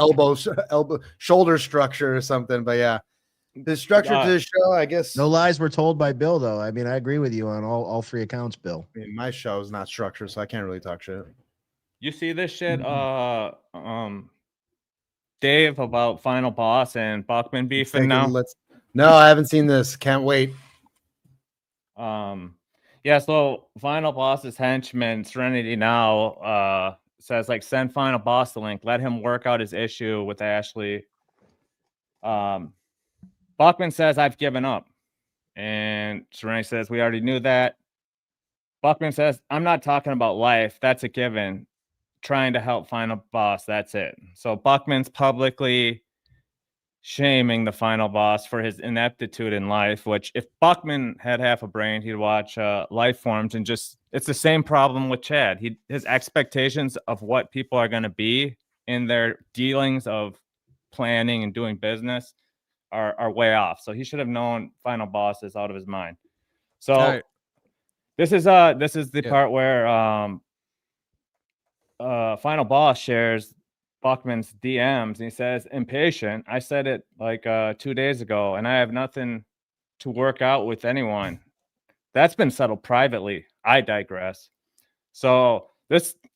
shoulder structure or something. But yeah, The structure to the show, I guess. No lies were told by Bill, though. I mean, I agree with you on all 3 accounts, Bill. I mean, my show is not structured, so I can't really talk shit. You see this shit, Dave, about Final Boss and Buckman beefing now? No, I haven't seen this. Can't wait. Yeah, so Final Boss's henchman, Serenity Now, says like send Final Boss the link, let him work out his issue with Ashley. Buckman says I've given up. And Serenity says we already knew that. Buckman says, I'm not talking about life. That's a given. Trying to help Final Boss. That's it. So Buckman's publicly shaming the Final Boss for his ineptitude in life, which if Buckman had half a brain, he'd watch LIFEFORMS and just, it's the same problem with Chad. His expectations of what people are going to be in their dealings of planning and doing business are way off. So he should have known Final Boss is out of his mind. So this is the part where Final Boss shares Buckman's DMs and he says, impatient. I said it like 2 days ago, and I have nothing to work out with anyone. That's been settled privately. I digress. So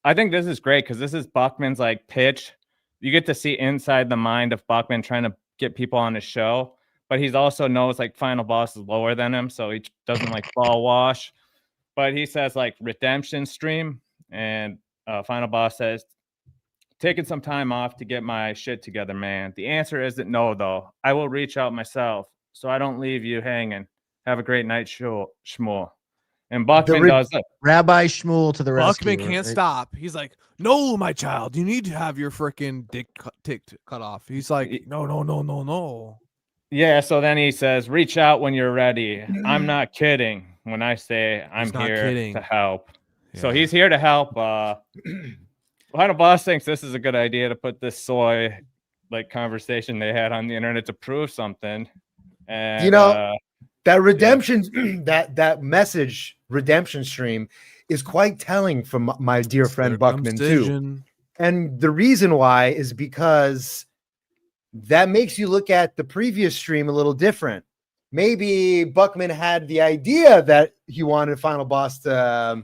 I think this is great because this is Buckman's like pitch. You get to see inside the mind of Buckman trying to get people on his show, but he's also knows like Final Boss is lower than him, so he doesn't like ball wash. But he says like redemption stream, and Final Boss says, taking some time off to get my shit together, man. The answer isn't no, though. I will reach out myself so I don't leave you hanging. Have a great night, Schmuel. And Buckman does it. Rabbi Schmuel to the rescue. Buckman can't stop. He's like, no, my child, you need to have your freaking dick cut off. He's like, no. Yeah, so then he says, reach out when you're ready. I'm not kidding when I say I'm here to help. Yeah. So he's here to help. Final Boss thinks this is a good idea to put this soy like conversation they had on the internet to prove something. And you know, that redemption, that message redemption stream is quite telling from my dear friend Buckman too. And the reason why is because that makes you look at the previous stream a little different. Maybe Buckman had the idea that he wanted Final Boss to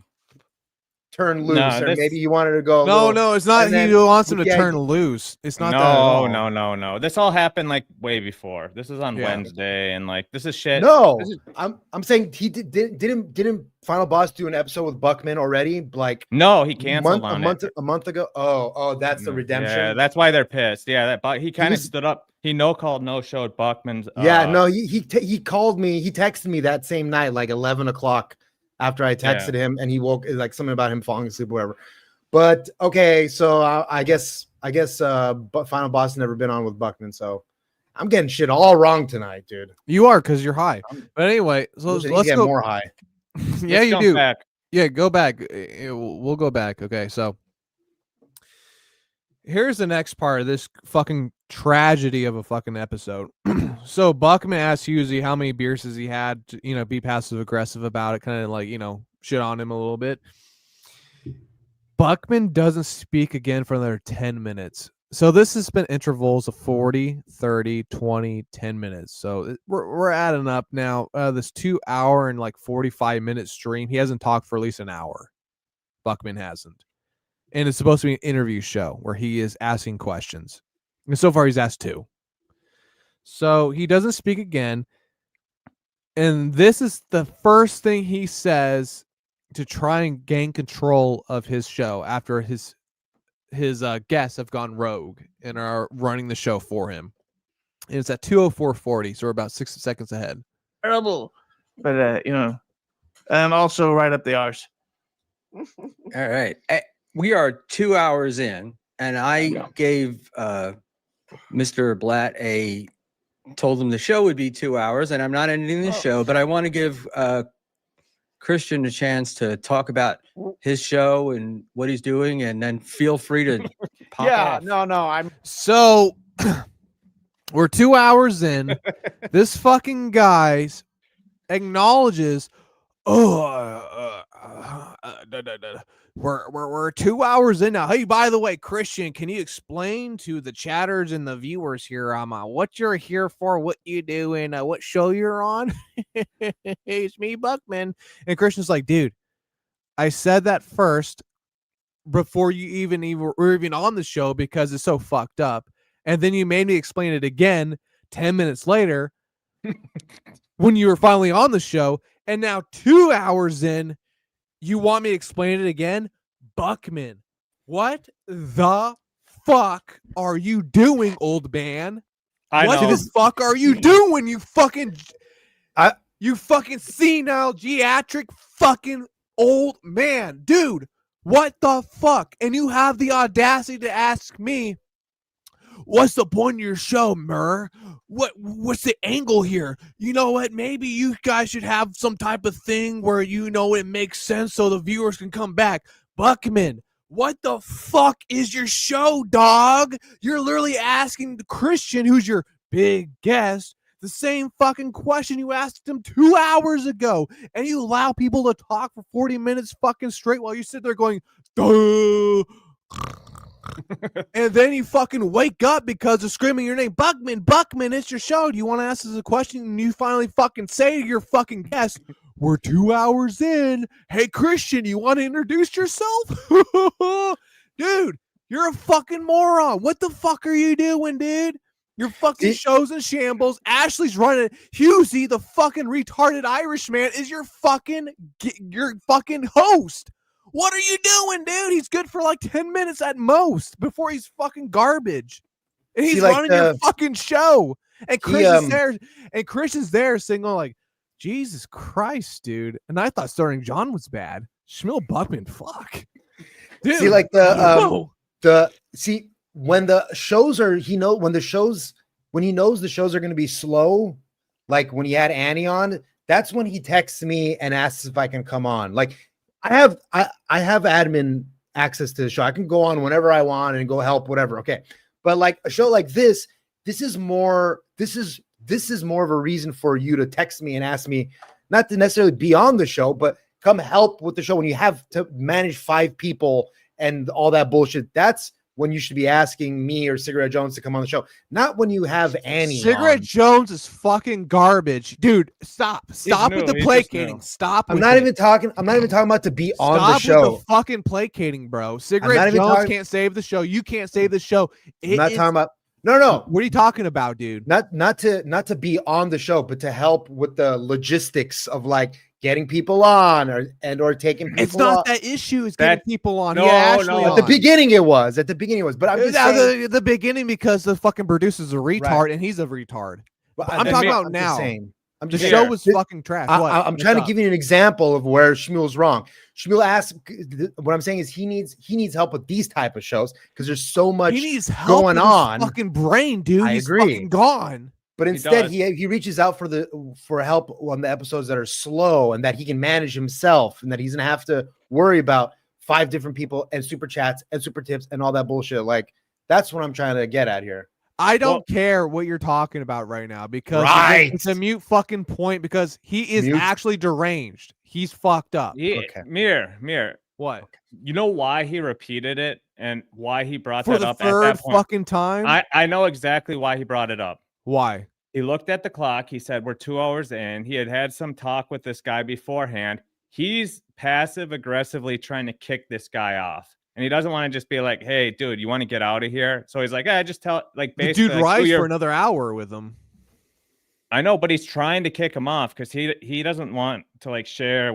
turn loose, or maybe he wanted to go. No, it's not. He wants him to turn loose. It's not that at all. No. This all happened like way before. This is on Wednesday, and like this is shit. No, I'm saying he didn't Final Boss do an episode with Buckman already? Like no, he canceled a month ago. Oh, that's the redemption. Yeah, that's why they're pissed. Yeah, he kind of stood up. He no-showed Buckman's. He called me. He texted me that same night, like 11 o'clock. After I texted him and he woke, like something about him falling asleep or whatever. But okay, so I guess Final Boss never been on with Buckman, so I'm getting shit all wrong tonight, dude. You are because you're high. But anyway, so let's get go more high. Yeah, you do. Back. Yeah, go back. We'll go back. Okay, so here's the next part of this fucking tragedy of a fucking episode. So Buckman asked Husey how many beers has he had to, be passive aggressive about it, kind of like, shit on him a little bit. Buckman doesn't speak again for another 10 minutes. So this has been intervals of 40, 30, 20, 10 minutes. So we're adding up now. This 2 hour and like 45-minute stream. He hasn't talked for at least an hour. Buckman hasn't. And it's supposed to be an interview show where he is asking questions. And so far he's asked 2. So he doesn't speak again. And this is the first thing he says to try and gain control of his show after his guests have gone rogue and are running the show for him. And it's at 2:04:40, so we're about 6 seconds ahead. Terrible. But, and also right up the arse. All right. We are 2 hours in, and I gave Mr. Blatt told him the show would be 2 hours, and I'm not ending the show, but I want to give Christian a chance to talk about his show and what he's doing, and then feel free to pop off. I'm so we're 2 hours in. This fucking guy we're 2 hours in now. Hey, by the way, Christian, can you explain to the chatters and the viewers here what you're here for, what you do, and what show you're on? It's me, Buckman. And Christian's like, dude, I said that first before you even were even on the show because it's so fucked up. And then you made me explain it again 10 minutes later when you were finally on the show. And now 2 hours in, you want me to explain it again? Buckman, what the fuck are you doing, old man? What the fuck are you doing, you fucking senile, geriatric fucking old man? Dude, what the fuck? And you have the audacity to ask me, what's the point of your show, Murr? What's the angle here? You know what? Maybe you guys should have some type of thing where it makes sense so the viewers can come back. Buckman, what the fuck is your show, dog? You're literally asking the Christian, who's your big guest, the same fucking question you asked him 2 hours ago, and you allow people to talk for 40 minutes fucking straight while you sit there going, duh. And then you fucking wake up because of screaming your name. Buckman, it's your show. Do you want to ask us a question? And you finally fucking say to your fucking guest, we're 2 hours in. Hey, Christian, you want to introduce yourself? Dude, you're a fucking moron. What the fuck are you doing, dude? Your fucking show's in shambles. Ashley's running. Husey, the fucking retarded Irishman, is your fucking host. What are you doing, dude? He's good for like 10 minutes at most before he's fucking garbage. And he's running your fucking show. And Christian's there singing like, Jesus Christ, dude. And I thought starting John was bad. Schmuel Buckman, fuck. Dude, see, like when the shows are, when he knows the shows are going to be slow, like when he had Annie on, that's when he texts me and asks if I can come on. Like, I have admin access to the show. I can go on whenever I want and go help, whatever. Okay. But like a show like this is more of a reason for you to text me and ask me not to necessarily be on the show, but come help with the show when you have to manage 5 people and all that bullshit. That's when you should be asking me or Cigarette Jones to come on the show, not when you have Annie. Cigarette Jones is fucking garbage, dude. Stop with the placating. Stop. I'm not even talking about to be on the show. Stop with the fucking placating, bro. Cigarette Jones can't save the show. You can't save the show. I'm not talking about. No. What are you talking about, dude? Not to be on the show, but to help with the logistics of like getting people on or taking people. It's not that issue. It's getting people on. No. At the beginning it was. But I'm just saying the beginning because the fucking producer's a retard and he's a retard. But I'm talking about now. The show was fucking trash. I'm trying to give you an example of where Schmuel's wrong. Schmuel asked. What I'm saying is he needs help with these type of shows because there's so much going on. His fucking brain, dude. I agree. Fucking gone. But instead, he reaches out for help on the episodes that are slow and that he can manage himself and that he's gonna have to worry about 5 different people and super chats and super tips and all that bullshit. Like that's what I'm trying to get at here. I don't care what you're talking about right now because it's a mute fucking point because he is actually deranged. He's fucked up. Yeah, okay. Mirror. What? You know why he repeated it and why he brought for that up at that point? For the third fucking time? I know exactly why he brought it up. Why? He looked at the clock. He said, we're 2 hours in. He had some talk with this guy beforehand. He's passive aggressively trying to kick this guy off. And he doesn't want to just be like, hey, dude, you want to get out of here? So he's like, just tell, like, basically. The dude rides for another hour with him. I know, but he's trying to kick him off because he doesn't want to, like, share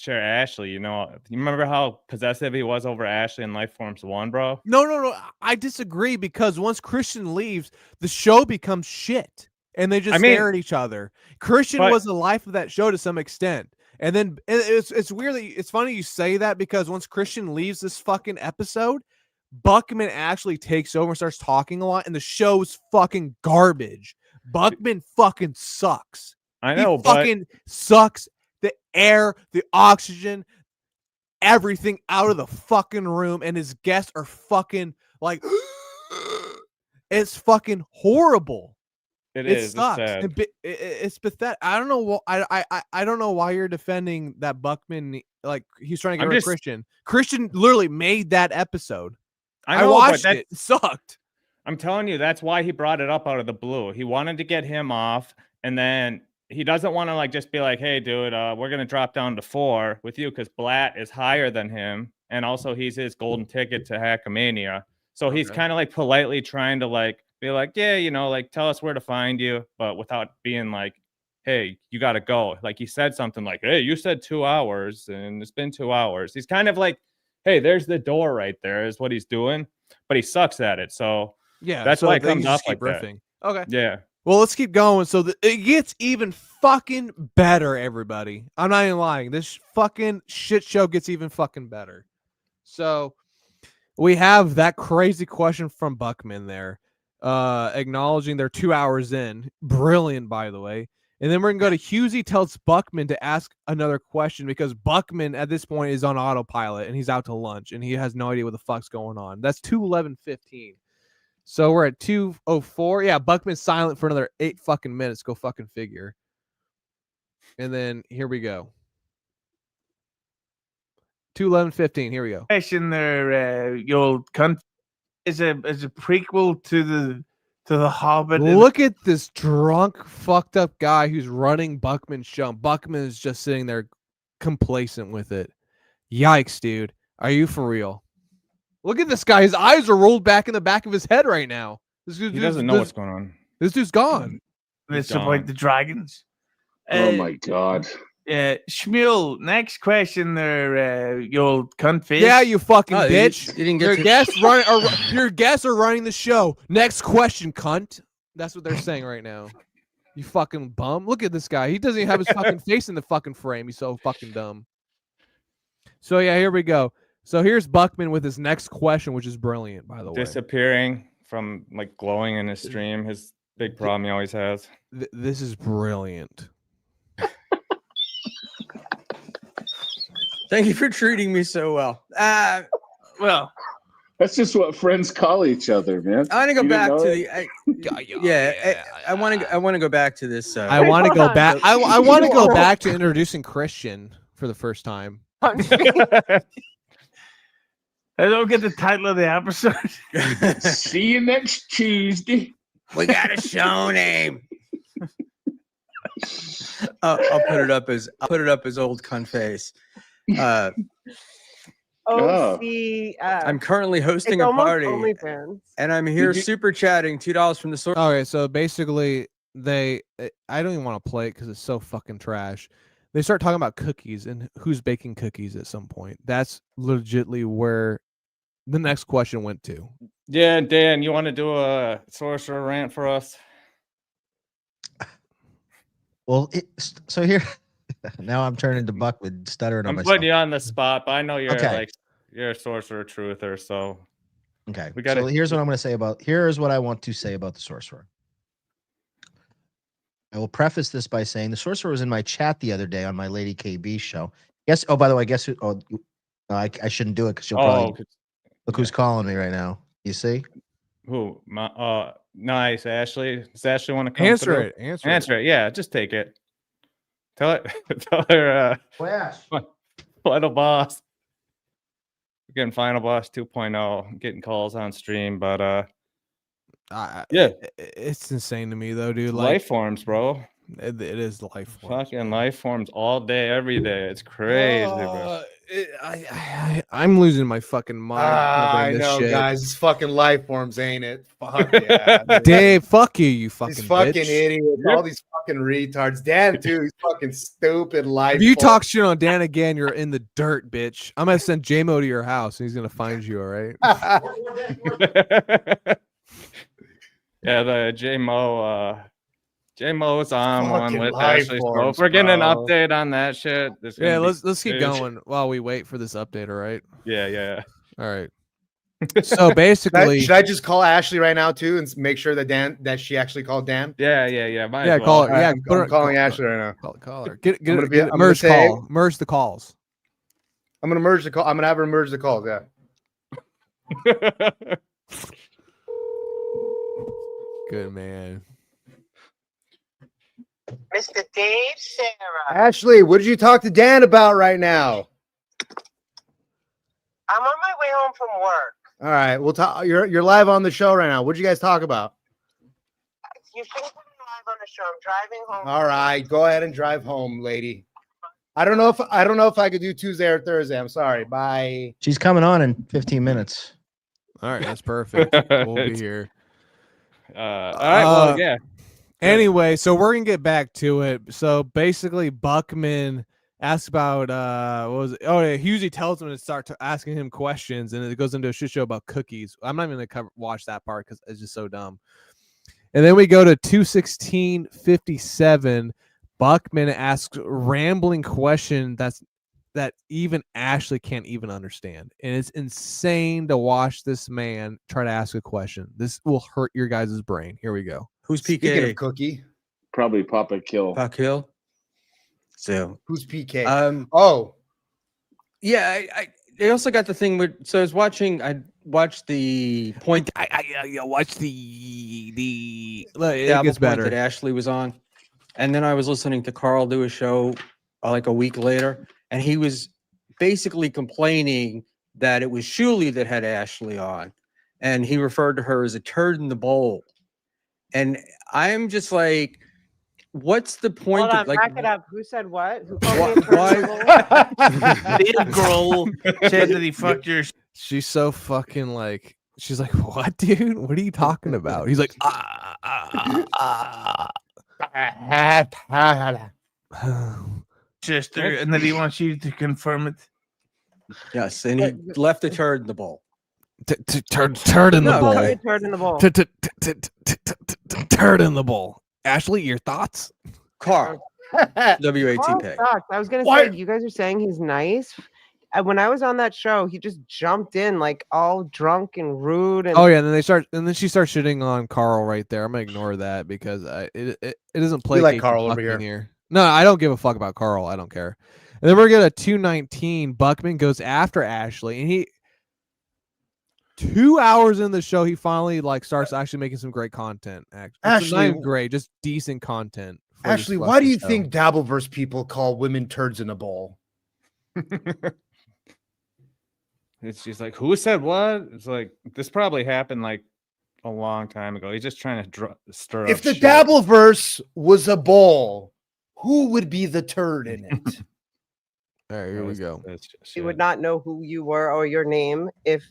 Ashley. You know, you remember how possessive he was over Ashley in LIFEFORMS 1, bro? No. I disagree because once Christian leaves, the show becomes shit. And they just stare at each other. Christian was the life of that show to some extent. And then it's weird that it's funny you say that because once Christian leaves this fucking episode, Buckman actually takes over and starts talking a lot, and the show's fucking garbage. Buckman fucking sucks. I know, he fucking sucks the air, the oxygen, everything out of the fucking room, and his guests are fucking like it's fucking horrible. It It's sucks. sad. It's pathetic. I don't know. I don't know why you're defending that Buckman. Like he's trying to get I'm rid of just- Christian. Christian literally made that episode. I I know, but watched that it. It sucked. I'm telling you, that's why he brought it up out of the blue. He wanted to get him off, and then he doesn't want to like just be like, "Hey, dude, we're gonna drop down to 4 with you because Blatt is higher than him, and also he's his golden ticket to Hackamania." So he's Okay. kind of like politely trying to like be like, "Yeah, you know, like tell us where to find you," but without being like, "Hey, you got to go." Like he said something like, "Hey, you said 2 hours, and it's been 2 hours." He's kind of like, "Hey, there's the door right there," is what he's doing, but he sucks at it. So Yeah, that's so why I it think comes you off just keep like that. riffing. Okay. Yeah. Well, let's keep going. So it gets even fucking better, everybody. I'm not even lying. This fucking shit show gets even fucking better. So we have that crazy question from Buckman there, acknowledging they're 2 hours in. Brilliant, by the way. And then we're going to go to Husey tells Buckman to ask another question because Buckman at this point is on autopilot and he's out to lunch and he has no idea what the fuck's going on. That's 2:11:15. So we're at 2:04. Yeah, Buckman's silent for another 8 fucking minutes. Go fucking figure. And then here we go. 2:11:15. Here we go. Question there, you old cunt, is a prequel to the Hobbit. Look at this drunk, fucked up guy who's running Buckman's show. Buckman is just sitting there complacent with it. Yikes, dude. Are you for real? Look at this guy. His eyes are rolled back in the back of his head right now. He doesn't know what's going on. This dude's gone. It's about the dragons. Oh my god. Schmuel, next question there, you old cunt face. Yeah, you fucking Oh, you bitch. didn't get Your to- guests running. Your guests are running the show. Next question, cunt. That's what they're saying right now. You fucking bum. Look at this guy. He doesn't even have his fucking face in the fucking frame. He's so fucking dumb. So yeah, here we go. So here's Buckman with his next question, which is brilliant, by the way. Disappearing from like glowing in his stream. His big problem he always has. This is brilliant. Thank you for treating me so well. Well, that's just what friends call each other, man. I want to go You back didn't to know the. I want to go back to this. I want to go back. I want to go back to introducing Christian for the first time. I don't get the title of the episode. See you next Tuesday. We got a show name. I'll put it up as old cunt face. I'm currently hosting It's a almost party, OnlyFans. and I'm here Did you- super chatting $2 from the source. Okay, so basically I don't even want to play it because it's so fucking trash. They start talking about cookies and who's baking cookies at some point. That's legitly where the next question went to. Yeah, Dan, you want to do a sorcerer rant for us? Well, so here now I'm turning to Buckman, stuttering on I'm myself. putting you on the spot, but I know you're Okay. like you're a sorcerer truther, so Okay. we gotta- So here's what I'm going to say about. Here's what I want to say about the sorcerer. I will preface this by saying the sorcerer was in my chat the other day on my Lady KB show. Yes. Oh, by the way, guess who? Oh, no, I shouldn't do it because she'll probably look who's calling me right now. You see? who? Nice, Ashley. Does Ashley want to come Answer through? it. Answer it. Yeah, just take it. Tell it. Tell her. Flash. Final boss. We're getting final boss 2.0. Getting calls on stream, but yeah, It's insane to me though, dude. Like life forms, bro. it is life forms. Fucking life forms all day, every day. It's crazy, bro. I'm losing my fucking mind. I covering this know, shit. guys. It's fucking life forms, ain't it? Fuck yeah. Dave, fuck you, you fucking These fucking bitch. idiots. All these fucking retards. Dan, too. He's fucking stupid life. If you forms. talk shit on Dan again, you're in the dirt, bitch. I'm gonna send J-Mo to your house and he's gonna find you, all right? Yeah, the J-Mo's on one Fucking with life Ashley. So forms, if we're getting an bro. update on that shit, it's Yeah, gonna be let's keep huge. going while we wait for this update, all right? Yeah. All right. So basically, should I just call Ashley right now too and make sure that she actually called Dan? Yeah. Might yeah, as call well. her. Yeah, I'm put her- calling call- Ashley right now. Call her. Get I'm gonna merge say- call. Merge the calls. I'm gonna merge the call. I'm gonna have her merge the calls. Yeah. Good man. to Dave, Sarah. Ashley, what did you talk to Dan about right now? I'm on my way home from work. All right, we'll talk. You're live on the show right now. What did you guys talk about? You shouldn't put me live on the show. I'm driving home. All right, go ahead and drive home, lady. I don't know if I could do Tuesday or Thursday. I'm sorry. Bye. She's coming on in 15 minutes. All right, that's perfect. We'll be here. All right. Well, yeah. Anyway, so we're gonna get back to it. So basically, Buckman asks about what was it? Oh yeah, Husey tells him to start asking him questions, and it goes into a shit show about cookies. I'm not even gonna watch that part because it's just so dumb. And then we go to 2:16:57. Buckman asks rambling question that even Ashley can't even understand, and it's insane to watch this man try to ask a question. This will hurt your guys' brain. Here we go. Who's Speaking PK? of Cookie, Probably Papa Kill. Pop Hill. So who's PK? oh yeah, I also got the thing with. So I watched the point. I watch the it Dabble gets point better. that Ashley was on, and then I was listening to Carl do a show like a week later, and he was basically complaining that it was Schmuel that had Ashley on, and he referred to her as a turd in the bowl. And I'm just like, what's the point? Hold on, of like, back it up. Who said what? Who Why- called me a Dave Grohl said that he fucked your. She's so fucking like. She's like, what, dude? What are you talking about? He's like, sister, and that he wants you to confirm it. yes, and he left a turd in the bowl. Turd in the No, bowl. okay. Turd in the bowl. Turd in the bowl. Ashley, your thoughts? Carl, Carl WATP. sucks. I was gonna Why- say, you guys are saying he's nice. When I was on that show, he just jumped in like all drunk and rude. And Oh yeah, and then she starts shitting on Carl right there. I'm gonna ignore that because it doesn't play. like Carl over here. No, I don't give a fuck about Carl. I don't care. And then we're gonna 2:19. Buckman goes after Ashley, and he 2 hours in the show, he finally like starts actually making some great content. Actually, not even great, just decent content. for this Ashley, why do you fucking show. think Dabbleverse people call women turds in a bowl? It's just like, who said what? It's like, this probably happened like a long time ago. He's just trying to stir If up the shit. Dabbleverse was a bowl, who would be the turd in it? All right, here we go. he would not know who you were or your name if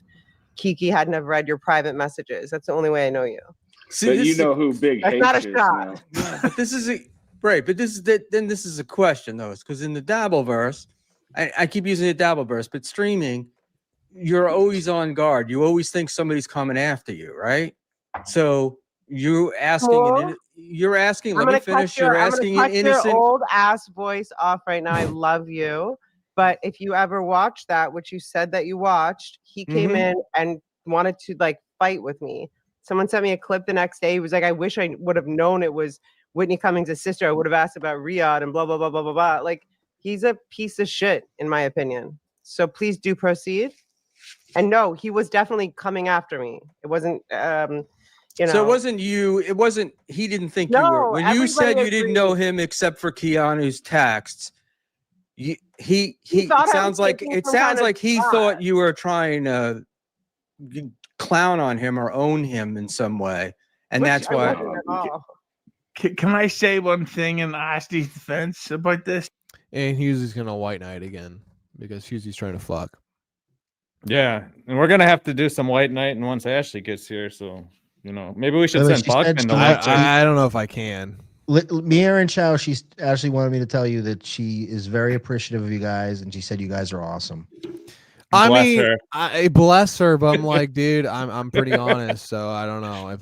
Kiki hadn't have read your private messages. That's the only way I know you. See, But this you is- know who Big That's H not a is shot. now. Yeah, but this is a right. But this is then this is a question though, because in the Dabbleverse, I keep using the Dabbleverse, but streaming, you're always on guard. You always think somebody's coming after you, right? So you're asking, Well, you're asking. I'm Let me gonna finish. cut your, You're I'm gonna asking cut an innocent. your old ass voice off right now. I love you, but if you ever watched that, which you said that you watched, he came Mhm. in and wanted to like fight with me. Someone sent me a clip the next day. He was like, "I wish I would have known it was Whitney Cummings' sister. I would have asked about Riyadh and blah blah blah blah blah blah." Like, he's a piece of shit, in my opinion. So please do proceed. And no, he was definitely coming after me. It wasn't, you know. So it wasn't you. It wasn't. He didn't think you were. No, When you said everybody you didn't know agreed. him except for Keanu's texts, he thought I sounds was like taking it some sounds kind of like he shot. thought you were trying to clown on him or own him in some way, and Which that's I why. wasn't at all. Can I say one thing in Ashley's defense about this? And Hughes gonna white knight again because Hughes trying to fuck. Yeah, and we're gonna have to do some white night, and once Ashley gets here, so you know, maybe we should By the way, send she said Buckman she to might watch take- it. I don't know if I can. Mia and Chow, she's actually wanted me to tell you that she is very appreciative of you guys, and she said you guys are awesome. I Bless mean, her. I bless her, but I'm like, dude, I'm pretty honest, so I don't know if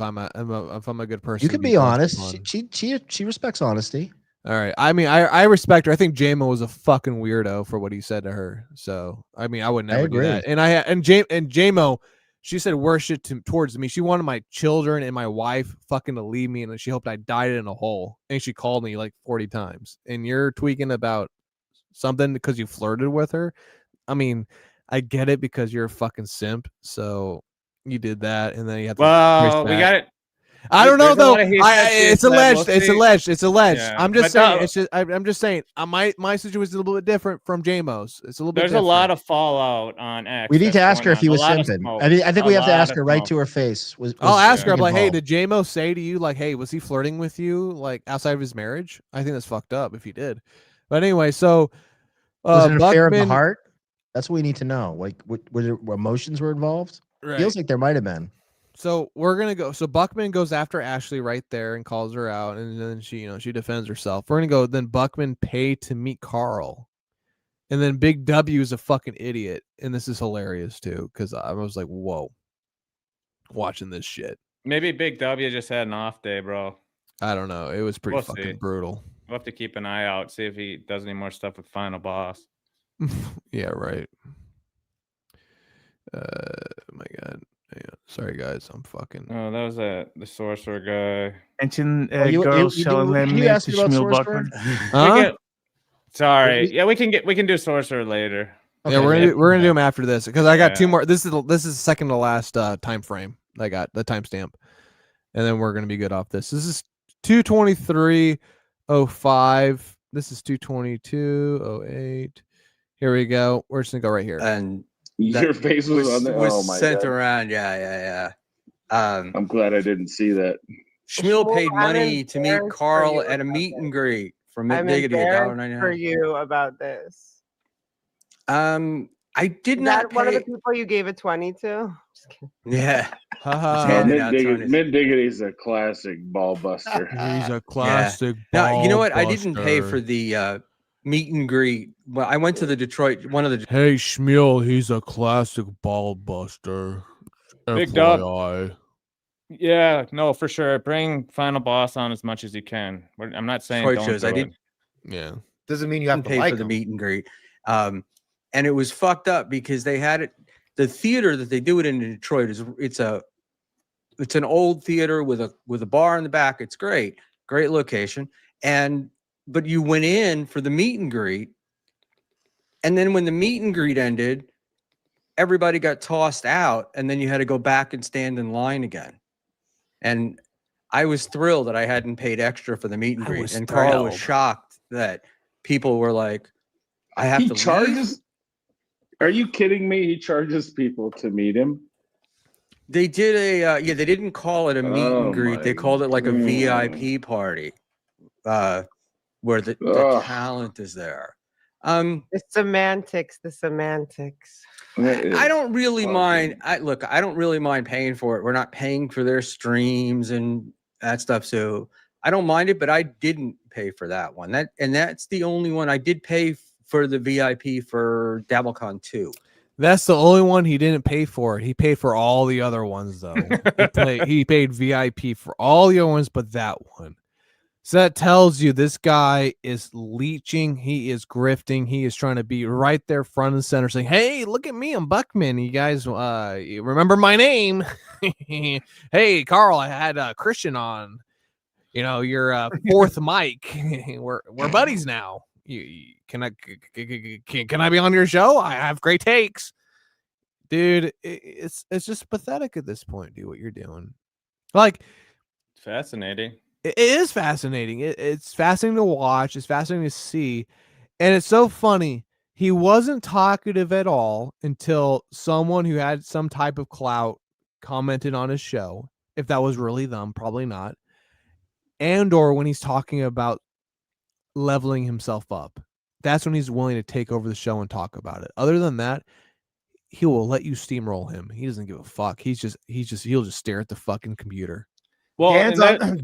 I'm a good person. You to can be posted honest. on. She respects honesty. All right. I mean, I respect her. I think JMO was a fucking weirdo for what he said to her. So I mean, I would never do agree. that. And JMO, she said worse shit towards me. She wanted my children and my wife fucking to leave me, and she hoped I died in a hole. And she called me like 40 times. And you're tweaking about something because you flirted with her. I mean, I get it because you're a fucking simp. So you did that, and then you have to. Well, we got it. I don't know There's a though. lot of he said, she It's said. alleged. We'll It's see. alleged. It's alleged. Yeah, I'm just but saying. no- It's just. I'm just saying. My situation is a little bit different from JMO's. It's a little bit. There's a lot of fallout on X. We need to that's ask going her if on. he A was lot of simping. smoke. I think we A have to lot ask of her right smoke. to her face. I'll ask her. he I'm like, hey, involved? did JMO say to you, like, hey, was he flirting with you, like, outside of his marriage? I think that's fucked up if he did. But anyway, so Was it an affair of the Buckman, heart? That's what we need to know. Like, were there emotions were involved? right. Feels like there might have been. So we're gonna go. So Buckman goes after Ashley right there and calls her out, and then she defends herself. We're gonna go. Then Buckman paid to meet Carl, and then Big W is a fucking idiot, and this is hilarious too because I was like, whoa, watching this shit. Maybe Big W just had an off day, bro. I don't know. It was pretty We'll fucking see. brutal. We'll have to keep an eye out, see if he does any more stuff with Final Boss. Yeah, right. My God. Yeah. Sorry, guys. I'm fucking. Oh, that was the sorcerer guy. Mention you girls selling did them you ask to me about Schmuel Sorcerer? Buckman. Huh? Sorry. Yeah, we can do sorcerer later. Yeah, we're gonna do them after this because I got two Yeah. more. This is the second to last time frame. I got the timestamp, and then we're gonna be good off this. This is 2:23:05. This is 2:22:08. Here we go. We're just gonna go right here. And Your face was on there. Oh my sent god! around. Yeah. I'm glad I didn't see that. Schmuel Schmuel, paid I'm money to meet embarrassed for Carl you at a about meet and this. greet from I'm Diggity, embarrassed for $1.99. you about this. I did Is not that one of the pay. people you gave a 20 to? Just kidding. Yeah, Haha. handed out Mid Diggity's a classic ball buster. He's a classic. Now, you know what? I ball didn't pay buster. for the meet and greet. Well, I went to the Detroit. One of the Hey, Schmuel, he's a classic ball buster. Big dub. FYI. Yeah, no, for sure. Bring Final Boss on as much as you can. I'm not saying Detroit don't shows. do I it. did Yeah. Doesn't mean you have to pay like for the them. meet and greet. And it was fucked up because they had it. The theater that they do it in Detroit it's an old theater with a bar in the back. It's great location. But you went in for the meet and greet, and then when the meet and greet ended, everybody got tossed out, and then you had to go back and stand in line again. And I was thrilled that I hadn't paid extra for the meet and I greet, was and Carl was thrilled. shocked that people were like, "I have He to leave?" charges. Are you kidding me? He charges people to meet him. They did they didn't call it a meet Oh and greet. my They called it like a God. VIP party, where the Ugh. talent is there. The semantics. I don't really fucking- mind. I don't really mind paying for it. We're not paying for their streams and that stuff, so I don't mind it. But I didn't pay for that one. That's the only one I did pay for the VIP for DabbleCon 2. That's the only one he didn't pay for. He paid for all the other ones, though. He paid VIP for all the other ones, but that one. So that tells you this guy is leeching. He is grifting. He is trying to be right there front and center saying, hey, look at me. I'm Buckman. You guys you remember my name. Hey, Carl, I had Christian on. You know, your fourth mic. We're buddies now. Can I be on your show? I have great takes. Dude, it's just pathetic at this point, dude, what you're doing. Like, Fascinating. it is fascinating. It's fascinating to watch. It's fascinating to see. And it's so funny. He wasn't talkative at all until someone who had some type of clout commented on his show. If that was really them, probably not. And or when he's talking about leveling himself up. That's when he's willing to take over the show and talk about it. Other than that, he will let you steamroll him. He doesn't give a fuck. He'll just stare at the fucking computer. Well,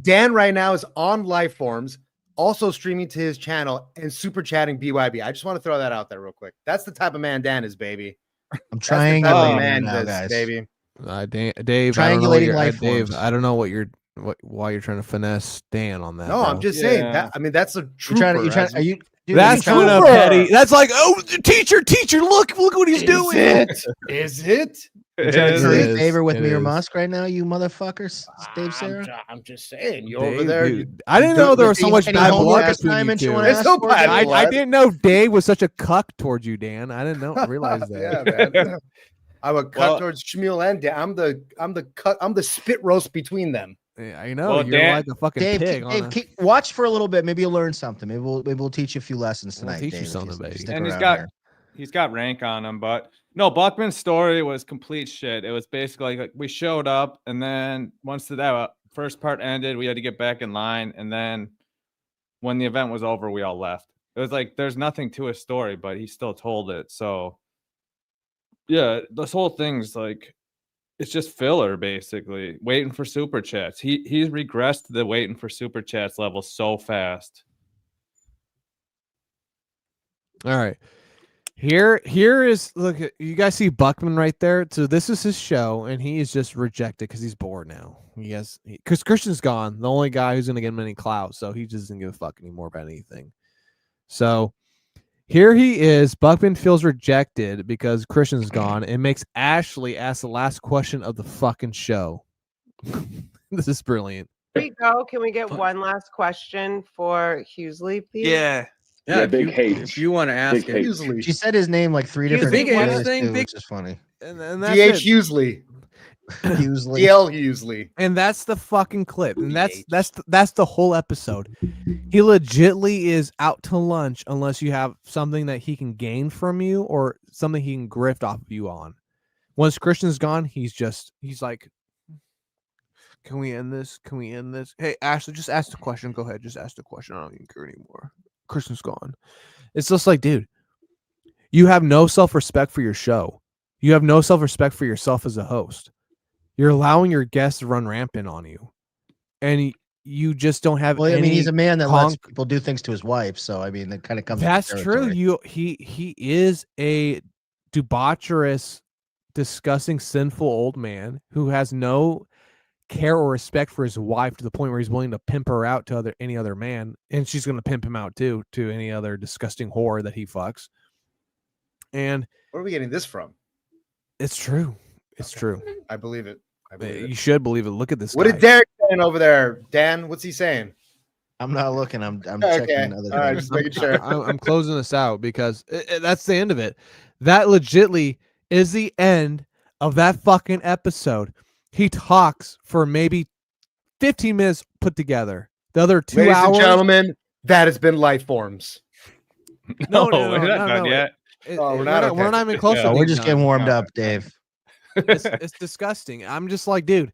Dan right now is on LIFEFORMS, also streaming to his channel and super chatting BYB. I just want to throw that out there real quick. That's the type of man Dan is, baby. I'm That's the type of triangulating man now, this, guys. baby. Dave, I don't know what Triangulating you're, life Dave, forms. I don't know why you're trying to finesse Dan on that. No, bro. I'm just saying Yeah. that. I mean, that's a You're trooper. trying to, are you? Dude, That's are you kind of trying petty. That's like, oh, teacher, look what he's doing. Is it? to curry is. favor with It me or is. Musk right now, you motherfuckers? Dave Sarah? I'm just saying. You're Dave, over there. dude, I didn't know there was so much Any bad blood homework between you assignments you two. wanna There's ask no for, bad Dave? blood. I didn't know Dave was such a cuck towards you, Dan. I didn't realize that. Yeah, man. I would cut Well- towards Schmuel and Dan. I'm the spit roast between them. I know Well, you're Dan- like a fucking Dave, pig. watch for a little bit. Maybe you'll learn something. Maybe we'll teach you a few lessons We'll tonight. teach you Dave, if something, if baby. stick and around here. he's got rank on him, but no, Buckman's story was complete shit. It was basically like we showed up, and then once that first part ended, we had to get back in line, and then when the event was over, we all left. It was like there's nothing to his story, but he still told it. So yeah, this whole thing's like it's just filler, basically waiting for super chats. He's regressed to the waiting for super chats level so fast. All right. Here is look. You guys see Buckman right there. So this is his show, and he is just rejected because he's bored now. Because Christian's gone, the only guy who's gonna get him any clout. So he just doesn't give a fuck anymore about anything. So here he is. Buckman feels rejected because Christian's gone, and makes Ashley ask the last question of the fucking show. This is brilliant. Here we go. Can we get one last question for Hughley, please? Yeah. Yeah, Yeah, big hate. If you want to ask Big it, hate. She said his name like 3 different Big H ways, thing, too, big- which is funny. And that's D.H. it. Hughley. Hughley. D.L. Hughley. And that's the fucking clip. And that's the whole episode. He legitly is out to lunch unless you have something that he can gain from you or something he can grift off of you on. Once Christian's gone, he's like, can we end this? Can we end this? Hey, Ashley, just ask the question. Go ahead. Just ask the question. I don't even care anymore. Christian's gone. It's just like, dude, you have no self-respect for your show. You have no self-respect for yourself as a host. You're allowing your guests to run rampant on you. And you just don't have Well, I mean, he's a man that lets conc- people do things to his wife, so I mean, that kind of comes. with That's the true. territory. He is a debaucherous, disgusting, sinful old man who has no care or respect for his wife to the point where he's willing to pimp her out to any other man, and she's going to pimp him out too to any other disgusting whore that he fucks. And Where are we getting this from? it's true. It's true. I believe it. I believe You it. should believe it. Look at this. What guy. did Derek saying over there? Dan, what's he saying? I'm not looking. I'm Okay. checking other All right, things. just making sure. I'm closing this out because that's the end of it. That legitly is the end of that fucking episode. He talks for maybe 15 minutes put together. The other 2 Ladies hours. and gentlemen, that has been Lifeforms. No, we're not done yet. Oh, we're not? We're not even close. Yeah, to We're being just done. getting warmed up, Dave. It's disgusting. I'm just like, dude,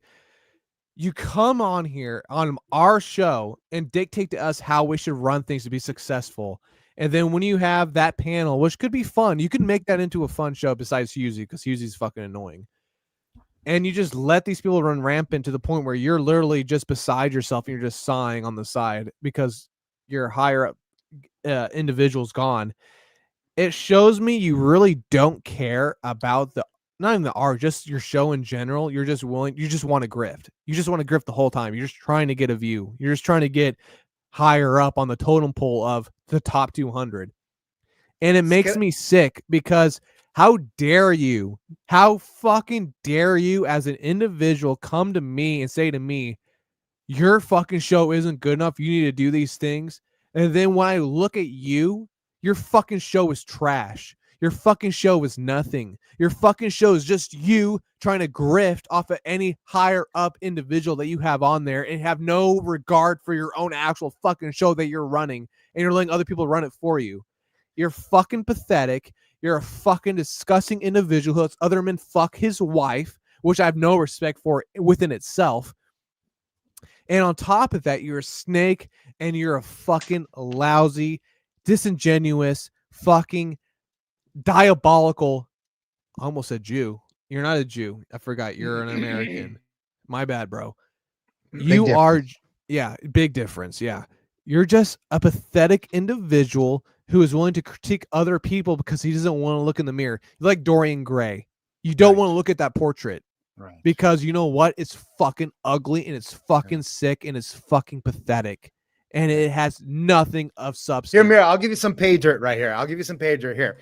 you come on here on our show and dictate to us how we should run things to be successful. And then when you have that panel, which could be fun, you can make that into a fun show besides Husey, because Husey's fucking annoying. And you just let these people run rampant to the point where you're literally just beside yourself and you're just sighing on the side because your higher up individual's gone. It shows me you really don't care about not even the art, just your show in general. You just want to grift. You just want to grift the whole time. You're just trying to get a view. You're just trying to get higher up on the totem pole of the top 200. And it makes me sick because how fucking dare you as an individual come to me and say to me, your fucking show isn't good enough. You need to do these things. And then when I look at you, your fucking show is trash. Your fucking show is nothing. Your fucking show is just you trying to grift off of any higher up individual that you have on there and have no regard for your own actual fucking show that you're running, and you're letting other people run it for you. You're fucking pathetic. You're a fucking disgusting individual who lets other men fuck his wife, which I have no respect for within itself. And on top of that, you're a snake and you're a fucking lousy, disingenuous, fucking diabolical. I almost said Jew. You're not a Jew. I forgot. You're an American. My bad, bro. You are, yeah, big difference. Yeah. You're just a pathetic individual who is willing to critique other people because he doesn't want to look in the mirror. You're like Dorian Gray. You don't want to look at that portrait. Right. Because you know what? It's fucking ugly and it's fucking sick and it's fucking pathetic. And it has nothing of substance. Here, Mira, I'll give you some pay dirt right here. I'll give you some pay dirt here.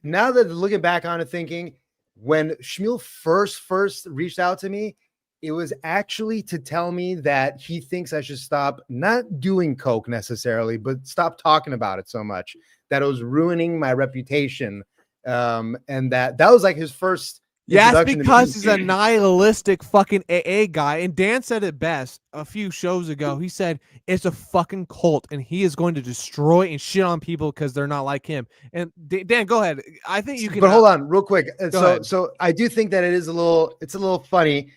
Now that looking back on it, thinking when Schmuel first reached out to me, it was actually to tell me that he thinks I should stop not doing coke necessarily, but stop talking about it so much, that it was ruining my reputation. And that was like his first Yes, introduction to because me. he's a nihilistic fucking AA guy. And Dan said it best a few shows ago. He said it's a fucking cult and he is going to destroy and shit on people because they're not like him. And Dan, go ahead. I think you can. But hold on, real quick. ahead. So I do think that it's a little funny.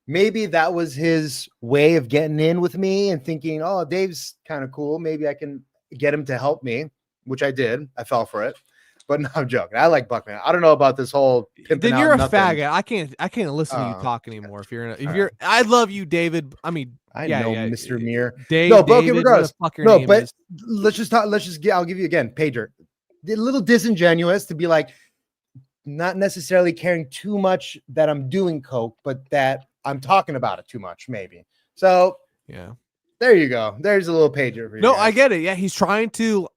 Maybe that was his way of getting in with me and thinking, oh, Dave's kind of cool. Maybe I can get him to help me, which I did. I fell for it. But no, I'm joking. I like Buckman. I don't know about this whole pimping Then out you're a nothing. faggot. I can't listen to you talk anymore. If you're, I love you, David. I mean, I yeah, know yeah. Mr. Mir. Dave, No, but okay, David, regardless. what the fuck your No, name but is. let's just talk. I'll give you again, Pager. A little disingenuous to be like, not necessarily caring too much that I'm doing coke, but that I'm talking about it too much, maybe. So yeah, there you go. There's a little Pager for you. No, guys. I get it. Yeah, he's trying to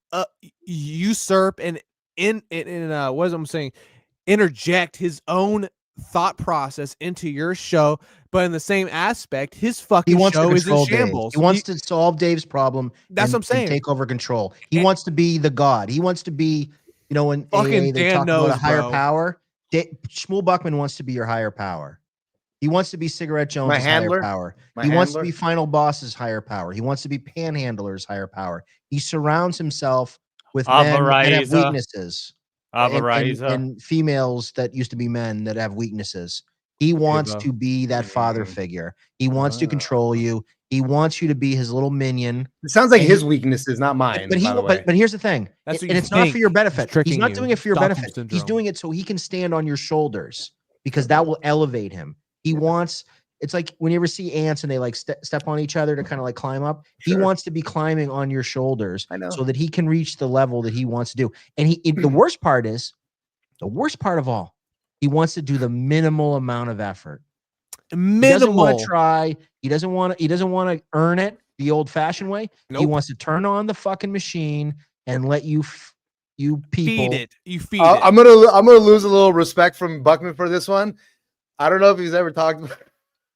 usurp and what is I'm saying, interject his own thought process into your show, but in the same aspect, his fucking show is in shambles. He wants to solve Dave's problem. That's what I'm saying. And take over control. He wants to be the god. He wants to be, when fucking AA, they Dan talk about a knows, higher bro. power. Schmuel Buckman wants to be your higher power. He wants to be Cigarette Jones' My handler? higher power. My He wants to handler? be Final Boss's higher power. He wants to be Panhandler's higher power. He surrounds himself with men that have Avariza. weaknesses. Avariza. And females that used to be men that have weaknesses. He wants Devo. to be that father figure. He wants to control you. He wants you to be his little minion. It sounds like And his weaknesses, not mine. But by the way. but here's the thing. That's what And you it's not think. for your He's benefit. tricking He's not you. doing it for your Stockholm benefit. He's syndrome. doing it so he can stand on your shoulders because that will elevate him. He wants, it's like when you ever see ants and they like step on each other to kind of like climb up. He Sure. wants to be climbing on your shoulders I know. so that he can reach the level that he wants to do. And the worst part of all, he wants to do the minimal amount of effort. He doesn't want Minimal. to try. He doesn't want to earn it the old-fashioned way. He Nope. wants to turn on the fucking machine and let you people Feed it. You feed I'm it. gonna lose a little respect from Buckman for this one. I don't know if he's ever talked.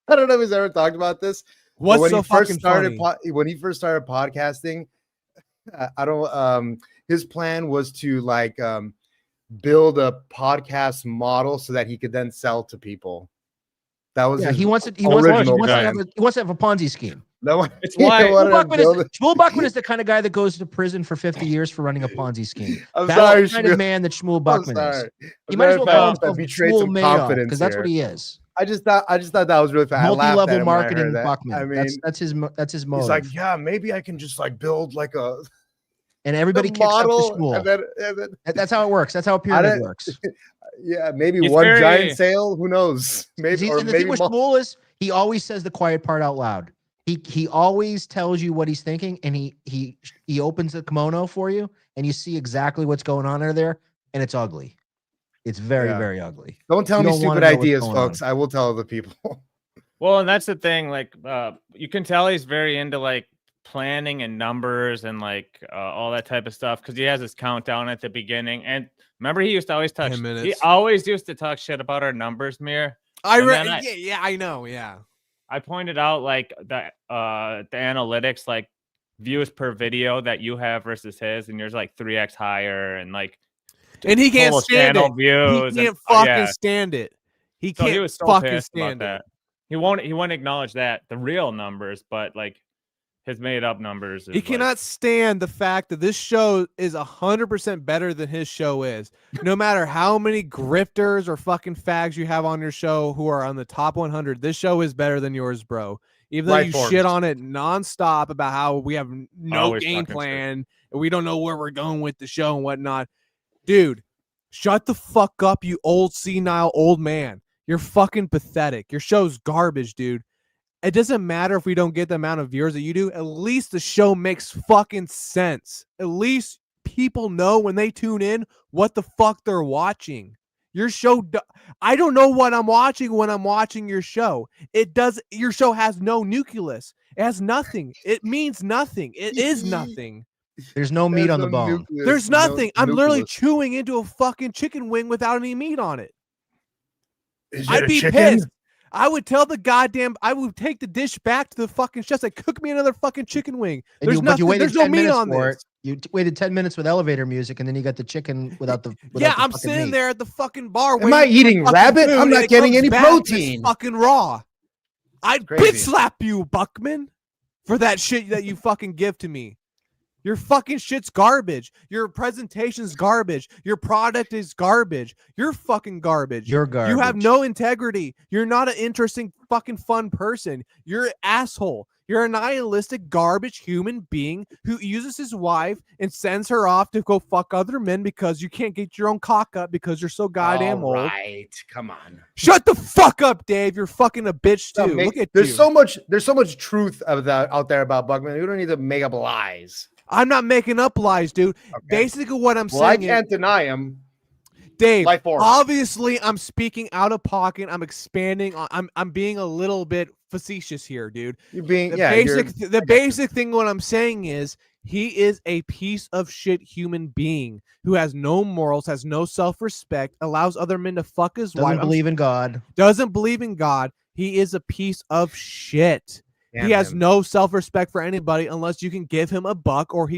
I don't know if he's ever talked about this. but What's when so he first fucking started funny? when he first started podcasting, I don't. His plan was to like build a podcast model so that he could then sell to people. That was his he wants to have plan. a Ponzi scheme. No, It's he why- wanted to build it. Schmuel Buckman is the kind of guy that goes to prison for 50 years for running a Ponzi scheme. I'm That's sorry, the kind Schmuel. of man that Schmuel I'm Buckman is. sorry. He might as well call himself betrayed Schmuel some Madoff confidence because that's here. what he is. I just thought that was really fun. I laughed at Multi-level him when I marketing heard that. Buckman. I mean, that's his motive. he's like, yeah, maybe I can just like build like a and everybody the kicks up model, to Schmuel. and then That's how it works. That's how a pyramid works. yeah, maybe He's one very- giant sale. Who knows? Maybe or And the maybe thing with Schmuel is he always says the quiet part out loud. He always tells you what he's thinking, and he opens the kimono for you, and you see exactly what's going on under there, and it's ugly. It's very, Yeah. very ugly. Don't tell You me don't wanna stupid know what's ideas, going folks. I will tell the people. Well, and that's the thing. Like, you can tell he's very into like planning and numbers and like all that type of stuff because he has his countdown at the beginning. And remember, he used to always touch. 10 He minutes. always used to talk shit about our numbers, Mir. I And then I know. Yeah. I pointed out like the analytics, like views per video that you have versus his, and yours like 3x higher, and like And he can't total stand channel it. views. He and- can't fucking yeah. stand it. He So can't he was so fucking pissed about stand it. that. He won't acknowledge that the real numbers, but like his made up numbers. He is, cannot stand the fact that this show is 100% better than his show is. No matter how many grifters or fucking fags you have on your show who are on the top 100, this show is better than yours, bro. Even though you LIFEFORMS. shit on it nonstop about how we have no Always game fucking plan and we don't know where we're going with the show and whatnot. Dude, shut the fuck up, you old senile old man. You're fucking pathetic. Your show's garbage, dude. It doesn't matter if we don't get the amount of viewers that you do. At least the show makes fucking sense. At least people know when they tune in what the fuck they're watching. Your show, I don't know what I'm watching when I'm watching your show. Your show has no nucleus. It has nothing. It means nothing. It is nothing. There's no meat on the bone. There's nothing. I'm literally chewing into a fucking chicken wing without any meat on it. I'd be pissed. I would tell I would take the dish back to the fucking chefs. Like, cook me another fucking chicken wing. There's nothing. There's no meat on this. You waited 10 minutes with elevator music, and then you got the chicken without the. Yeah, without the I'm fucking sitting meat. there at the fucking bar. Am I waiting for eating fucking rabbit? food, I'm and not it getting comes any back and it's protein. fucking raw. I'd Crazy. bitch slap you, Buckman, for that shit that you fucking give to me. Your fucking shit's garbage. Your presentation's garbage. Your product is garbage. You're fucking garbage. You're garbage. You have no integrity. You're not an interesting fucking fun person. You're an asshole. You're a nihilistic garbage human being who uses his wife and sends her off to go fuck other men because you can't get your own cock up because you're so goddamn All old. right, come on. Shut the fuck up, Dave. You're fucking a bitch too. Look at there's you. so much truth out there about Buckman. You don't need to make up lies. I'm not making up lies, dude. Okay. Basically, what I'm Well, I saying can't deny him. Dave, LIFEFORM. obviously I'm speaking out of pocket. I'm expanding. I'm being a little bit facetious here, dude. You're being The basic thing what I'm saying is he is a piece of shit human being who has no morals, has no self-respect, allows other men to fuck his wife. Doesn't believe in God. Doesn't believe in God. He is a piece of shit. He has no self-respect for anybody unless you can give him a buck or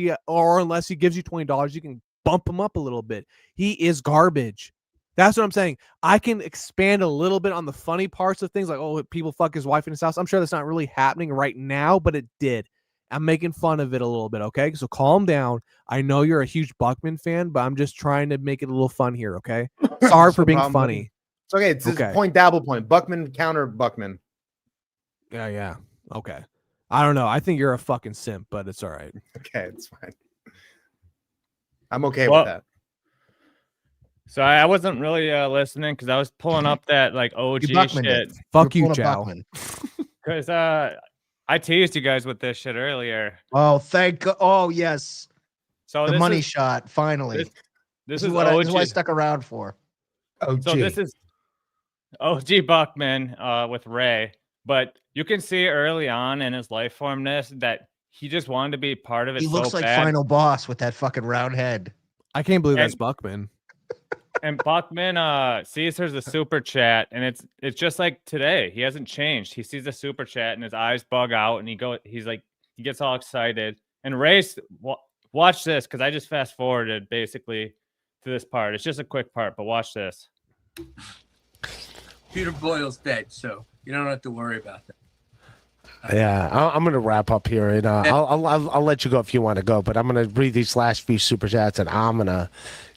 unless he gives you $20, you can bump him up a little bit. He is garbage. That's what I'm saying. I can expand a little bit on the funny parts of things like, oh, people fuck his wife in his house. I'm sure that's not really happening right now, but it did. I'm making fun of it a little bit, okay? So calm down. I know you're a huge Buckman fan, but I'm just trying to make it a little fun here, okay? Sorry for being funny. It's okay. It's point, dabble point. Buckman counter Buckman. Yeah. Okay. I don't know. I think you're a fucking simp, but it's all right. Okay, it's fine. I'm okay with that. So I wasn't really listening because I was pulling up that like OG shit. Fuck you, Chow. Because I teased you guys with this shit earlier. Oh, thank God. Oh, yes. So the money shot, finally. This is what I stuck around for. OG. So this is OG Buckman with Ray. But you can see early on in his life formness that he just wanted to be part of it. He looks so like bad. Final Boss with that fucking round head. I can't believe that's Buckman. And Buckman sees there's a super chat, and it's just like today. He hasn't changed. He sees the super chat, and his eyes bug out, and he gets all excited. And Race, watch this because I just fast forwarded basically to this part. It's just a quick part, but watch this. Peter Boyle's dead, so you don't have to worry about that. Yeah, I'm gonna wrap up here, and I'll let you go if you want to go. But I'm gonna read these last few super chats, and I'm gonna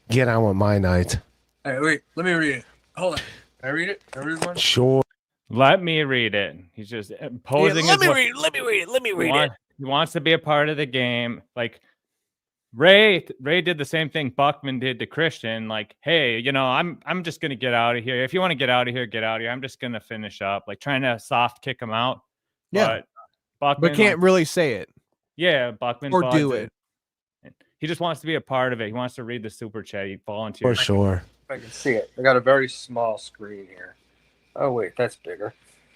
get on with my night. All right, wait, let me read it. Hold on, can I read it? Can I read one? Sure. Let me read it. He's just posing. Let me read it. He wants to be a part of the game. Like Ray did the same thing Buckman did to Christian. Like, hey, I'm just gonna get out of here. If you want to get out of here, get out of here. I'm just gonna finish up. Like trying to soft kick him out. Yeah, but Buckman can't really say it. Yeah, Buckman or do it. He just wants to be a part of it. He wants to read the super chat. He volunteers. For sure. If I can see it. I got a very small screen here. Oh wait, that's bigger.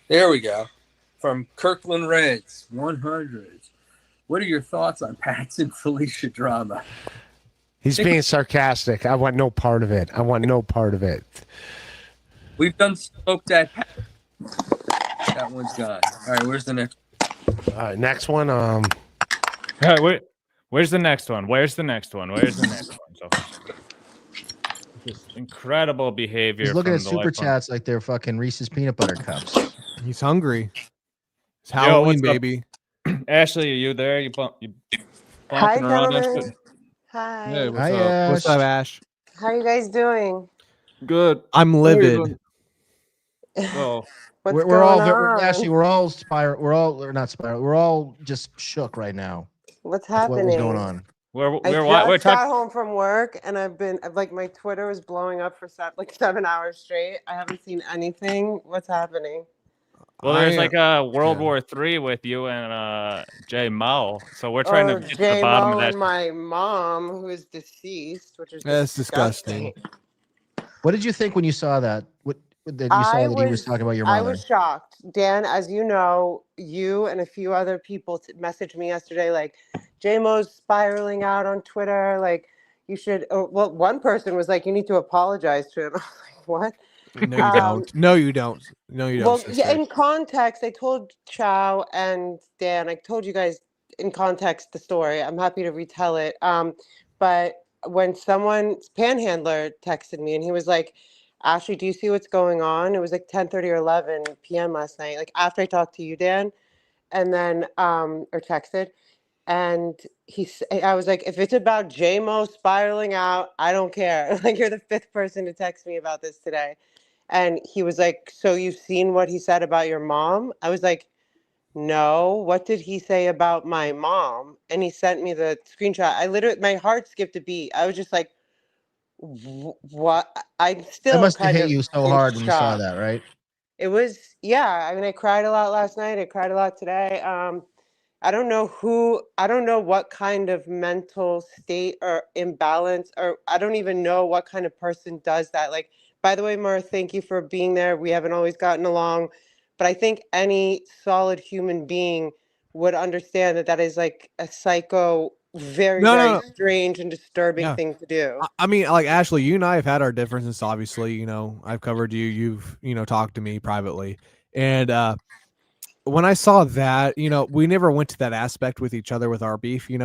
There we go. From Kirkland Reds 100s. What are your thoughts on Pat's and Felicia drama? He's being sarcastic. I want no part of it. We've done smoke that. That one's gone. All right, where's the next? All right, next one. All right, where's the next one? So, just incredible behavior. He's looking from at the super LIFEFORM. chats like they're fucking Reese's peanut butter cups. He's hungry. It's Halloween, what's up? baby. Ashley, are you there? You Hi, bumping around? gentlemen. Hi. Hey, what's Hi, up? Ash. What's up, Ash? How are you guys doing? Good. I'm livid. Oh, What's We're all going on? actually we're all not spiral. We're all just shook right now. What's That's happening? what was going on. we're I just got talking. home from work, and I've like my Twitter was blowing up for 7 hours straight. I haven't seen anything. What's happening? Well, there's like a World War III with you and Jay Mo, so we're trying to get to the J bottom Mo of that. and my mom, who is deceased, which is That's disgusting. What did you think when you saw that? What that you saw that he was talking about your mother? I was shocked. Dan, as you know, you and a few other people messaged me yesterday like, J-Mo's spiraling out on Twitter. Like, you should. Well, one person was like, you need to apologize to him. I was like, what? No, you don't. No, you don't. No, you don't. Well, sister. yeah, in context, I told Chow and Dan, I told you guys in context the story. I'm happy to retell it. But when someone's panhandler texted me and he was like, Ashley, do you see what's going on? It was like 10:30 or 11 p.m. last night, like after I talked to you, Dan, and then or texted. And I was like, if it's about JMO spiraling out, I don't care. Like, you're the 5th person to text me about this today. And he was like, so you've seen what he said about your mom? I was like, no, what did he say about my mom? And he sent me the screenshot. I literally, my heart skipped a beat. I was just like, what? I'm still That must have kind hit of you so in hard when you saw shock. that, right? It was, yeah. I mean, I cried a lot last night. I cried a lot today. I don't know what kind of mental state or imbalance, or I don't even know what kind of person does that. Like, by the way, Murr, thank you for being there. We haven't always gotten along, but I think any solid human being would understand that that is like a psycho, very, No, very no, no. strange and disturbing Yeah. thing to do. I mean, like Ashley, you and I have had our differences. Obviously, I've covered you. You've talked to me privately, and when I saw that, we never went to that aspect with each other with our beef. It's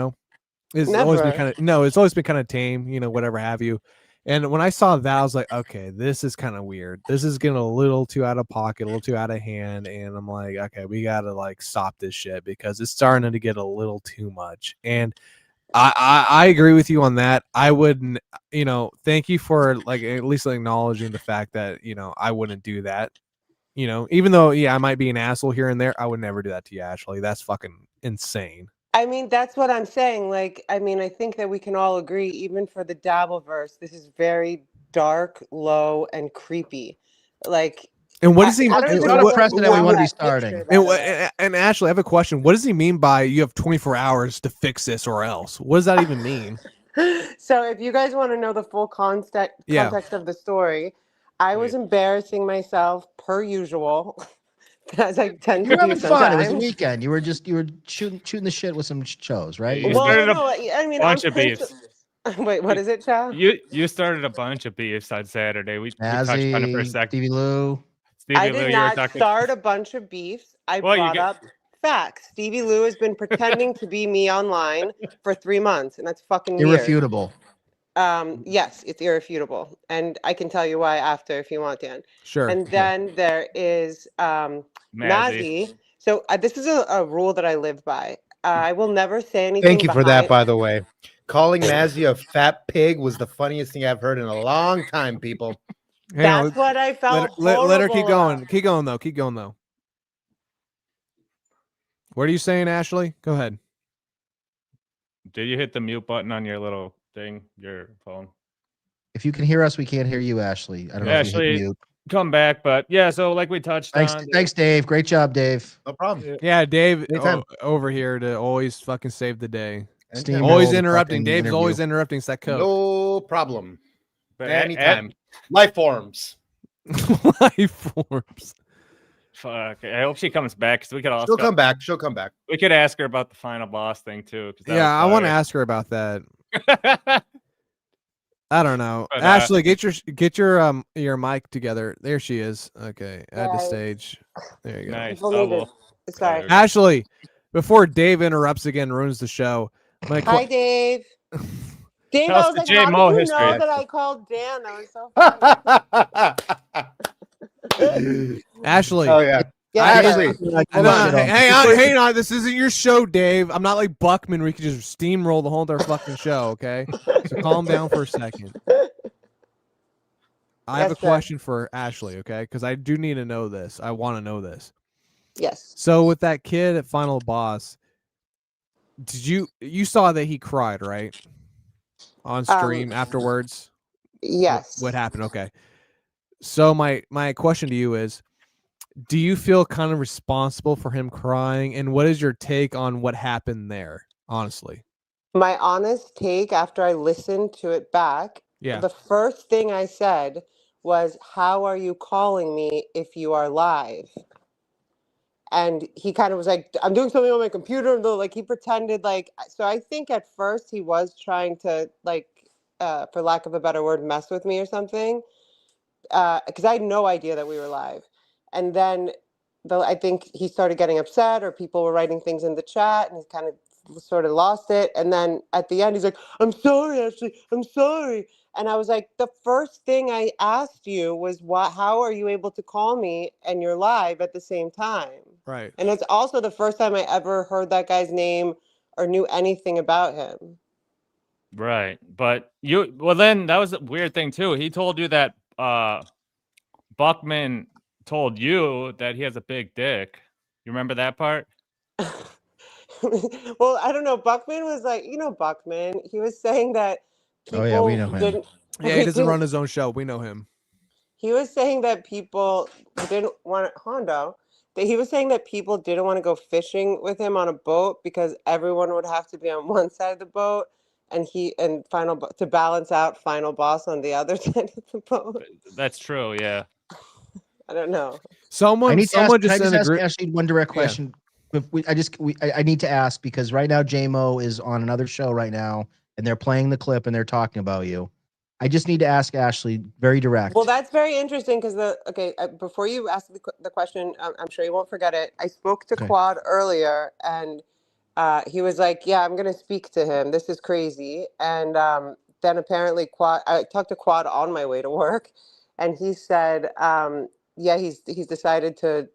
always been Never. it's always been kind of tame. Whatever have you. And when I saw that, I was like, okay, this is kind of weird. This is getting a little too out of pocket, a little too out of hand. And I'm like, okay, we gotta like stop this shit because it's starting to get a little too much. And I agree with you on that. I wouldn't, thank you for like at least acknowledging the fact that, I wouldn't do that. Even though, yeah, I might be an asshole here and there, I would never do that to you, Ashley. That's fucking insane. I mean, that's what I'm saying. Like, I mean, I think that we can all agree, even for the Dabbleverse, this is very dark, low, and creepy. Like, And what does he? I don't It's even not know a what precedent we want to be that starting. picture that is. And Ashley, I have a question. What does he mean by you have 24 hours to fix this or else? What does that even mean? So if you guys want to know the full context of the story, I was embarrassing myself per usual, as I tend You to were do having fun. It was the sometimes. weekend. You were shooting the shit with some shows, right? You Well, started no, a I mean, bunch of beefs. Wait, what is it, Chow? You started a bunch of beefs on Saturday. We touched on it for a Mazzy, second. Stevie Lou. I Stevie Lou, did you were not talking. start a bunch of beefs. I Well, you brought get- up facts. Stevie Lou has been pretending to be me online for 3 months, and that's fucking weird. Irrefutable. Yes, it's irrefutable, and I can tell you why after if you want, Dan. Sure. And then there is Mazzy. So this is a rule that I live by. I will never say anything. Thank you for that, behind- by the way. Calling Mazzy a fat pig was the funniest thing I've heard in a long time, people. That's what I felt. Let her keep horrible going. about. Keep going though. Keep going though. What are you saying, Ashley? Go ahead. Did you hit the mute button on your little thing, your phone? If you can hear us, we can't hear you, Ashley. I don't know if you hit Ashley, mute. come back. But yeah, so like we touched Thanks, on. thanks, Dave. Great job, Dave. No problem. Yeah, Dave Anytime. over here to always fucking save the day. Anytime. Steamroll Always the interrupting. fucking Dave's interview. always interrupting. It's that code. No problem. But Anytime. Life forms. Life forms. Fuck. I hope she comes back because we could also She'll come back. She'll come back. We could ask her about the final boss thing too. Yeah, I want to ask her about that. I don't know. But, Ashley, get your mic together. There she is. Okay, add to stage. There you go. Nice People need double. it. Sorry. Ashley, before Dave interrupts again, ruins the show. Hi, Dave. Dave, Tell us I was the like, J. how Mo did you history. know that I called Dan? That was so funny. Ashley. Oh yeah. Yeah, Ashley. Hold on. Hang on. This isn't your show, Dave. I'm not like Buckman where you can just steamroll the whole entire fucking show, okay? So calm down for a second. I have a Yes, sir. question for Ashley, okay? Because I do need to know this. I want to know this. Yes. So with that kid at Final Boss, did you saw that he cried, right? On stream afterwards? Yes. What happened? Okay. So my question to you is, do you feel kind of responsible for him crying? And what is your take on what happened there, honestly? My honest take after I listened to it back, Yeah. the first thing I said was, how are you calling me if you are live? And he kind of was like, I'm doing something on my computer. Like he pretended like, so I think at first he was trying to like, for lack of a better word, mess with me or something. Because I had no idea that we were live. And then I think he started getting upset or people were writing things in the chat and he kind of sort of lost it. And then at the end, he's like, "I'm sorry, Ashley. I'm sorry." And I was like, the first thing I asked you was, how are you able to call me and you're live at the same time? Right. And it's also the first time I ever heard that guy's name or knew anything about him. Right. But then that was a weird thing too. He told you that Buckman told you that he has a big dick. You remember that part? Well, I don't know. Buckman was like, Buckman. He was saying that people Oh yeah, we know him. didn't. Yeah, he doesn't run his own show. We know him. He was saying that people didn't want Hondo. That he was saying that people didn't want to go fishing with him on a boat because everyone would have to be on one side of the boat, and to balance out Final Boss on the other side of the boat. That's true. Yeah. I don't know. I need to ask, just can I sent a just group. ask Ashley one direct question? I need to ask because right now JMO is on another show right now, and they're playing the clip and they're talking about you. I just need to ask Ashley very direct. Well, that's very interesting because before you ask the question, I'm sure you won't forget it. I spoke to Quad earlier, and he was like, "Yeah, I'm going to speak to him. This is crazy." And then apparently I talked to Quad on my way to work, and he said, "Yeah, he's decided to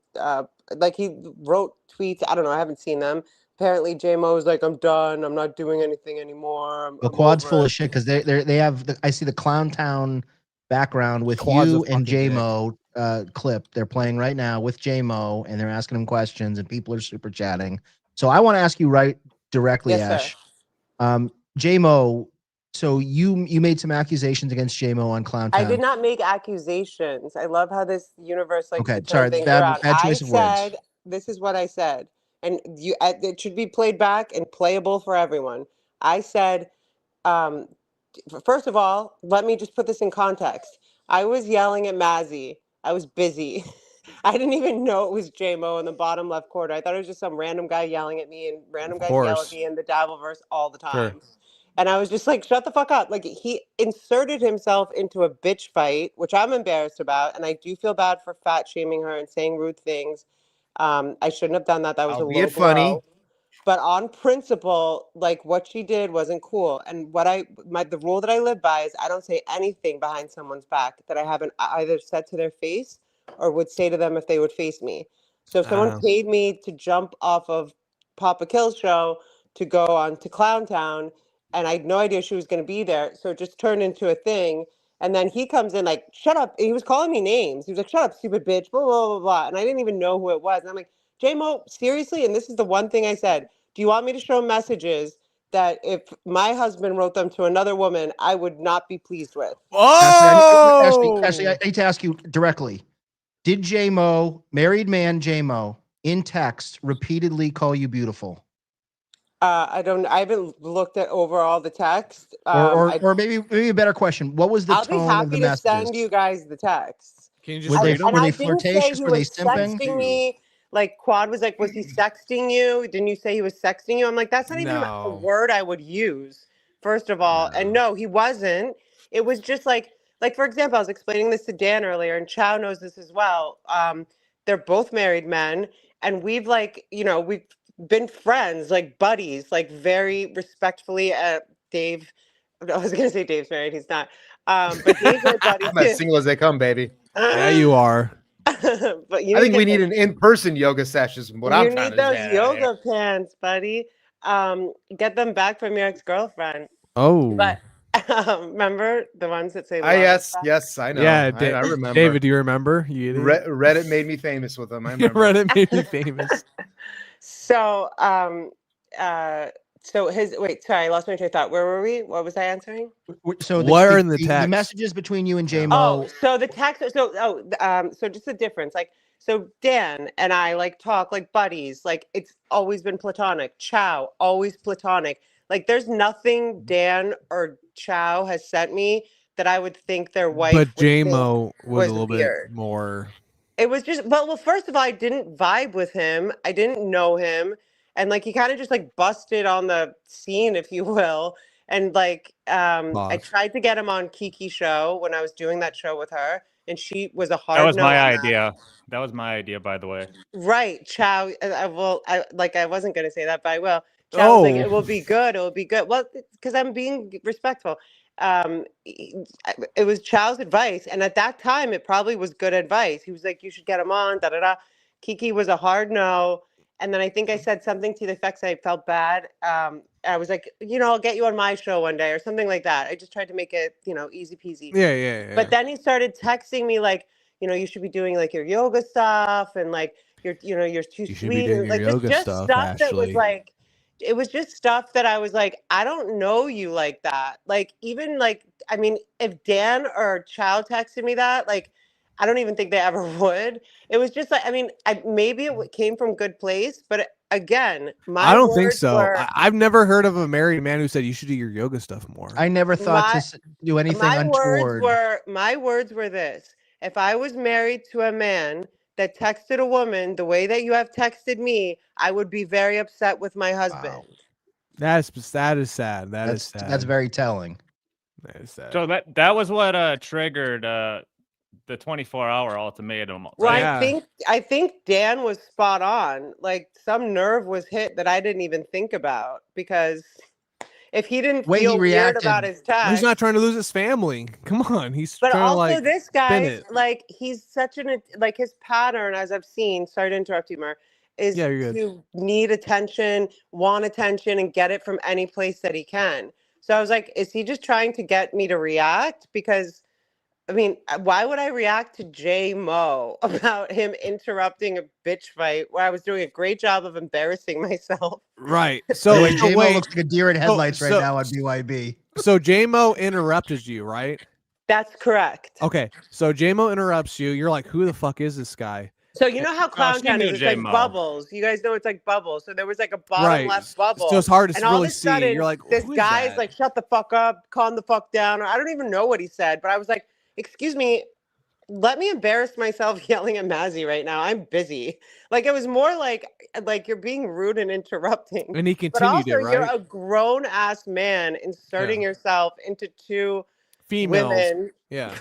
he wrote tweets. I don't know. I haven't seen them. Apparently, JMO was like, I'm done. I'm not doing anything anymore. The Quad's full of shit because they have I see the Clown Town background with Quad's you a and fucking JMO clip. They're playing right now with JMO and they're asking him questions and people are super chatting. So I want to ask you right directly, Yes, Ash. sir. JMO, so you made some accusations against JMO on Clown Town. I did not make accusations. I love how this universe likes to turn sorry, things bad around. choice of words. This is what I said, and it should be played back and playable for everyone. I said, first of all, let me just put this in context. I was yelling at Mazzy. I was busy. I didn't even know it was JMO in the bottom left corner. I thought it was just some random guy yelling at me, and random guys yell at me in the Dabbleverse all the time. Sure. And I was just like, shut the fuck up. Like, he inserted himself into a bitch fight, which I'm embarrassed about. And I do feel bad for fat shaming her and saying rude things. I shouldn't have done that. That was a low blow. But on principle, like, what she did wasn't cool. And the rule that I live by is I don't say anything behind someone's back that I haven't either said to their face or would say to them if they would face me. So if someone paid me to jump off of Papa Kill's show to go on to Clown Town, and I had no idea she was going to be there, so it just turned into a thing. And then he comes in like, shut up. And he was calling me names. He was like, shut up, stupid bitch, blah, blah, blah, blah. And I didn't even know who it was. And I'm like, JMO, seriously? And this is the one thing I said. Do you want me to show messages that if my husband wrote them to another woman, I would not be pleased with? Oh! Ashley, I need to ask you directly. Did JMO, married man JMO, in text repeatedly call you beautiful? I haven't looked at overall the text. Or maybe a better question. What was the I'll be tone of happy the to messages? send you guys the texts. Can you just Were they read them? flirtatious? Were they simping? Sexting me. Like, Quad was like, was he sexting you? Didn't you say he was sexting you? I'm like, that's not even a word I would use, first of all. And no, he wasn't. It was just like for example, I was explaining this to Dan earlier, and Chow knows this as well. They're both married men, and we've we've been friends, like buddies, like very respectfully. Dave, I was gonna say Dave's married, he's not. But Dave's my buddy. I'm as single as they come, baby. Yeah, you are. But I think we need an in-person yoga session. What I'm trying to You need those yoga pants, buddy. Get them back from your ex-girlfriend. Oh. But remember the ones that say yes, I know. Yeah, I remember. David, do you remember? Reddit made me famous with them. I remember. Reddit made me famous. So sorry, I lost my train of thought. Where were we? What was I answering? So where in the text? The messages between you and JMO. Oh, so the text. So just the difference. Like, so Dan and I talk like buddies. Like, it's always been platonic. Chow, always platonic. Like, there's nothing Dan or Chow has sent me that I would think their wife. But JMO was a little weird. bit more. It was just well, first of all, I didn't vibe with him. I didn't know him. And he kind of just busted on the scene, if you will. And I tried to get him on Kiki's show when I was doing that show with her, and she was a hard. That was no my on idea. That was my idea, by the way. Right, Chow. I wasn't going to say that, but I will. Chad was like, Oh. it will be good. It will be good. Well, because I'm being respectful. It was Chow's advice, and at that time, it probably was good advice. He was like, "You should get him on." Da da da. Kiki was a hard no, and then I think I said something to the effects I felt bad. I was like, I'll get you on my show one day or something like that. I just tried to make it, easy peasy. Yeah. But then he started texting me like, you should be doing like your yoga stuff and like you're too You should be sweet doing and your like yoga just stuff, stuff that was Ashley. like, it was just stuff that I was like, I don't know you like that. Like even like, I mean, if Dan or Chow texted me that, like, I don't even think they ever would. It was just like, I mean, maybe it came from good place, but again, I don't think words so. were- I've never heard of a married man who said you should do your yoga stuff more. I never thought to do anything untoward. My words were this: if I was married to a man that texted a woman the way that you have texted me, I would be very upset with my husband. Wow. That is sad. That's sad. That's very telling. That is sad. So that was what triggered the 24-hour ultimatum. Well, Right? I think Dan was spot on. Like some nerve was hit that I didn't even think about, because if he didn't Way he feel weird reacted. about his text, He's not trying to lose his family. Come on, he's but trying also to like this spin guy, it. like he's such like his pattern, as I've seen. Sorry to interrupt you, Mar. Is Yeah, you're good. to need attention, want attention, and get it from any place that he can. So I was like, is he just trying to get me to react? Because I mean, why would I react to J Mo about him interrupting a bitch fight where I was doing a great job of embarrassing myself? Right. So Wait, J-Mo wait. looks like a deer in headlights right so- now on BYB. So JMO interrupted you, right? That's correct. Okay. So JMO interrupts you. You're like, who the fuck is this guy? So you know how Clown she Town knew is? It's like J-Mo. bubbles. You guys know it's like bubbles. So there was like a bottom Right. left bubble. So it's hard to and all really of a sudden, see. You're like, this who is guy's that? like, shut the fuck up, calm the fuck down. Or I don't even know what he said, but I was like, excuse me, let me embarrass myself yelling at Mazzy right now. I'm busy. Like it was more like you're being rude and interrupting. And he But continued also, it, right? you're a grown ass man inserting yourself into two Females. women Yeah.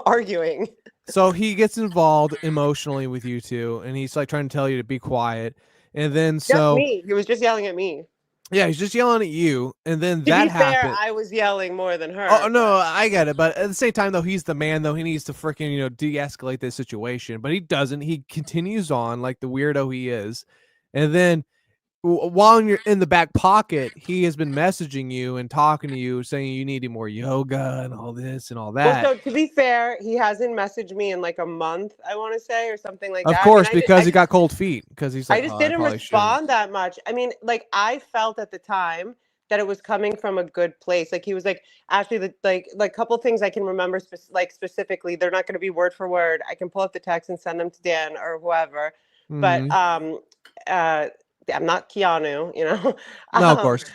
arguing. So he gets involved emotionally with you two, and he's like trying to tell you to be quiet. And then Just so me. He was just yelling at me. yeah, he's just yelling at you, and then To that be fair, happened. I was yelling more than her. Oh no, I get it, but at the same time, though, he's the man. Though he needs to freaking de-escalate this situation, but he doesn't. He continues on like the weirdo he is, and then while you're in the back pocket, he has been messaging you and talking to you, saying you need more yoga and all this and all that. Well, so to be fair, he hasn't messaged me in like a month, I want to say, or something like Of that. course, I mean, because he got cold feet. Because he's like, I just "Oh, didn't probably respond that much. I mean, like I felt at the time that it was coming from a good place. Like he was like, actually, like a couple things I can remember, specifically. They're not going to be word for word. I can pull up the text and send them to Dan or whoever. shouldn't." But I'm not Keanu, No, of course.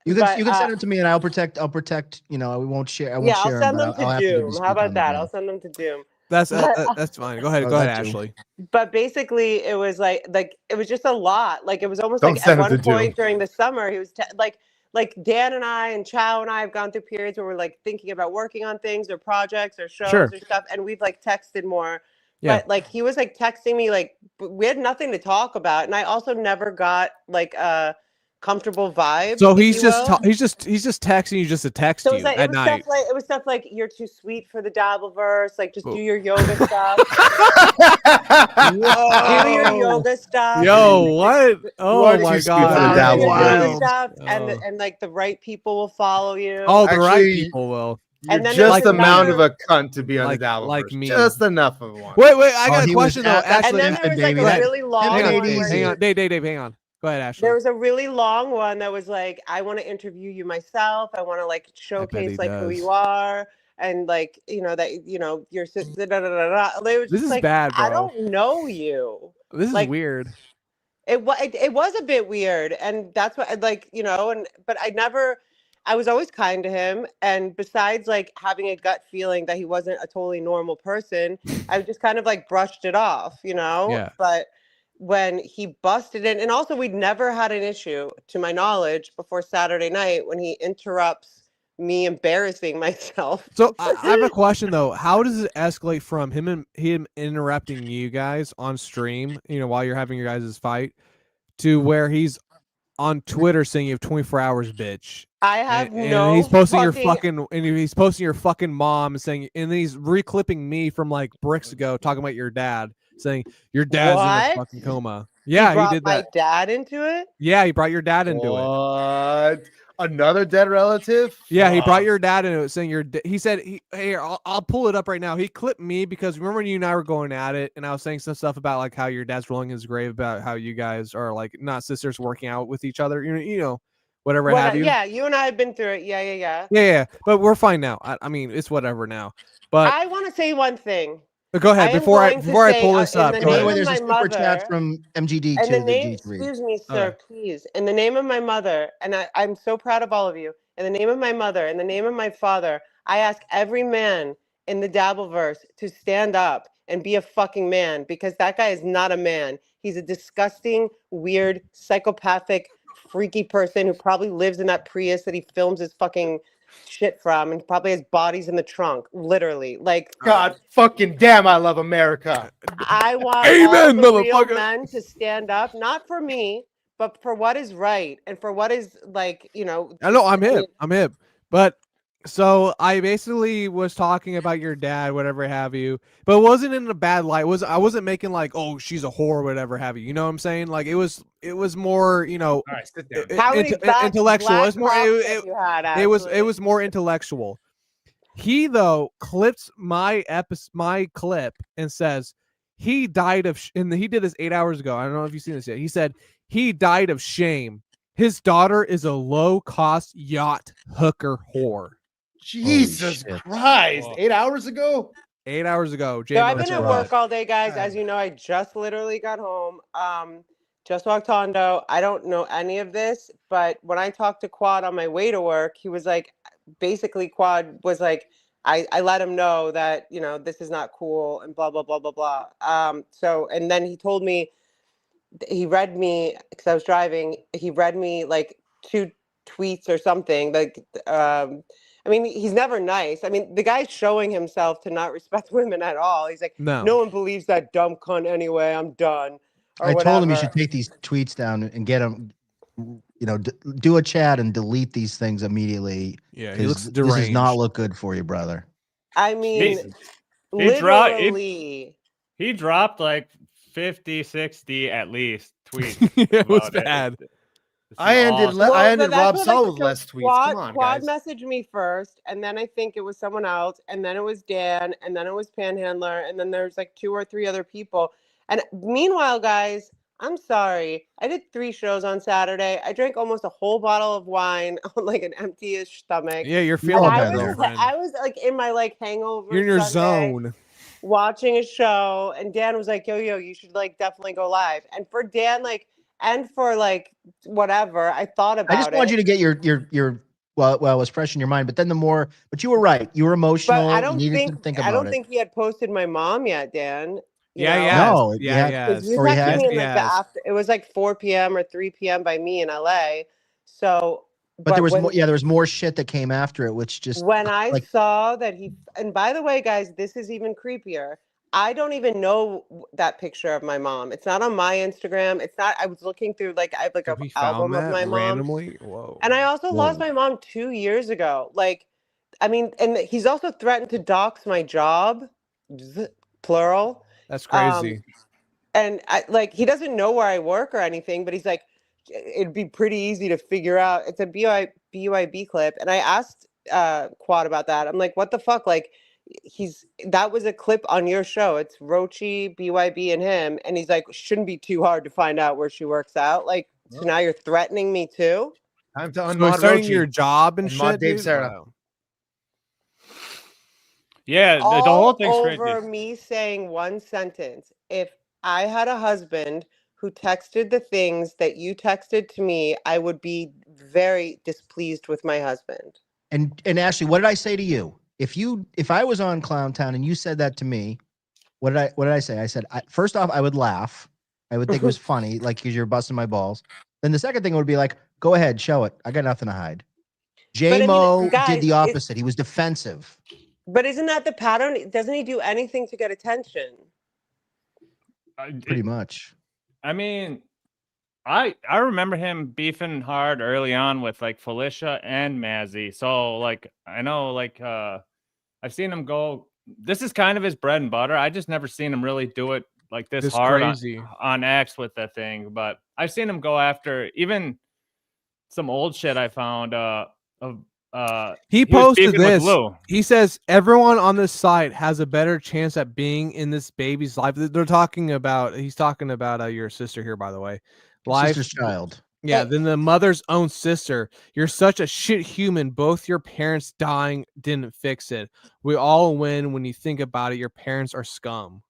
You can but, send it to me, and I'll protect. We won't share. I won't Yeah, I'll share send them. them I'll to have to Doom. speak How on about them, that? yeah. I'll send them to Doom. That's But, that's fine. Go ahead, Oh, go ahead, that too. Ashley. but basically, it was like it was just a lot. Like it was almost Don't like at send him one to Doom. point during the summer, he was like Dan and I and Chow and I have gone through periods where we're like thinking about working on things or projects or shows Sure. or stuff, and we've like texted more. Yeah. But like he was like texting me like we had nothing to talk about, and I also never got like a comfortable vibe. So if he's you just will. he's just texting you just to text So you it was like at night. it was stuff like you're too sweet for the Dabbleverse. Like just do your yoga stuff. Do your yoga stuff. Yo, what? Oh What my you speak for the god! Dabbleverse. Do your yoga Wild. stuff, Oh. and like the right people will follow you. Oh, the right Actually, people will. You're And then just there's the amount of another- a cunt to be on Like- the Dabbleverse. like me. Just enough of one. Wait, I got a he was question though. at- that's And Ashley, then what there was like Baby, a that- really long hang one on, where hang he- on, Dave, hang on. Go ahead, Ashley. There was a really long one that was like, I want to interview you myself. I want to like showcase like who does. you are, and like that your sister. Da, da, da, da. It was This just is like, bad, I bro. don't know you. This is like- weird. It was a bit weird, and that's what but I was always kind to him, and besides like having a gut feeling that he wasn't a totally normal person, I just kind of like brushed it off, Yeah. But when he busted in, and also we'd never had an issue, to my knowledge, before Saturday night when he interrupts me embarrassing myself. So I have a question though. How does it escalate from him interrupting you guys on stream, while you're having your guys' fight, to where he's on Twitter saying you have 24 hours, bitch. I have and no. he's posting fucking... your fucking mom saying, and then he's reclipping me from like bricks ago talking about your dad, saying your dad's in a What? fucking coma. Yeah, he brought did my that. dad into it. Yeah, he brought your dad into it. What? Another dead relative? Yeah, he brought Fuck. your dad into it, saying he said, hey, I'll pull it up right now. He clipped me because remember when you and I were going at it, and I was saying some stuff about like how your dad's rolling his grave, about how you guys are like not sisters working out with each other, you know, whatever have you. Yeah, you and I have been through it. Yeah. Yeah, but we're fine now. I mean, it's whatever now. But I want to say one thing. go ahead before I pull this up. In the Go name ahead. of There's my a super mother, chat from MGD and to the the name, G3. excuse me, sir, please. In the name of my mother, and I'm so proud of all of you. In the name of my mother, in the name of my father, I ask every man in the Dabbleverse to stand up and be a fucking man, because that guy is not a man. He's a disgusting, weird, psychopathic, freaky person who probably lives in that Prius that he films his fucking shit from, and probably has bodies in the trunk, literally. Like, God fucking damn, I love America. I want Amen, all the real motherfucker. men to stand up, not for me, but for what is right and for what is, like, you know. I know I'm hip. But so I basically was talking about your dad, whatever have you, but it wasn't in a bad light. I wasn't making like, oh, she's a whore, whatever have you. You know what I'm saying? Like it was more, you know, All right, sit down. How many intellectual. It's more. you had, It was more intellectual. He though clips my clip and says he died of and he did this 8 hours ago. I don't know if you've seen this yet. He said he died of shame. His daughter is a low-cost yacht hooker whore. Jesus Christ. 8 hours ago? 8 hours ago. So I've been at work all day, guys. As you know, I just literally got home. Just walked Hondo. I don't know any of this, but when I talked to Quad on my way to work, he was like, basically Quad was like, I let him know that, you know, this is not cool and blah, blah, blah, blah, blah. So, and then he told me, he read me, because I was driving, he read me like 2 tweets or something. Like, I mean, he's never nice. I mean, the guy's showing himself to not respect women at all. He's like, no one believes that dumb cunt anyway. I'm done. I told him you should take these tweets down and get them, you know, do a chat and delete these things immediately. Yeah, he looks this deranged. does not look good for you, brother. I mean, he dropped like 50, 60 at least tweets. It was bad. I ended Rob Sal with less tweets. Come on, Quad guys. messaged me first, and then I think it was someone else, and then it was Dan, and then it was Panhandler, and then there's like 2 or 3 other people. And meanwhile, guys, I'm sorry. I did 3 shows on Saturday. I drank almost a whole bottle of wine on like an empty-ish stomach. Yeah, you're feeling I better. was like in my like hangover. You're in your Sunday, zone. watching a show, and Dan was like, yo, you should like definitely go live. And for Dan, like, and for like whatever, I thought about it. I just want you to get your well, it was fresh in your mind, but you were right. You were emotional. But I don't you needed to think about I don't think he had posted my mom yet, Dan. Yeah. You texted me in like the after. It was like 4 p.m. or 3 p.m. by me in LA. So, but there was more. Yeah, there was more shit that came after it, which just when I saw that he. And by the way, guys, this is even creepier. I don't even know that picture of my mom. It's not on my Instagram. It's not. I was looking through like I have like an album of my mom randomly. Whoa. And I also lost my mom 2 years ago. Like, I mean, and he's also threatened to dox my job, plural. That's crazy. And he doesn't know where I work or anything, but he's like, it'd be pretty easy to figure out. It's a BYB clip. And I asked Quad about that. I'm like, what the fuck? Like, that was a clip on your show. It's Rochi, BYB, and him. And he's like, shouldn't be too hard to find out where she works out. Like, so now you're threatening me too? Time to starting your job and shit, Dave dude? Sarah. Wow. Yeah, the whole thing's over crazy. me saying one sentence. If I had a husband who texted the things that you texted to me, I would be very displeased with my husband. And Ashley, what did I say to you? If I was on Clown Town and you said that to me, what did I say? I said, first off, I would laugh. I would think it was funny, like, because you're busting my balls. Then the second thing would be like, go ahead, show it. I got nothing to hide. J-Mo did the opposite. He was defensive. But isn't that the pattern? Doesn't he do anything to get attention? Pretty much. I mean, I remember him beefing hard early on with like Felicia and Mazzy. So like I know like I've seen him go. This is kind of his bread and butter. I just never seen him really do it like this hard crazy on X with that thing. But I've seen him go after even some old shit I found. He was posted beefing with this. Lou. He says everyone on this site has a better chance at being in this baby's life. They're talking about. He's talking about your sister here, by the way. Life, Sister's child. yeah, than the mother's own sister. You're such a shit human. Both your parents dying didn't fix it. We all win when you think about it. Your parents are scum.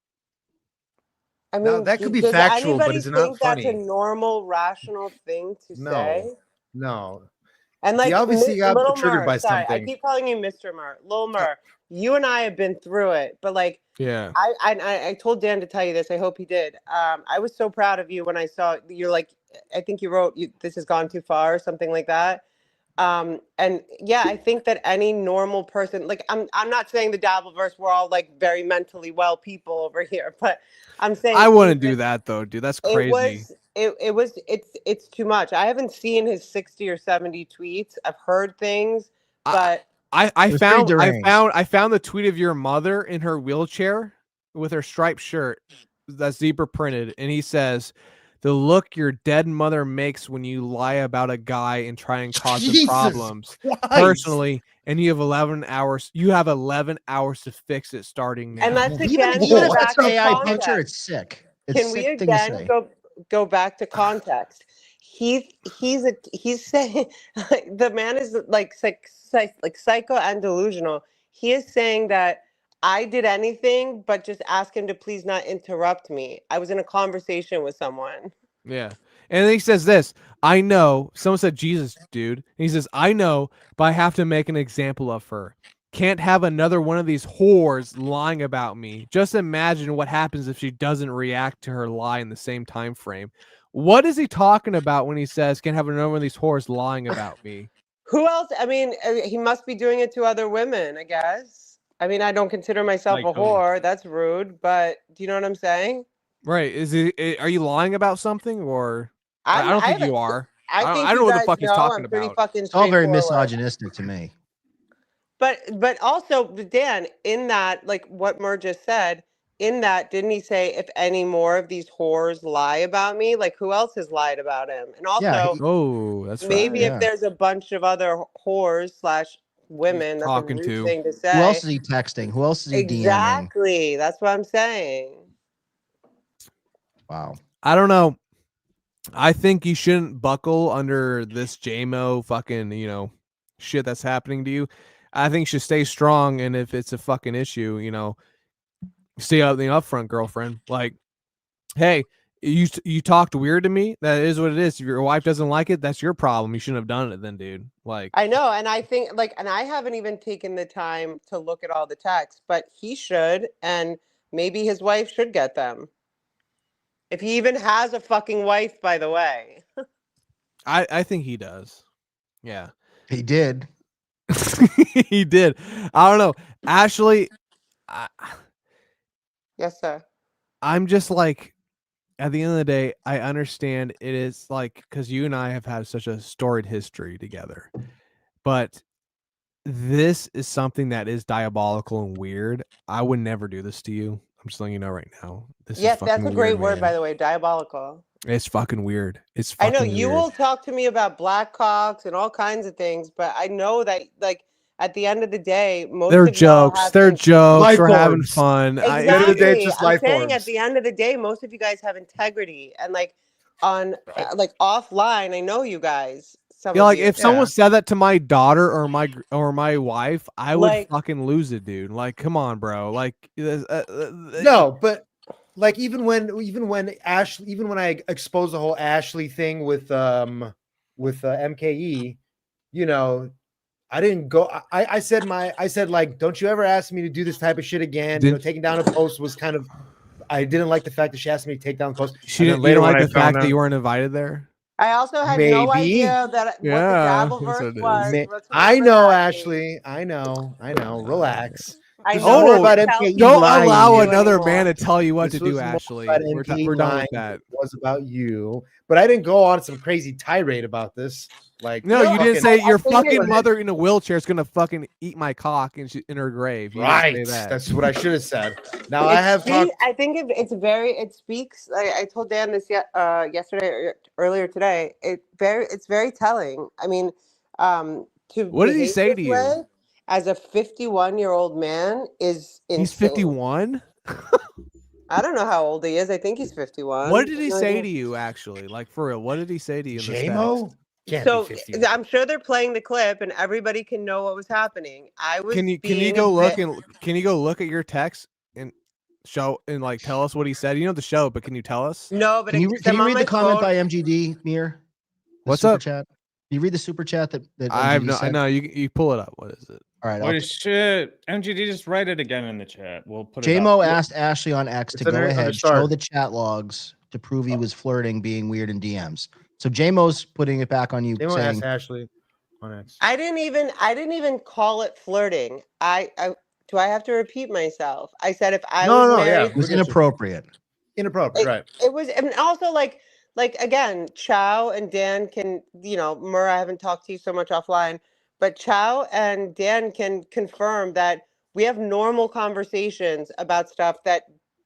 I mean, Now, that could be does factual, but anybody it's not think that's a funny. normal, rational thing to say? No. And like, He obviously got Little triggered Mur, by sorry, I something. keep calling you Mr. Mur. Lil Mur, you and I have been through it, but like, Yeah. I told Dan to tell you this. I hope he did. I was so proud of you when I saw you're like, I think you wrote, this has gone too far or something like that. And yeah, I think that any normal person, like I'm not saying the Dabbleverse, we're all like very mentally well people over here, but I'm saying I wouldn't do that though, dude. That's crazy. It's too much. I haven't seen his 60 or 70 tweets. I've heard things, but I found the tweet of your mother in her wheelchair with her striped shirt that's zebra printed, and he says, "The look your dead mother makes when you lie about a guy and try and cause him problems personally, and you have 11 hours. You have 11 hours to fix it starting now." And that's Even again if back that's to AI context. picture, it's sick. It's Can a we sick thing to again say. go back to context? He's saying the man is like psycho and delusional. He is saying that I did anything but just ask him to please not interrupt me. I was in a conversation with someone. Yeah. And then he says this, I know, someone said Jesus, dude. And he says, I know, but I have to make an example of her. Can't have another one of these whores lying about me. Just imagine what happens if she doesn't react to her lie in the same time frame. What is he talking about when he says, can't have another one of these whores lying about me? Who else? I mean, he must be doing it to other women, I guess. I mean, I don't consider myself Like a whore. That's rude, but do you know what I'm saying? Right. Are you lying about something or I don't think you are. I think I don't know you what the guys fuck he's know talking I'm pretty about. fucking It's all very straightforward. misogynistic to me. But also, Dan, in that, like what Mur just said, in that, didn't he say if any more of these whores lie about me? Like who else has lied about him? And also, that's maybe right. if there's a bunch of other whores / women, that's a talking rude to. thing to say. Who else is he texting? Who else is he DMing? Exactly. That's what I'm saying. Wow. I don't know. I think you shouldn't buckle under this JMO fucking, shit that's happening to you. I think you should stay strong, and if it's a fucking issue, stay up the upfront, girlfriend. Like, hey, you talked weird to me. That is what it is. If your wife doesn't like it, that's your problem. You shouldn't have done it then, dude. Like, I know, and I think and I haven't even taken the time to look at all the texts, but he should, and maybe his wife should get them. If he even has a fucking wife, by the way. I think he does. Yeah. He did. He did. I don't know. Ashley, Yes, sir. I'm just like, at the end of the day, I understand it is like, because you and I have had such a storied history together, but this is something that is diabolical and weird. I would never do this to you. I'm just letting you know right now. This Yes, is that's a fucking great weird, word, man. by the way. Diabolical. It's fucking weird. It's I fucking know you weird. will talk to me about black cocks and all kinds of things, but I know that, like, at the end of the day, most They're of y'all jokes. have They're been- jokes. We're having fun. Exactly. At the end of the day, it's just I'm life saying forms. at the end of the day, most of you guys have integrity, and like on like offline, I know you guys. Some Yeah, of like you. if someone said that to my daughter or my wife, I would Like- fucking lose it, dude. Like, come on, bro. Like, No, but like even when I exposed the whole Ashley thing with MKE, I didn't go. I said like, don't you ever ask me to do this type of shit again? Taking down a post was kind of. I didn't like the fact that she asked me to take down the post. She And then didn't. You later don't when like I the fact found that you out- weren't invited there. I also had no Maybe. idea that Yeah, what the yes, Dabbleverse it is. was. Let's I remember know, that, Ashley. I know. Relax. I This know is more you about didn't tell MKE me Don't lying. allow you another anymore. man to tell you what This to do, was more Ashley. about We're MKE done with lying that. than it was about you. but I didn't go on some crazy tirade about this. Like, No, you didn't say your think it fucking was- mother in a wheelchair is gonna fucking eat my cock in her grave. You didn't Right. say that. That's what I should have said. Now I have talked. I think it speaks. I told Dan this yesterday or earlier today. It's very telling. I mean, What did he behave say this to you? way as a 51-year-old man is insane. He's 51. I don't know how old he is. I think he's 51. What did he No say idea. to you? Actually, like for real, what did he say to you? In this JMO? text? Can't So be 51. I'm sure they're playing the clip, and everybody can know what was happening. I was. Can you being go a look bit- and can you go look at your text and show and like tell us what he said? You know the show, but can you tell us? No, but Can you I'm on read my the comment phone. by MGD, Mir? The What's super up? Chat? Can you read the super chat that I have MGD no. I sent? know you pull it up. What is it? All right. What is shit? MGD, just write it again in the chat. We'll put it JMO up. asked Ashley on X to It's go under ahead, start. show the chat logs to prove he was flirting, being weird in DMs. So JMO's putting it back on you, They won't saying ask Ashley on X. I didn't even call it flirting. Do I have to repeat myself? I said if I No, was no, yeah. married, it was we get you. inappropriate. Inappropriate, right? it was, and also like again, Chow and Dan can, Murr, I haven't talked to you so much offline, but Chow and Dan can confirm that we have normal conversations about stuff that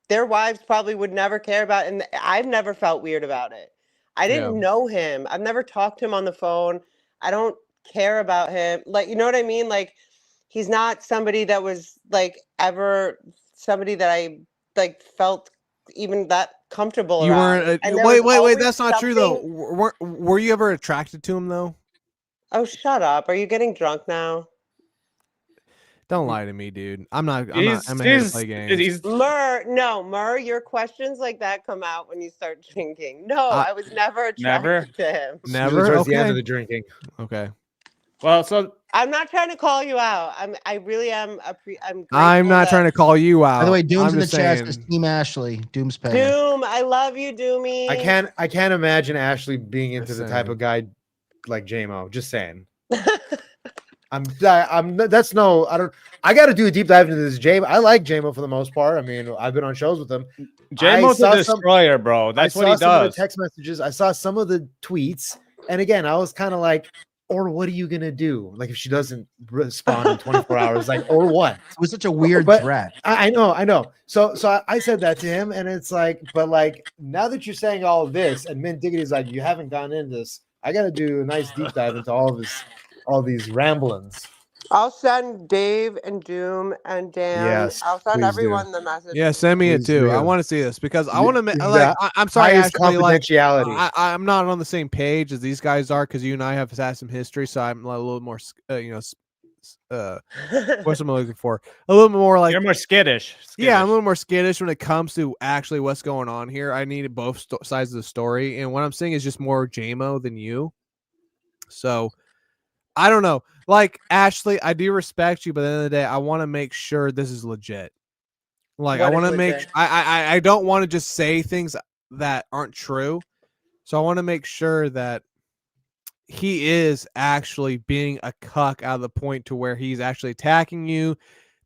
their wives probably would never care about, and I've never felt weird about it. I didn't know him. I've never talked to him on the phone. I don't care about him. Like, you know what I mean? Like, he's not somebody that was like ever somebody that I like felt even that comfortable You around. weren't. And there Wait. was always That's not true though. something- Were you ever attracted to him though? Oh, shut up. Are you getting drunk now? Don't lie to me, dude. I'm not. I'm here to play games. Murr, your questions like that come out when you start drinking. No, I was never attracted to him. Never. Towards the end Okay. of the drinking. Okay. Well, so I'm not trying to call you out. I really am. I'm not trying to call you out. By the way, Doom's I'm in the just chat saying- says Team Ashley. Doom's paying. Doom, I love you, Doomy. I can't imagine Ashley being into the type saying. of guy like JMO. Just saying. That's no, I don't, I got to do a deep dive into this. I like JMO for the most part. I mean, I've been on shows with him. JMO's a destroyer, bro. That's what he some of does. the text messages. I saw some of the tweets. And again, I was kind of like, or what are you going to do? Like if she doesn't respond in 24 hours, like, or what? It was such a weird But threat. I know. So I said that to him, and it's like, but like now that you're saying all of this, and Mint Diggity's like, you haven't gone into this. I got to do a nice deep dive into all these ramblings. I'll send Dave and Doom and Dan. Yes, I'll send please everyone do. the message. Yeah, send me it Please too. I do. want to see this because I You- want to. you've Like, got I'm sorry, highest Ashley. Like, confidentiality. I'm not on the same page as these guys are because you and I have had some history, so I'm a little more, what's I'm looking for? A little more like You're more skittish. Yeah, I'm a little more skittish when it comes to actually what's going on here. I needed both sides of the story, and what I'm saying is just more JMO than you. So I don't know. Like Ashley, I do respect you, but at the end of the day, I want to make sure this is legit. Like I What want is to make legit? I don't want to just say things that aren't true. So I want to make sure that he is actually being a cuck out of the point to where he's actually attacking you,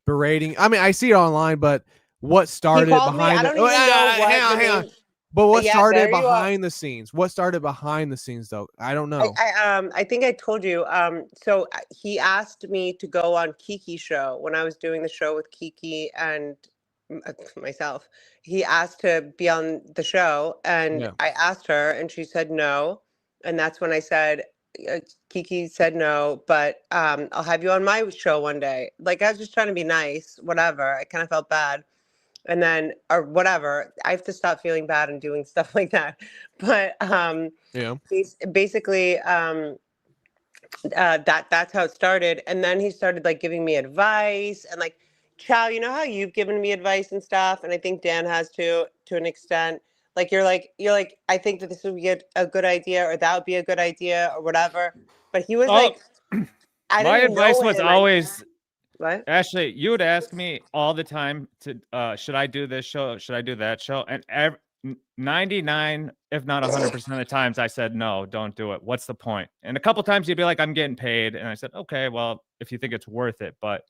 berating. I mean, I see it online, but what started called me- behind I the don't even know what hang on, the hang on. name- But what Yeah, started there you are. behind the scenes? What started behind the scenes though? I don't know. I think I told you. So he asked me to go on Kiki's show when I was doing the show with Kiki and myself. He asked to be on the show, and Yeah. I asked her, and she said no. And that's when I said, Kiki said no, but I'll have you on my show one day. Like I was just trying to be nice, whatever. I kind of felt bad. And then or whatever, I have to stop feeling bad and doing stuff like that. But Yeah. basically that's how it started. And then he started like giving me advice and like, Chow, you know how you've given me advice and stuff, and I think Dan has to an extent. Like you're like I think that this would be a good idea, or that would be a good idea, or whatever. But he was like, I my didn't advice know was him. always What? Ashley, you would ask me all the time to should I do this show? Should I do that show? And 99, if not 100% of the times I said no, don't do it. What's the point? And a couple times you'd be like, I'm getting paid. And I said, okay, well, if you think it's worth it. But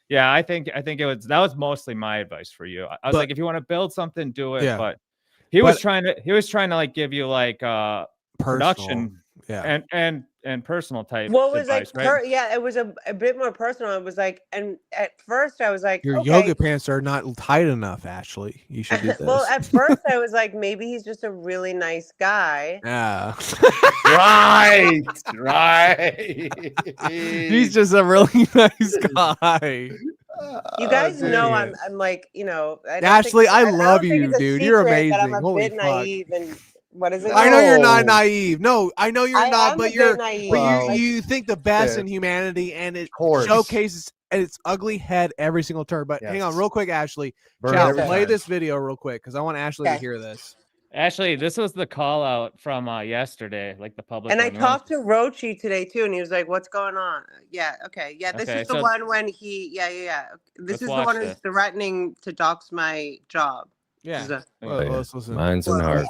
yeah, I think that was mostly my advice for you. I was like, if you want to build something, do it. Yeah. But he was trying to like give you like production, yeah, and personal type. What was advice, like, right? yeah, it was a bit more personal. It was like, and at first I was like, your okay. yoga pants are not tight enough, Ashley. You should do this. Well, at first I was like, maybe he's just a really nice guy. Yeah. Right. He's just a really nice guy. You guys dude. know I'm like, you know, Ashley, I love don't think you, it's a dude. You're secret that amazing. I'm a Holy bit fuck. naive and what is it? I know you're not No. naive. No, I know you're I not, am but a bit you're naive. but Well, you think the best yeah. in humanity, and it course. showcases its ugly head every single turn. But hang on, Yes. real quick, Ashley. Burn Chow, every play time. this video real quick because I want Ashley to Okay. hear this. Ashley, this was the call out from yesterday, like the public. And I one. talked to Rochi today too, and he was like, "What's going on?" Yeah, okay, yeah. This Okay, is the so- one when he, yeah. This Let's is the watch one who's this. threatening to dox my job. Yeah. This is a- Well, let's listen. Minds and hearts.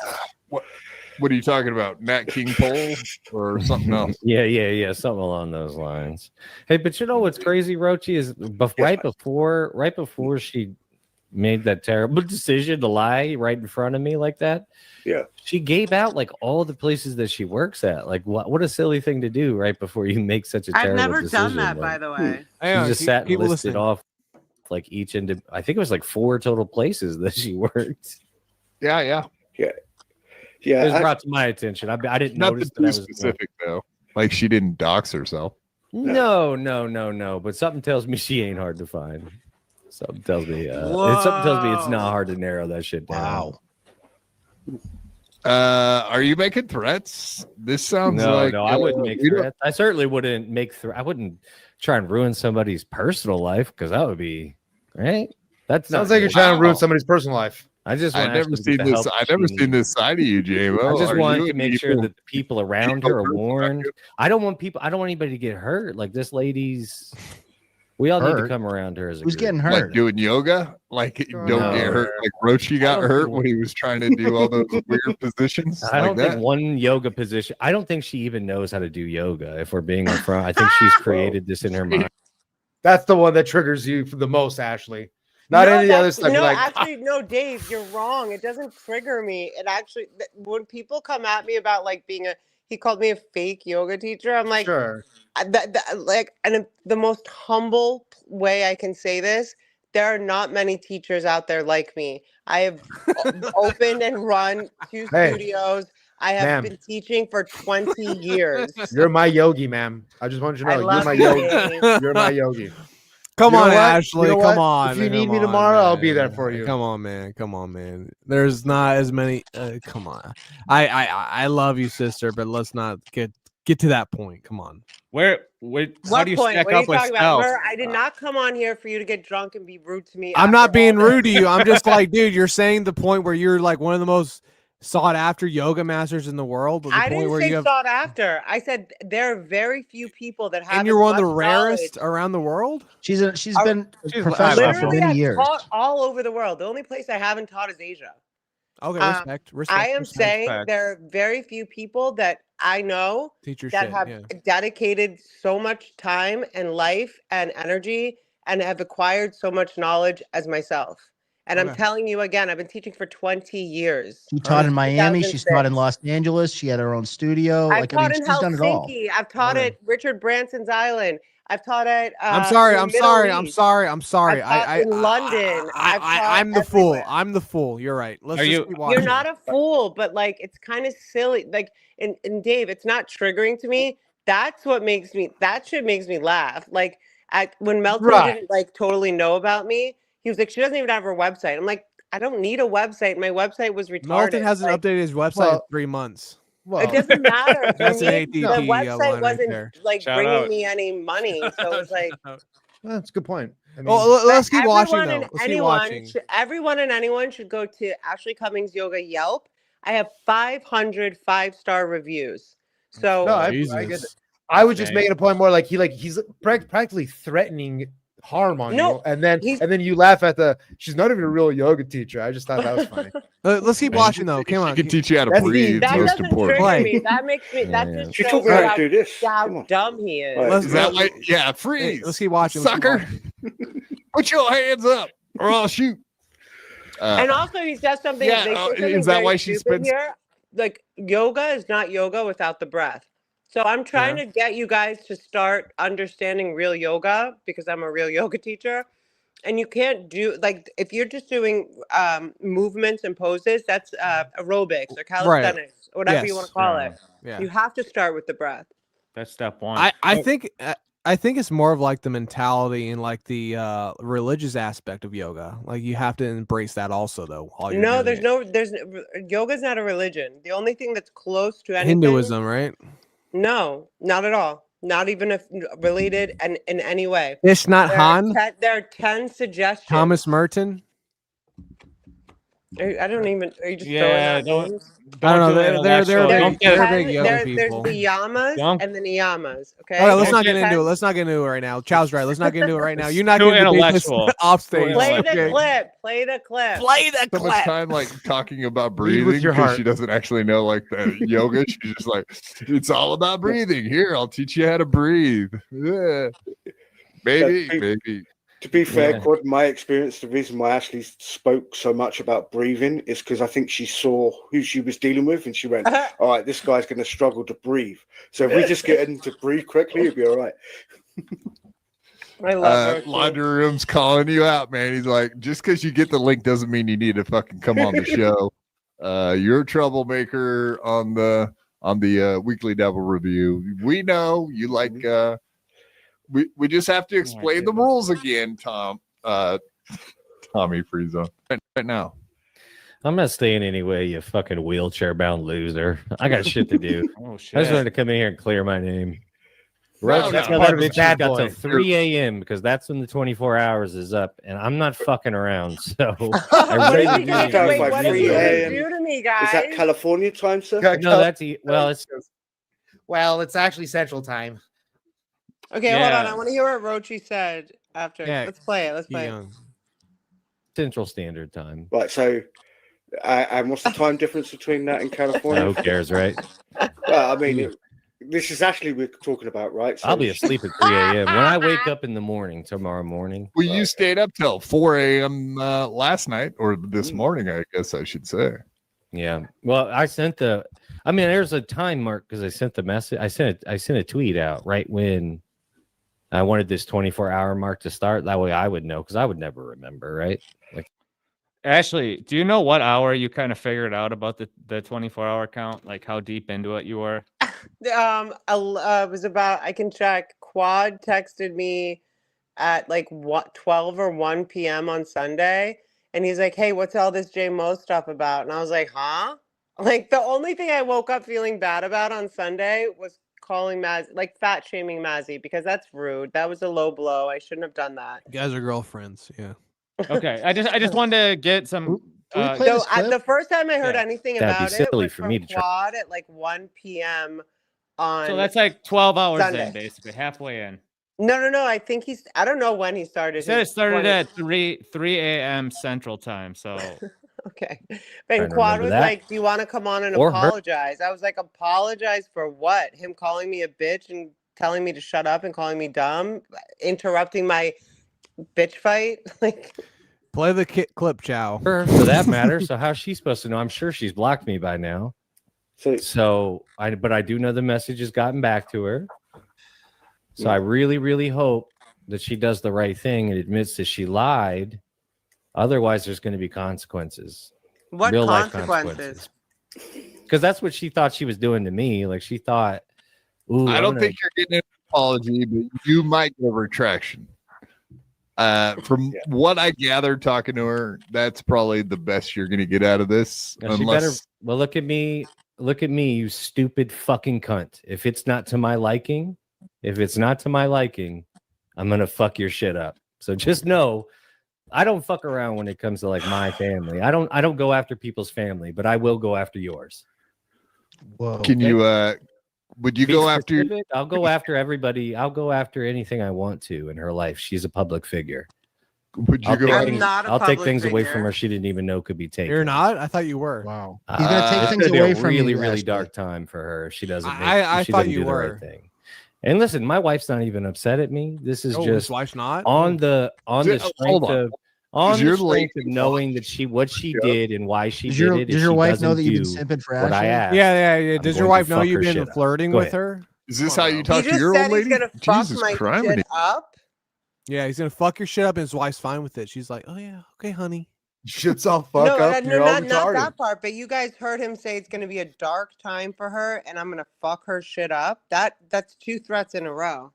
What are you talking about? Nat King Cole or something else? Yeah, something along those lines. Hey, but you know what's crazy, Rochi, is right before she made that terrible decision to lie right in front of me like that. Yeah, she gave out like all the places that she works at. Like, what a silly thing to do right before you make such a I've terrible never decision. done that, like, by the way. she just sat and listed off like each into. I think it was like 4 total places that she worked. Yeah. It was brought to my attention. I didn't notice that I was specific though. Like she didn't dox herself. No. But something tells me she ain't hard to find. Something tells me it's not hard to narrow that shit down. Wow. Are you making threats? This sounds like no. I wouldn't make threats. I certainly wouldn't make threats. I wouldn't try and ruin somebody's personal life because that would be right. That sounds like you're trying to ruin somebody's personal life. I just I've never seen this. I've never seen this side of you, JMO. I just want to make sure that the people around her are warned. I don't want anybody to get hurt. Like this lady's. We all need to come around her as a Who's group. getting hurt? Like doing yoga, like don't get hurt. Like Rochi got hurt when he was trying to do all those weird positions. I don't like think one yoga position. I don't think she even knows how to do yoga. If we're being upfront, I think she's created this in her mind. That's the one that triggers you the most, Ashley. Not any other stuff. No, Like, actually, no, Dave, you're wrong. It doesn't trigger me. It actually, when people come at me about like being he called me a fake yoga teacher. I'm like, sure. Like, and the most humble way I can say this, there are not many teachers out there like me. I have opened and run 2 studios. I have been teaching for 20 years. You're my yogi, ma'am. I just want you to know you're my yogi. You're my yogi. Come You know on, what? Ashley. You know Come what? on. If you come need me on, tomorrow, I'll be man. there for you. Come on, man. Come on, man. There's not as many. Come on. I love you, sister, but let's not get to that point. Come on. How do you stack up with stealth? I did not come on here for you to get drunk and be rude to me. I'm not after being all this. rude to you. I'm just like, dude, you're saying the point where you're like one of the most sought after yoga masters in the world. The I point didn't where say you have, sought after. I said there are very few people that have. and you're one of the rarest around the world. She's been a professional for Literally, many I've years. taught all over the world. The only place I haven't taught is Asia. Okay, respect. I am saying there are very few people that I know that have dedicated so much time and life and energy and have acquired so much knowledge as myself. And I'm telling you again, I've been teaching for 20 years. She taught in Miami. She's taught in Los Angeles. She had her own studio. I've taught in she's done it all. Helsinki. I've taught at Richard Branson's Island. I've taught at. I'm sorry. the I'm Middle sorry. East. I'm sorry. I'm sorry. I've taught in London. I'm the fool. I'm the fool. You're right. Let's just keep watching. You're not a fool, but like it's kind of silly. Like, and Dave, it's not triggering to me. That's what makes me. That shit makes me laugh. Like when Melton didn't like totally know about me, he was like, she doesn't even have her website. I'm like, I don't need a website. My website was retarded. Melton hasn't updated his website in 3 months. It doesn't matter. That's For an me, ADD the website line right wasn't there. like Shout bringing out. me any money, so it was like. Well, that's a good point. I mean, Well, let's keep watching Everyone though. and Let's keep anyone watching. everyone and anyone should go to Ashley Cummings Yoga Yelp. I have 500 5-star reviews. So no, I get it. I was just making a point more like he's practically threatening harm on you, and then you laugh at she's not even a real yoga teacher. I just thought that was funny. Let's keep watching though. Come on. She can teach you how to That's breathe. that Most doesn't important. trigger me. That makes me. That just shows you how dumb he is. Is that like freeze? Let's keep watching. Sucker. Put your hands up or I'll shoot. And also, he says something. yeah, they say something is that very why she stupid spends- here? like yoga is not yoga without the breath. So I'm trying to get you guys to start understanding real yoga because I'm a real yoga teacher. And you can't do like if you're just doing movements and poses, that's aerobics or calisthenics or whatever you want to call it. Yeah. You have to start with the breath. That's step one. I think it's more of like the mentality and like the religious aspect of yoga. Like you have to embrace that also though. While you're No, doing there's yoga's not a religion. The only thing that's close to anything Hinduism, right? No, not at all. Not even if related and in any way. It's not Han. There are 10 suggestions. Thomas Merton. I don't even. Are you just Yeah, throwing out names? I don't know. They're Don't get they're big yoga There's people. the yamas and the niyamas. Okay. All right, let's not There's get into it. 10 Let's not get into it right now. Chow's right. Let's not get into it right now. You're not Too going to debate this intellectual. off stage. Play the Okay. clip. Play the clip. Play the So much clip. time like talking about Lead with breathing your because heart. she doesn't actually know like the yoga. She's just like, it's all about breathing. Here, I'll teach you how to breathe. Yeah. Maybe. To be fair, Yeah. Quad, my experience, the reason why Ashley spoke so much about breathing is because I think she saw who she was dealing with and she went, all right, this guy's going to struggle to breathe. So if we just get him to breathe quickly, it'll be all right. I love her. Laundry Room's calling you out, man. He's like, just because you get the link doesn't mean you need to fucking come on the show. You're a troublemaker on the weekly Devil Review. We know you like we just have to explain the rules again, Tommy Frieza. Right now. I'm not staying anyway, you fucking wheelchair-bound loser. I got shit to do. Oh I just shit. wanted to come in here and clear my name. No, that's Tell part that of his bitch bad she's got boy. till 3 a.m. because that's when the 24 hours is up, and I'm not fucking around. So I What really is he do gonna need do? to Wait, go what to is he bed. gonna 3 a.m. do to me, Is that guys? California time, sir? No, that's well, it's Well, it's actually Central Time. Okay, hold on. Yeah. I want to hear what Rochi said after. Yeah, Let's play it. Let's play it. Young. Central Standard Time. Right, so, and what's the time difference between that and California? Who cares, right? Well, I mean, this is actually we're talking about, right? So I'll be asleep at 3 a.m. When I wake up in the morning tomorrow morning. Well, you stayed up till 4 a.m. Last night or this morning, I guess I should say. Yeah. Well, I sent there's a time mark because I sent the message. I sent a tweet out right when I wanted this 24-hour mark to start. That way I would know because I would never remember, right? Like, Ashley, do you know what hour you kind of figured out about the 24-hour count? Like how deep into it you were? It was about. I can check. Quad texted me at like 12 or 1 p.m. on Sunday, and he's like, "Hey, what's all this J Mo stuff about?" And I was like, "Huh?" Like the only thing I woke up feeling bad about on Sunday was calling Maz, like fat shaming Mazzy, because that's rude. That was a low blow. I shouldn't have done that. You guys are girlfriends. Yeah. Okay, I just wanted to get some. Can we play So this clip? the first time I heard Yeah. anything That'd be about it silly was for from me to try. Quad at like 1 p.m. on. So that's like 12 hours Sunday. in, basically halfway in. No. I think I don't know when he started. He said it his started 20 at 3 a.m. Central Time. So Okay. Trying And to Quad remember was that. like, "Do you want to come on and Or her. apologize?" I was like, "Apologize for what? Him calling me a bitch and telling me to shut up and calling me dumb, interrupting my bitch fight." Like, Play the clip, Chow. for that matter. So how's she supposed to know? I'm sure she's blocked me by now. So But I do know the message has gotten back to her. So I really, really hope that she does the right thing and admits that she lied. Otherwise, there's going to be consequences. what Real life consequences? Because that's what she thought she was doing to me. Like she thought, ooh, I I'm don't gonna- think you're getting an apology, but you might get a retraction. From what I gathered talking to her, that's probably the best you're going to get out of this. Yeah, she better. Well, look at me, you stupid fucking cunt. If it's not to my liking, I'm gonna fuck your shit up. So just know, I don't fuck around when it comes to like my family. I don't go after people's family, but I will go after yours. Whoa. Can you would you Be go after specific. I'll go after everybody. I'll go after anything I want to in her life. She's a public figure. would you I'll go take after things, not a I'll take public things away figure. from her she didn't even know could be taken. You're not? I thought you were. Wow. He's gonna take It's things gonna be away a from really, you, really Ashley. dark time for her if she doesn't. I she thought doesn't you do the were. right thing. And listen, my wife's not even upset at me. This is Oh, just his wife's not? on the Hold strength on. On your the strength of lady knowing that what she Yep. did and why she Does did your it, does if your she wife know doesn't that you've been do simping for what I Ashley? asked, Yeah. I'm Does your going to wife know fuck you've her been shit up. flirting Go with ahead. her? Is this Come how on you now. He talk to just your said old he's lady? gonna fuck Jesus my Christ. shit up. Yeah, he's gonna fuck your shit up, and his wife's fine with it. She's like, "Oh yeah, okay, honey." Shit's all No, fuck up. And no, you're all not retarded. that part. But you guys heard him say it's gonna be a dark time for her, and I'm gonna fuck her shit up. That's 2 threats in a row.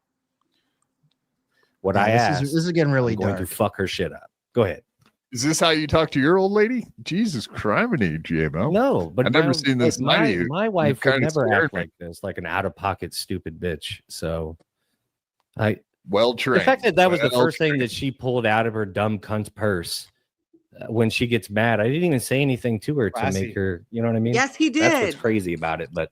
What Yeah, I this asked, is getting really I'm going dark. to fuck her shit up. Go ahead. Is this how you talk to your old lady? Jesus criminy, JMO. No, but I've never seen this side of you. my You wife would kinda never scared act me. like this, like an out of pocket stupid bitch. So, Well the trained. fact that was the Well first thing that she pulled out of her dumb cunt's purse when she gets mad, I didn't even say anything to her to Classy. make her. You know what I mean? Yes, he That's what's did. crazy about it. But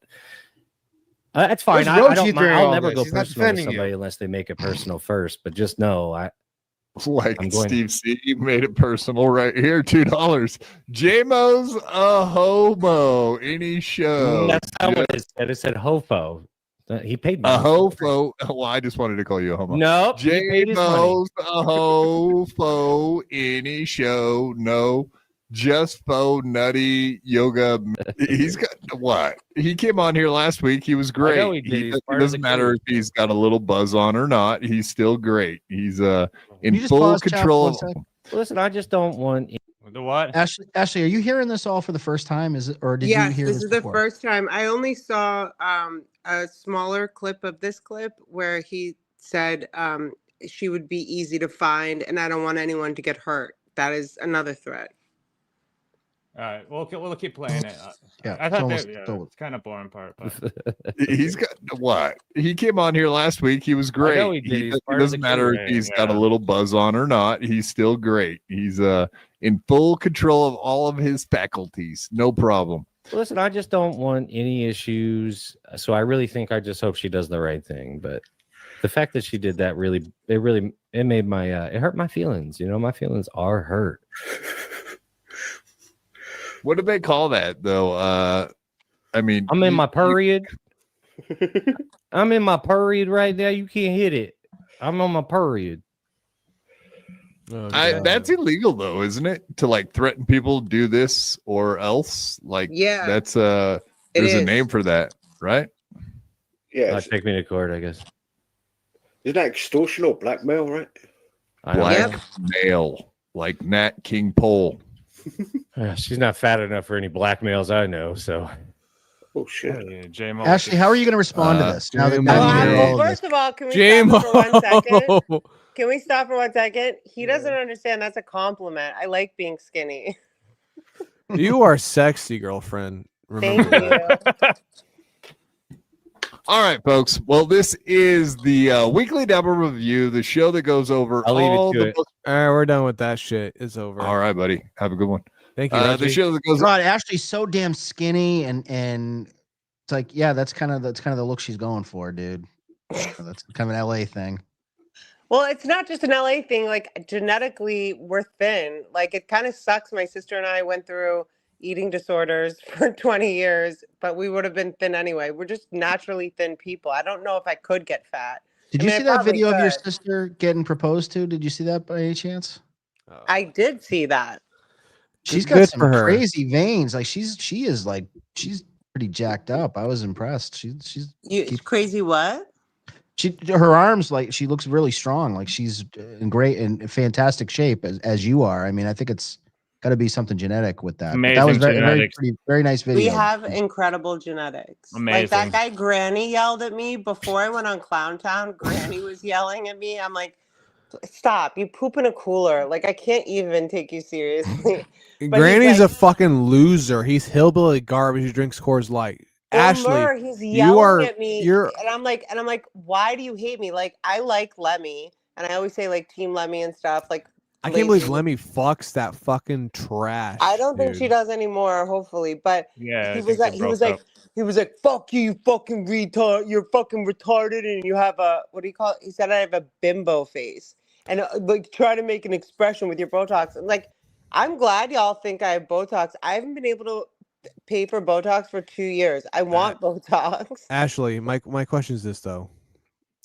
that's fine. Where's I Rochi don't mind. during I'll all never this? go He's not personal with defending you. somebody unless they make it personal first. But just know, Like I'm going- Steve C made it personal right here. $2. JMO's a homo. Any show. that's not what it said. It said hofo. He paid me. A hofo. Well, I just wanted to call you a homo. Nope. He paid his money. JMO's a hofo. Any show. No. Just faux nutty yoga. He's got what? He came on here last week. He was great. know he did. He's It part of doesn't the matter crew. if he's got a little buzz on or not. He's still great. He's in you just full pause, Chow, control. for 1 second? Listen, I just don't want. The what? Ashley, are you hearing this all for the first time? Is it, or did you Yes, hear this this is before? the first time. I only saw a smaller clip of this clip where he said she would be easy to find, and I don't want anyone to get hurt. That is another threat. All right, we'll keep playing it. Yeah, I it's thought almost- it's kind of boring part, but He's got what? He came on here last week. He was great. know he did. He's It part of doesn't the matter crew. if he's got a Yeah. little buzz on or not. He's still great. He's in full control of all of his faculties. No problem. Listen, I just don't want any issues. So I really think I just hope she does the right thing. But the fact that she did that it made my it hurt my feelings. You know, my feelings are hurt. What do they call that though? I mean, I'm in my period. I'm in my period right now. You can't hit it. I'm on my period. Oh, God. that's illegal though, isn't it? To like threaten people, do this or else. Like, Yeah, that's there's a is. name for that, right? Yeah, Take me to court, I guess. isn't that extortion or blackmail, right? I don't know. Blackmail, like Nat King Cole. She's not fat enough for any blackmails I know. So Oh shit! yeah, J-Mo. Ashley, how are you going to respond to this? Now that Jamo. now you hear all of first this? of all, can we J-Mo. stop for 1 second? Can we stop for 1 second? He doesn't understand. That's a compliment. I like being skinny. You are sexy, girlfriend. Thank Remember that. you. All right, folks. Well, this is the weekly Double Review, the show that goes over I'll leave it all to the it. books. All right, we're done with that shit. It's over. All right, buddy. Have a good one. Thank you. The Reggie. show that goes God, Ashley's so damn skinny, and it's like, yeah, that's kind of the look she's going for, dude. That's kind of an LA thing. Well, it's not just an LA thing. Like genetically, we're thin. Like it kind of sucks. My sister and I went through eating disorders for 20 years, but we would have been thin anyway. We're just naturally thin people. I don't know if I could get fat. Did I you mean, I see that probably video of your could. sister getting proposed to? Did you see that by any chance? I did see that. She's Good got some for her. crazy veins. Like she's pretty jacked up. I was impressed. She's Crazy what? her arms, like she looks really strong. Like she's in great and fantastic shape as you are. I mean, I think it's got to be something genetic with that. But that was Amazing genetics. very nice video. We have incredible genetics. Like Amazing. that guy Granny yelled at me before I went on Clown Town. Granny was yelling at me. I'm like, stop, you poop in a cooler. Like I can't even take you seriously. But Granny's he's a like, fucking loser. He's hillbilly garbage. He drinks Coors Light. Ashley, Murr, he's you yelling are at me, you're and I'm like, why do you hate me? Like I like Lemmy, and I always say like Team Lemmy and stuff. Like I can't believe lately. Lemmy fucks that fucking trash. I don't think she dude. does anymore, hopefully. But Yeah, he I was think like, they he was broke like, he was like, fuck you, you fucking retard, you're fucking retarded, and you have a what do you call it? He said I have a bimbo face, and like try to make an expression with your Botox. I'm like, I'm glad y'all think I have Botox. I haven't been able to pay for Botox for 2 years. I want Botox. Ashley, my question is this though.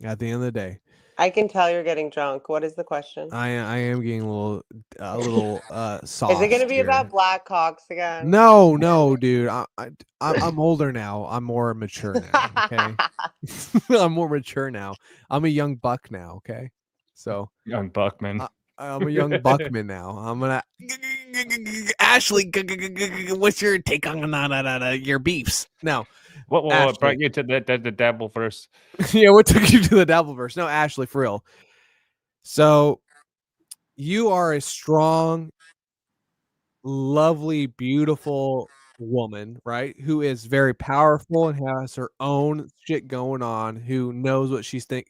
At the end of the day, I can tell you're getting drunk. What is the question? I am getting a little soft. Is it going to be here. about Blackhawks again? No, dude. I'm older now. I'm more mature now. Okay, I'm more mature now. I'm a young buck now. Okay, so Young Buckman. I'm a young Buckman now. I'm gonna Ashley. What's your take on your beefs? No, What brought you to the Dabbleverse? Yeah, what took you to the Dabbleverse? No, Ashley, for real. So you are a strong, lovely, beautiful woman, right? Who is very powerful and has her own shit going on, who knows what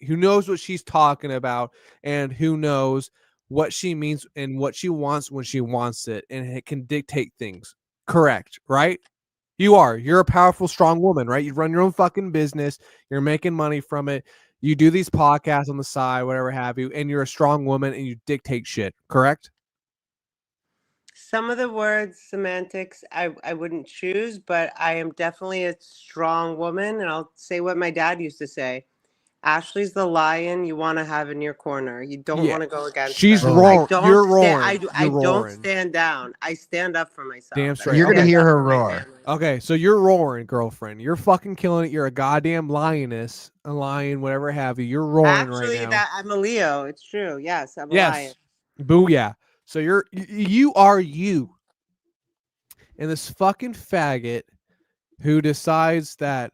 who knows what she's talking about, and who knows what she means and what she wants when she wants it, and it can dictate things. Correct, right? You're a powerful, strong woman, right? You run your own fucking business, you're making money from it, you do these podcasts on the side, whatever have you, and you're a strong woman and you dictate shit, correct? Some of the words, semantics, I wouldn't choose, but I am definitely a strong woman. And I'll say what my dad used to say. Ashley's the lion you want to have in your corner. You don't want to go against She's her. wrong. You're I roaring. don't stand down. I stand up for myself. Damn straight. You're gonna hear her roar. Okay, so you're roaring, girlfriend. You're fucking killing it. You're a goddamn lioness, a lion, whatever have you. You're roaring Actually, right now. I'm a Leo. It's true. Yes, I'm a lion. Booyah. So you are you. And this fucking faggot who decides that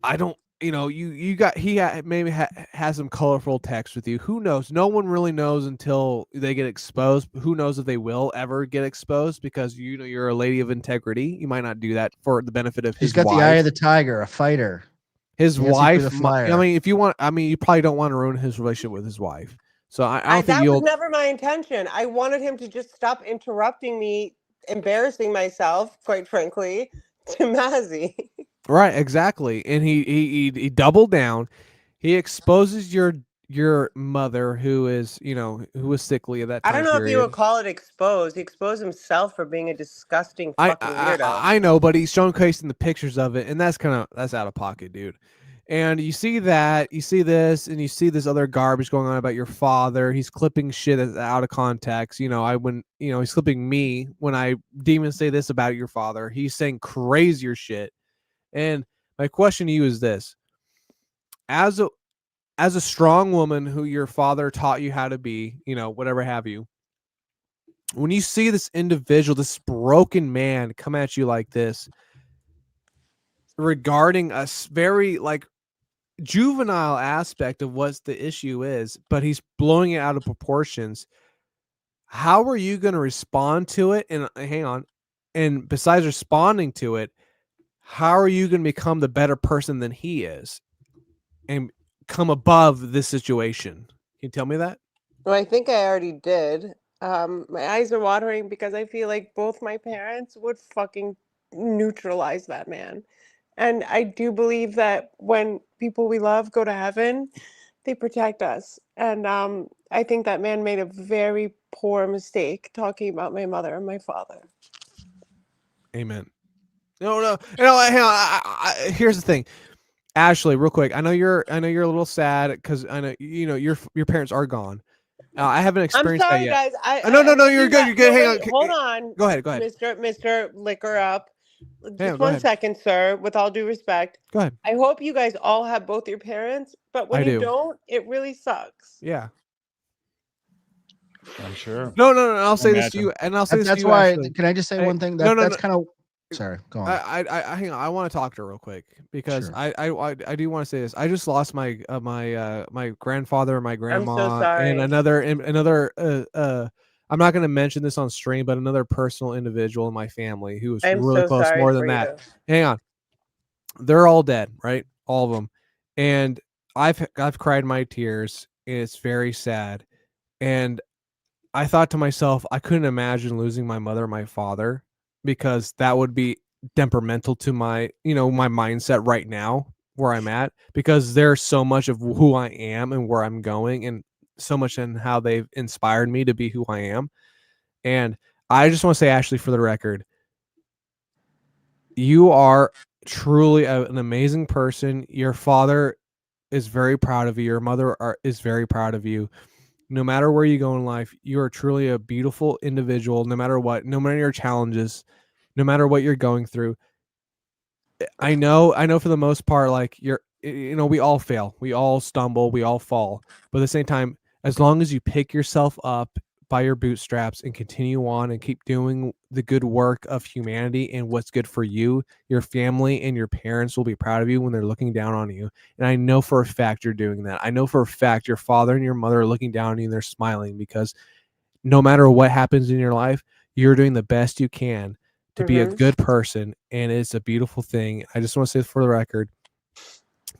I don't, maybe has some colorful text with you. Who knows? No one really knows until they get exposed. Who knows if they will ever get exposed, because you're a lady of integrity. You might not do that for the benefit of his wife. He's got the eye of the tiger, a fighter. His wife. The flyer. I mean, if you want, you probably don't want to ruin his relationship with his wife. So I don't think that you'll. was never my intention. I wanted him to just stop interrupting me, embarrassing myself, quite frankly, to Mazzy. Right, exactly. And he doubled down. He exposes your mother, who is, who was sickly at that time. I don't know if you would call it exposed. He exposed himself for being a disgusting fucking weirdo. I know, but he's showcasing the pictures of it, and that's out of pocket, dude. And you see that, you see this, and you see this other garbage going on about your father. He's clipping shit that's out of context. He's clipping me when I demon say this about your father. He's saying crazier shit. And my question to you is this: as a strong woman who your father taught you how to be, whatever have you, when you see this individual, this broken man come at you like this, regarding a very juvenile aspect of what the issue is, but he's blowing it out of proportions, how are you going to respond to it? And hang on, and besides responding to it, how are you going to become the better person than he is and come above this situation? Can you tell me that? Well, I think I already did. My eyes are watering because I feel like both my parents would fucking neutralize that man. And I do believe that when people we love go to heaven, they protect us. And I think that man made a very poor mistake talking about my mother and my father. Amen. No. Hang on. Here's the thing, Ashley. Real quick, I know you're a little sad because I know your parents are gone. I haven't experienced I'm sorry, that guys. yet. No. You're good. You're good. Hang on. Hold on. Go ahead. Mr. Liquor Up. Just go 1 ahead. second, sir. With all due respect. Go ahead. I hope you guys all have both your parents, but when you don't, it really sucks. Yeah. I'm sure. No. I'll say this to you, and I'll say this to you. That's why. Ashley. Can I just say one thing? That's kind of. Sorry, go on. Hang on. I want to talk to her real quick because Sure. I do want to say this. I just lost my my grandfather and my grandma, I'm so sorry. and another I'm not going to mention this on stream, but another personal individual in my family who was really close. More than that. Hang on. They're all dead, right? All of them. And I've cried my tears, and it's very sad. And I thought to myself, I couldn't imagine losing my mother and my father, because that would be temperamental to my, my mindset right now where I'm at, because there's so much of who I am and where I'm going, and so much in how they've inspired me to be who I am. And I just want to say, Ashley, for the record, you are truly an amazing person. Your father is very proud of you. Your mother is very proud of you. No matter where you go in life, you are truly a beautiful individual. No matter what, no matter your challenges, no matter what you're going through. I know for the most part, like we all fail, we all stumble, we all fall. But at the same time, as long as you pick yourself up by your bootstraps and continue on and keep doing the good work of humanity and what's good for you, your family and your parents will be proud of you when they're looking down on you. And I know for a fact you're doing that. I know for a fact your father and your mother are looking down on you and they're smiling, because no matter what happens in your life, you're doing the best you can to be a good person, and it's a beautiful thing. I just want to say for the record,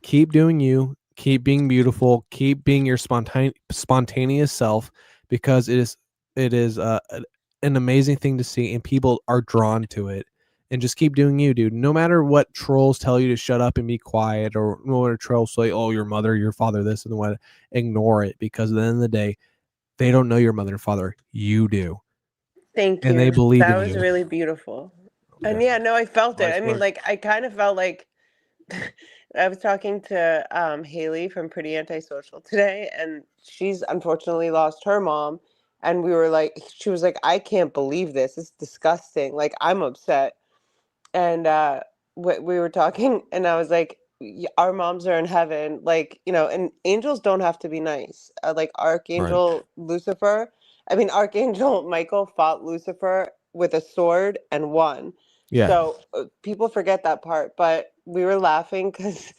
keep doing you, keep being beautiful, keep being your spontaneous self, because it is an amazing thing to see, and people are drawn to it. And just keep doing you, dude. No matter what trolls tell you to shut up and be quiet, or no matter trolls say, "Oh, your mother, your father, this and what," ignore it, because at the end of the day, they don't know your mother and father. You do. Thank you. And they believe That in was you. really beautiful. And yeah, no, I felt it. Nice I mean, work. like, I kind of felt like I was talking to Haley from Pretty Antisocial today, and she's unfortunately lost her mom. And we were like, she was like, I can't believe this. It's disgusting. Like, I'm upset. And we were talking, and I was like, our moms are in heaven. Like, and angels don't have to be nice. Like, Archangel Lucifer, Archangel Michael fought Lucifer with a sword and won. Yeah. So people forget that part. But we were laughing because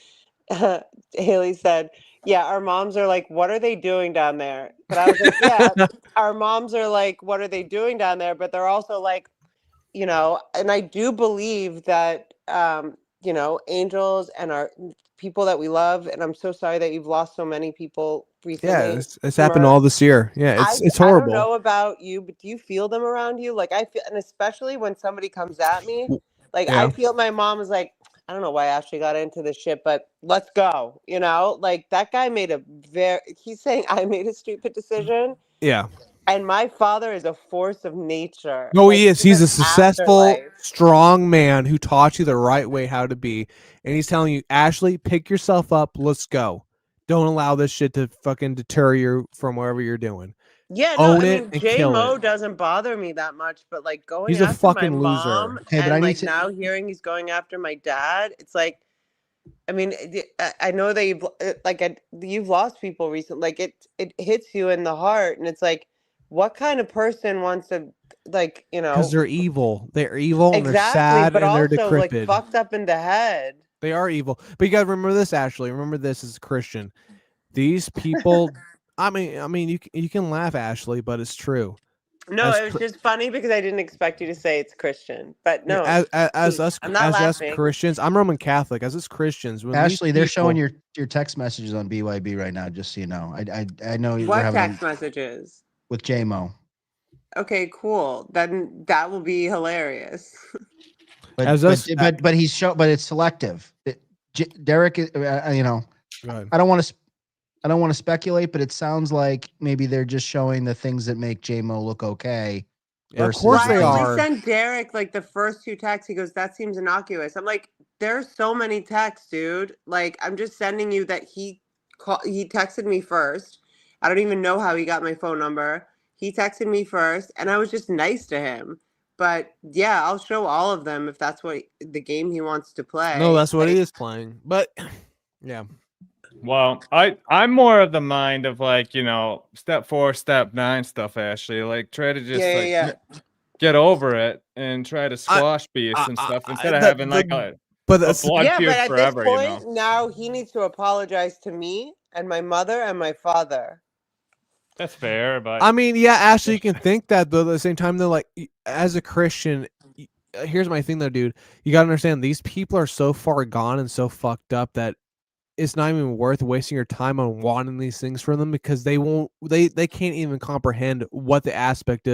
Haley said, yeah, our moms are like, what are they doing down there? But I was like, yeah, our moms are like, what are they doing down there? But they're also like, and I do believe that, angels and our people that we love, and I'm so sorry that you've lost so many people recently. Yeah, it's happened all this year. Yeah, it's I horrible. don't know about you, but do you feel them around you? Like, I feel, and especially when somebody comes at me, like, Yeah. I feel my mom is like, I don't know why Ashley got into this shit, but let's go. Like, that guy he's saying I made a stupid decision. Yeah. And my father is a force of nature. No, Like, he is. He's even a successful, afterlife. strong man who taught you the right way how to be. And he's telling you, Ashley, pick yourself up. Let's go. Don't allow this shit to fucking deter you from wherever you're doing. Yeah, no, Own it and kill J-Mo it. doesn't bother me that much, but like going He's a after my fucking loser. mom Okay, but I and need like to. now hearing he's going after my dad, it's like, I know that you've lost people recently. Like it hits you in the heart, and it's like, what kind of person wants to, like, Because they're evil. They're evil and they're exactly, sad but and they're also like decrepit. fucked up in the head. They are evil. But you gotta remember this, Ashley. Remember this as a Christian. These people, you can laugh, Ashley, but it's true. No, As it was just funny because I didn't expect you to say it's Christian, but no, as I'm not us laughing. Christians, I'm Roman Catholic. As us Christians, when Ashley, they're showing people, your text messages on BYB right now, just so you know. I know we're What having text messages? with JMO. Okay, cool. Then that will be hilarious. But As us- but he's but it's selective. Derek, Go ahead. I don't want to speculate, but it sounds like maybe they're just showing the things that make JMO look okay. Yeah, of course they are. I sent Derek like the first 2 texts. He goes, "That seems innocuous." I'm like, "There's so many texts, dude. Like, I'm just sending you that he texted me first. I don't even know how he got my phone number. He texted me first, and I was just nice to him. But yeah, I'll show all of them if that's what the game he wants to play. No, that's what he is playing. But yeah. Well, I'm more of the mind of like, step 4, step 9 stuff, Ashley. Like try to just get over it and try to squash beef and stuff instead of having like a blood feud at forever, this point, now he needs to apologize to me and my mother and my father. That's fair, but Ashley, you can think that, but at the same time, though, like as a Christian, here's my thing though, dude. You gotta understand these people are so far gone and so fucked up that it's not even worth wasting your time on wanting these things from them, because they can't even comprehend what the aspect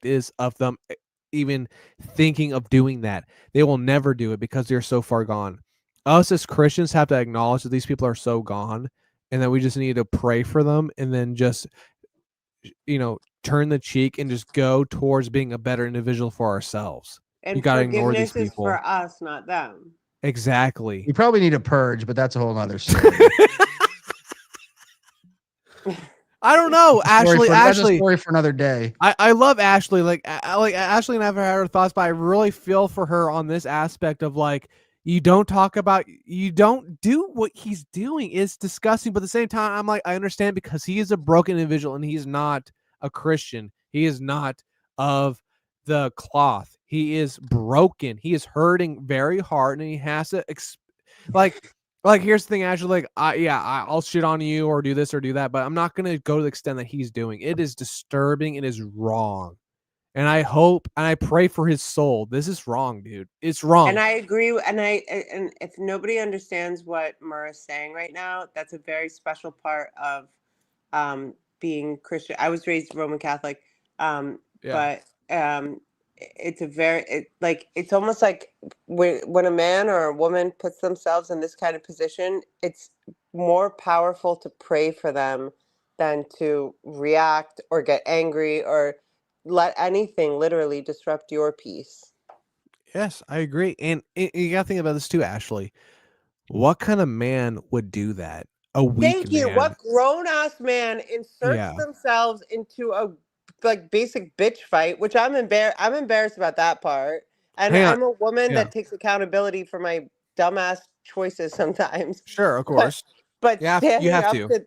is of them even thinking of doing that. They will never do it because they're so far gone. Us as Christians have to acknowledge that these people are so gone, and that we just need to pray for them, and then just turn the cheek and just go towards being a better individual for ourselves. And you gotta ignore these forgiveness is people. for us, not them. Exactly. You probably need a purge, but that's a whole other story. I don't know. That's a Ashley, story for another day. I love Ashley. Like Ashley and I've had her thoughts, but I really feel for her on this aspect of like, you don't do what he's doing. It's disgusting. But at the same time, I'm like, I understand because he is a broken individual and he's not a Christian. He is not of the cloth. He is broken. He is hurting very hard and he has to like here's the thing, Ashley, like I'll shit on you or do this or do that, but I'm not gonna go to the extent that he's doing. It is disturbing. It is wrong. And I hope and I pray for his soul. This is wrong, dude. It's wrong. And I agree. And if nobody understands what Murrah's saying right now, that's a very special part of being Christian. I was raised Roman Catholic, but it's a very it's almost like when a man or a woman puts themselves in this kind of position, it's more powerful to pray for them than to react or get angry or let anything literally disrupt your peace. Yes, I agree. And you gotta think about this too, Ashley. What kind of man would do that? A weak Thank you. man. What grown ass man inserts themselves into a basic bitch fight, which I'm embarrassed about that part. And I'm a woman that takes accountability for my dumbass choices sometimes. Sure, of course. But you have to.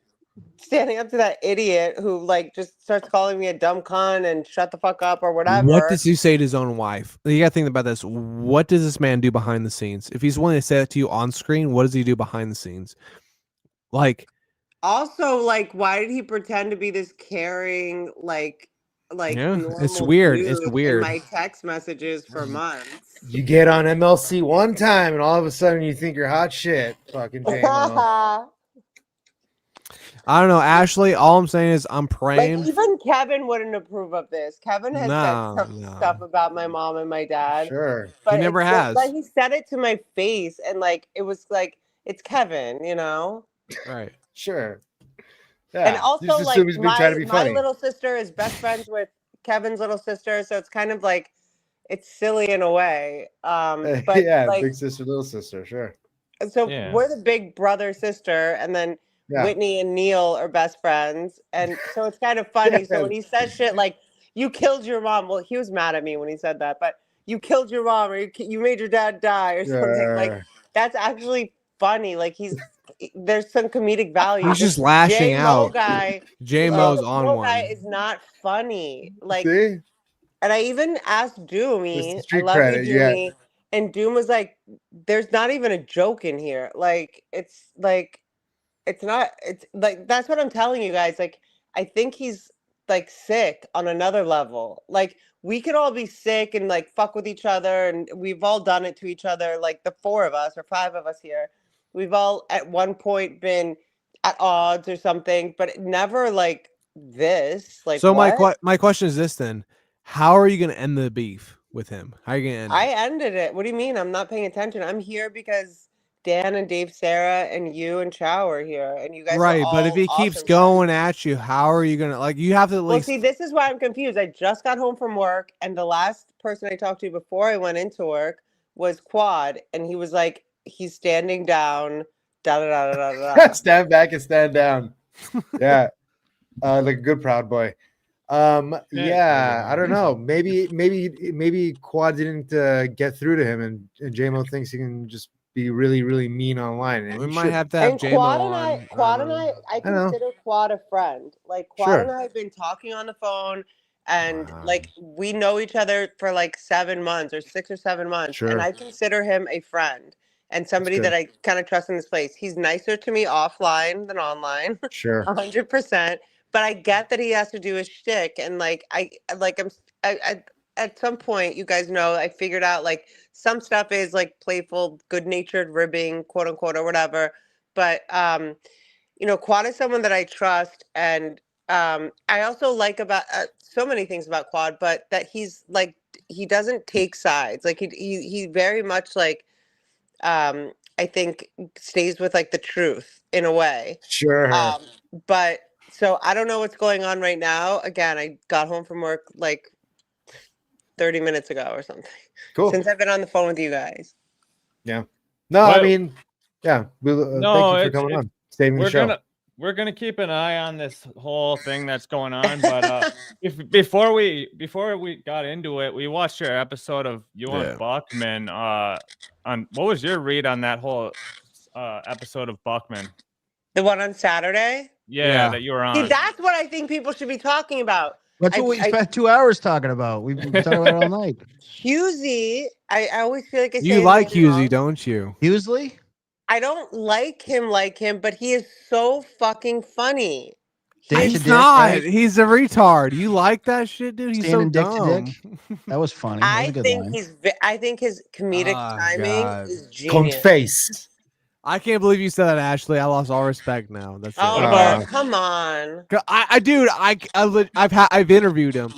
Standing up to that idiot who like just starts calling me a dumb cunt and shut the fuck up or whatever. What does he say to his own wife? You gotta think about this. What does this man do behind the scenes? If he's willing to say that to you on screen, what does he do behind the scenes? Like, also, like, why did he pretend to be this caring, it's weird. It's weird. In my text messages for months. You get on MLC one time, and all of a sudden you think you're hot shit. Fucking J-Mo. I don't know, Ashley. All I'm saying is I'm praying. Like, even Kevin wouldn't approve of this. Kevin has said some stuff about my mom and my dad. Sure, but he never has. Like, he said it to my face, and like it was like it's Kevin, you know. Right. Sure. Yeah. And also, like, my little sister is best friends with Kevin's little sister, so it's kind of like it's silly in a way. But yeah, like, big sister, little sister, sure. So we're the big brother sister, and then Whitney and Neil are best friends, and so it's kind of funny. So when he says shit like "you killed your mom," well, he was mad at me when he said that, but you killed your mom or you made your dad die or something like that's actually funny. Like there's some comedic value. He's just lashing out. J-Mo's on one. Guy is not funny. Like, see? And I even asked Doomy, I love credit, you, Doomy, and Doom was like, "There's not even a joke in here. Like, it's like." It's not, it's like, that's what I'm telling you guys. Like, I think he's like sick on another level. Like, we could all be sick and like fuck with each other. And we've all done it to each other. Like the 4 of us or 5 of us here, we've all at one point been at odds or something, but never like this. Like, so what? my question is this then. How are you going to end the beef with him? How are you going to end it? I ended it. What do you mean? I'm not paying attention. I'm here because Dan and Dave, Sarah, and you and Chow are here, and you guys right. Are all but if he keeps going at you, how are you gonna you have to at least? Well, see, this is why I'm confused. I just got home from work, and the last person I talked to before I went into work was Quad, and he was like, he's standing down, da da da da da da. Stand back and stand down. Yeah, like a good proud boy. Yeah, I don't know. Maybe Quad didn't get through to him, and J-Mo thinks he can just be really, really mean online. And we might have to have J-Mo on. Quad and I consider Quad a friend. Like, Quad and I have been talking on the phone, and like we know each other for like 7 months or 6 or 7 months, and I consider him a friend and somebody that I kind of trust in this place. He's nicer to me offline than online. Sure, 100%. But I get that he has to do his shtick, and like I at some point, you guys know, I figured out like some stuff is like playful, good-natured ribbing, quote unquote, or whatever. But you know, Quad is someone that I trust, and I also like about so many things about Quad, but that he's like he doesn't take sides. Like he very much like I think stays with like the truth in a way. Sure. But so I don't know what's going on right now. Again, I got home from work like 30 minutes ago or something. Cool. Since I've been on the phone with you guys. Yeah. No, Well, I mean, yeah. no, Thank you for it's coming on, saving the show. We're gonna keep an eye on this whole thing that's going on. But before we got into it, we watched your episode of you and Buckman. On what was your read on that whole episode of Buckman? The one on Saturday? Yeah, that you were See, on. that's what I think people should be talking about. That's what we spent 2 hours talking about. We've been talking about it all night. Husey, I always feel like I say You his like name wrong. Husey, don't you? Hughesly? I don't like him, but he is so fucking funny. He's not. He's a retard. You like that shit, dude? He's Standing so dick to dumb. dick. That was funny. That was I a good think line. I think his comedic timing God. is genius. I can't believe you said that, Ashley. I lost all respect now. That's it. Oh, come on. Dude, I've interviewed him.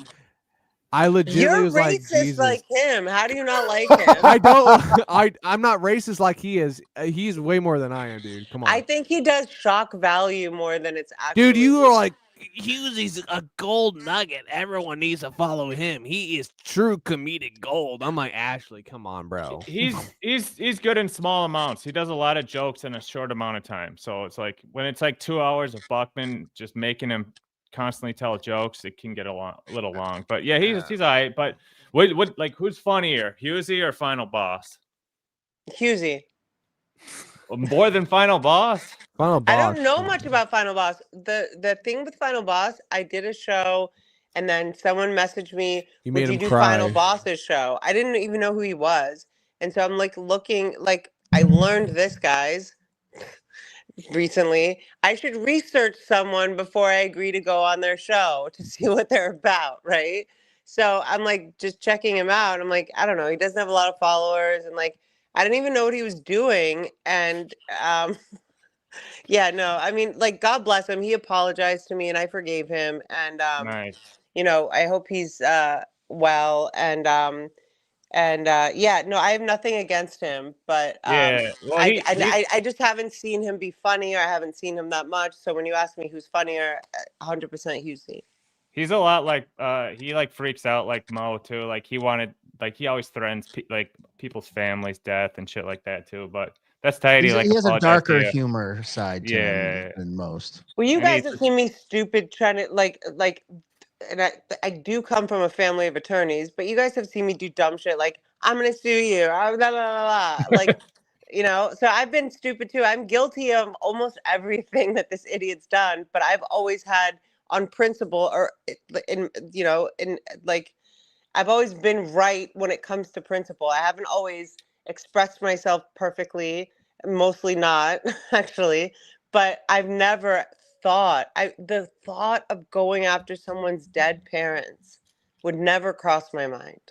I legitimately You're was like, racist Jesus. like him. How do you not like him? I don't. I'm not racist like he is. He's way more than I am, dude. Come on, I think he does shock value more than it's actually. dude. You are like, Hughesy's a gold nugget. Everyone needs to follow him. He is true comedic gold. I'm like, Ashley, come on, bro. He's good in small amounts. He does a lot of jokes in a short amount of time. So it's like when it's like 2 hours of Buckman just making him constantly tell jokes, it can get a little long. But yeah, he's all right. But what like who's funnier, Husey or Final Boss? Husey. More than Final Boss? Final Boss. I don't know much about Final Boss. The thing with Final Boss, I did a show, and then someone messaged me, You "Would made you him do cry. Final Boss's show?" I didn't even know who he was, and so I'm like looking. Like I learned this guy's recently. I should research someone before I agree to go on their show to see what they're about, right? So I'm like just checking him out. I'm like, I don't know. He doesn't have a lot of followers, and like I didn't even know what he was doing. And yeah, no, I mean, like God bless him. He apologized to me, and I forgave him. And Nice. you know, I hope he's well. And yeah, no, I have nothing against him, but Yeah, well, I just haven't seen him be funny, or I haven't seen him that much. So when you ask me who's funnier, 100% Husey. He's a lot like he like freaks out like Mo too. Like he always threatens like people's families' death and shit like that too. But that's tight. He Like has a apologized to darker you. humor side to him than most. Well, you And guys he's- have seen me stupid trying to like, and I do come from a family of attorneys, but you guys have seen me do dumb shit like I'm gonna sue you, blah, blah, blah, blah. Like, you know. So I've been stupid too. I'm guilty of almost everything that this idiot's done, but I've always had on principle or in like I've always been right when it comes to principle. I haven't always expressed myself perfectly, mostly not actually, but I've never thought the thought of going after someone's dead parents would never cross my mind.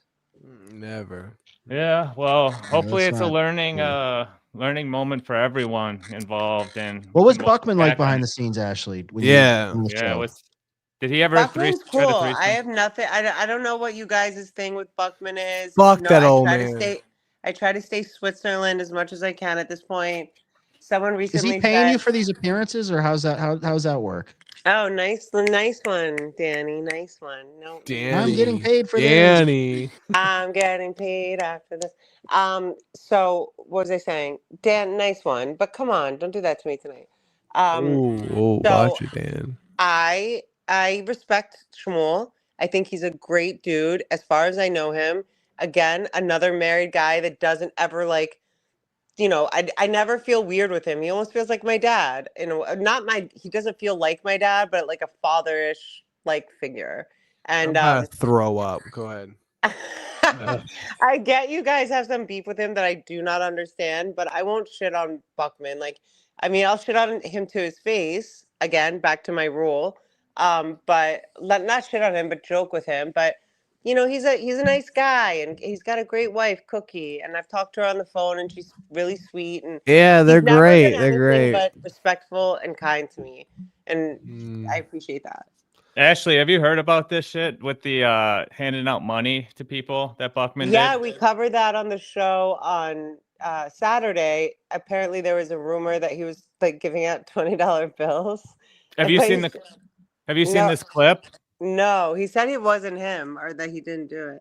Never. Yeah, well, hopefully that's it's a not learning moment for everyone involved. And What was we'll Buckman like back on behind it. the scenes, Ashley? when Yeah. on the Yeah, show? did he ever Buckman's try to cool. threesome? I have nothing. I don't know what you guys' thing with Buckman is. Fuck that I old try man. to stay. I try to stay Switzerland as much as I can at this point. Someone Is recently he paying said, you for these appearances, or how's that work? "Oh, nice one, Danny. Nice one." No, Danny. I'm getting paid for Danny. I'm getting paid after this. So what was I saying? Dan, nice one, but come on, don't do that to me tonight. Oh, so got you, Dan. I respect Schmuel. I think he's a great dude. As far as I know him, again, another married guy that doesn't ever like, you know, I never feel weird with him. He almost feels like my dad. You know, he doesn't feel like my dad, but like a fatherish like figure. And I'm about to throw up. Go ahead. I get you guys have some beef with him that I do not understand, but I won't shit on Buckman. Like, I mean, I'll shit on him to his face. Again, back to my rule. But not shit on him, but joke with him. But you know, he's a nice guy, and he's got a great wife, Cookie. And I've talked to her on the phone, and she's really sweet. And Yeah, they're he's never great. been They're anything great. but respectful and kind to me, and I appreciate that. Ashley, have you heard about this shit with the handing out money to people that Buckman Yeah, did? we covered that on the show on Saturday. Apparently, there was a rumor that he was like giving out $20 bills. Have you seen No. this clip? No, he said it wasn't him or that he didn't do it.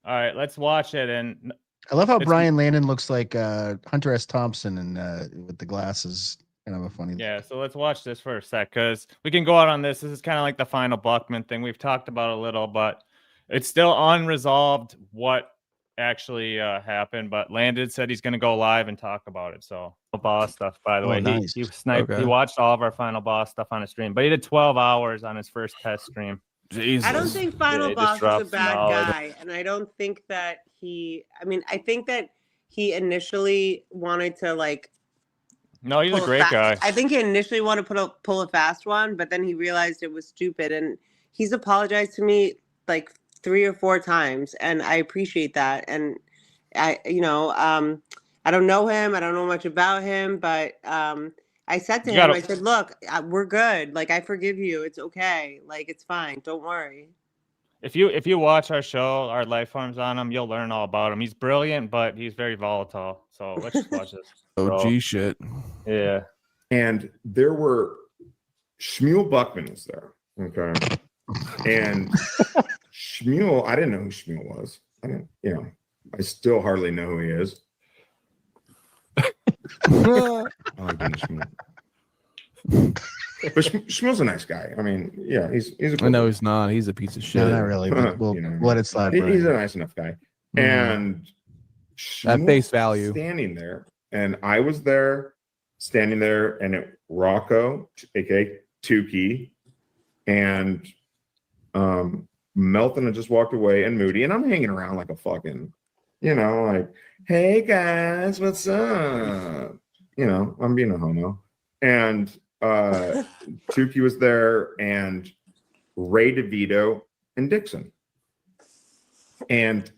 All right, let's watch it. And I love how Brian Landon looks like Hunter S. Thompson and with the glasses. Kind of a funny. Yeah, so let's watch this for a sec because we can go out on this. This is kind of like the final Buckman thing. We've talked about it a little, but it's still unresolved what actually happened. But Landon said he's going to go live and talk about it. So boss stuff, by the way, nice. he sniped. Okay. He watched all of our final boss stuff on a stream, but he did 12 hours on his first test stream. Jesus. I don't think Final he Boss just is a dropped bad knowledge. guy, and I don't think that I think that he initially wanted to like. No, he's a pull great guy. I think he initially wanted to pull a fast one, but then he realized it was stupid, and he's apologized to me like 3 or 4 times, and I appreciate that. And I don't know him, I don't know much about him, but I said to him, I said, "Look, we're good. Like I forgive you. It's okay. Like it's fine. Don't worry." If you watch our show, our LIFEFORMS on him, you'll learn all about him. He's brilliant, but he's very volatile. So let's just watch this. OG shit. Yeah. And there were Schmuel Buckman was there. Okay. And Schmuel, I didn't know who Schmuel was. I still hardly know who he is. Oh, goodness, Schmuel. But Schmuel's a nice guy. I mean, yeah, he's a cool I know guy. he's not. He's a piece of shit. No, not really. But we'll let it slide. He's a nice enough guy. And at Schmuel face value, standing there, and I was there, standing there, and Rocco, aka Tukey, and Melton had just walked away, and Moody, and I'm hanging around like a fucking, like, hey guys, what's up? I'm being a homo, and Tukey was there, and Ray DeVito and Dixon, and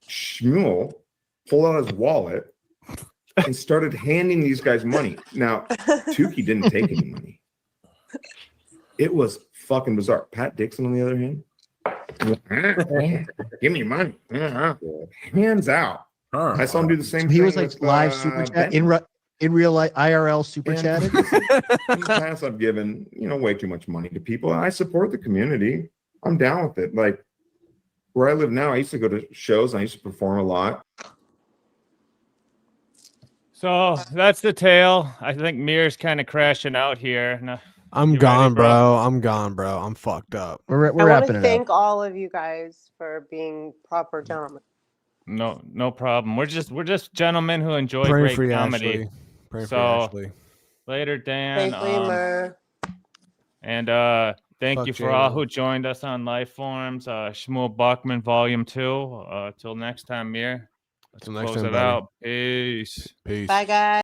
Schmuel pulled out his wallet and started handing these guys money. Now, Tukey didn't take any money. It was fucking bizarre. Pat Dixon, on the other hand, give me money. Hands out. I saw him do the same thing. He was like with, live super chat in real life IRL super chatted. In the past, I've given way too much money to people. I support the community. I'm down with it. Like where I live now, I used to go to shows. I used to perform a lot. So that's the tale. I think Mir's kind of crashing out here. No, I'm gone, bro. I'm gone, bro. I'm fucked up. We're I want wrapping to it thank up. all of you guys for being proper gentlemen. No problem. We're just gentlemen who enjoy Pray great for you, comedy. Ashley. Pray for So you, Ashley. later, Dan. Thank you, Mer. And thank Fuck you for Jalen. all who joined us on LIFEFORMS. Schmuel Buckman Volume 2. Till next time, Mir. Let's Till next close time, it buddy. out. Peace. Peace. Bye, guys.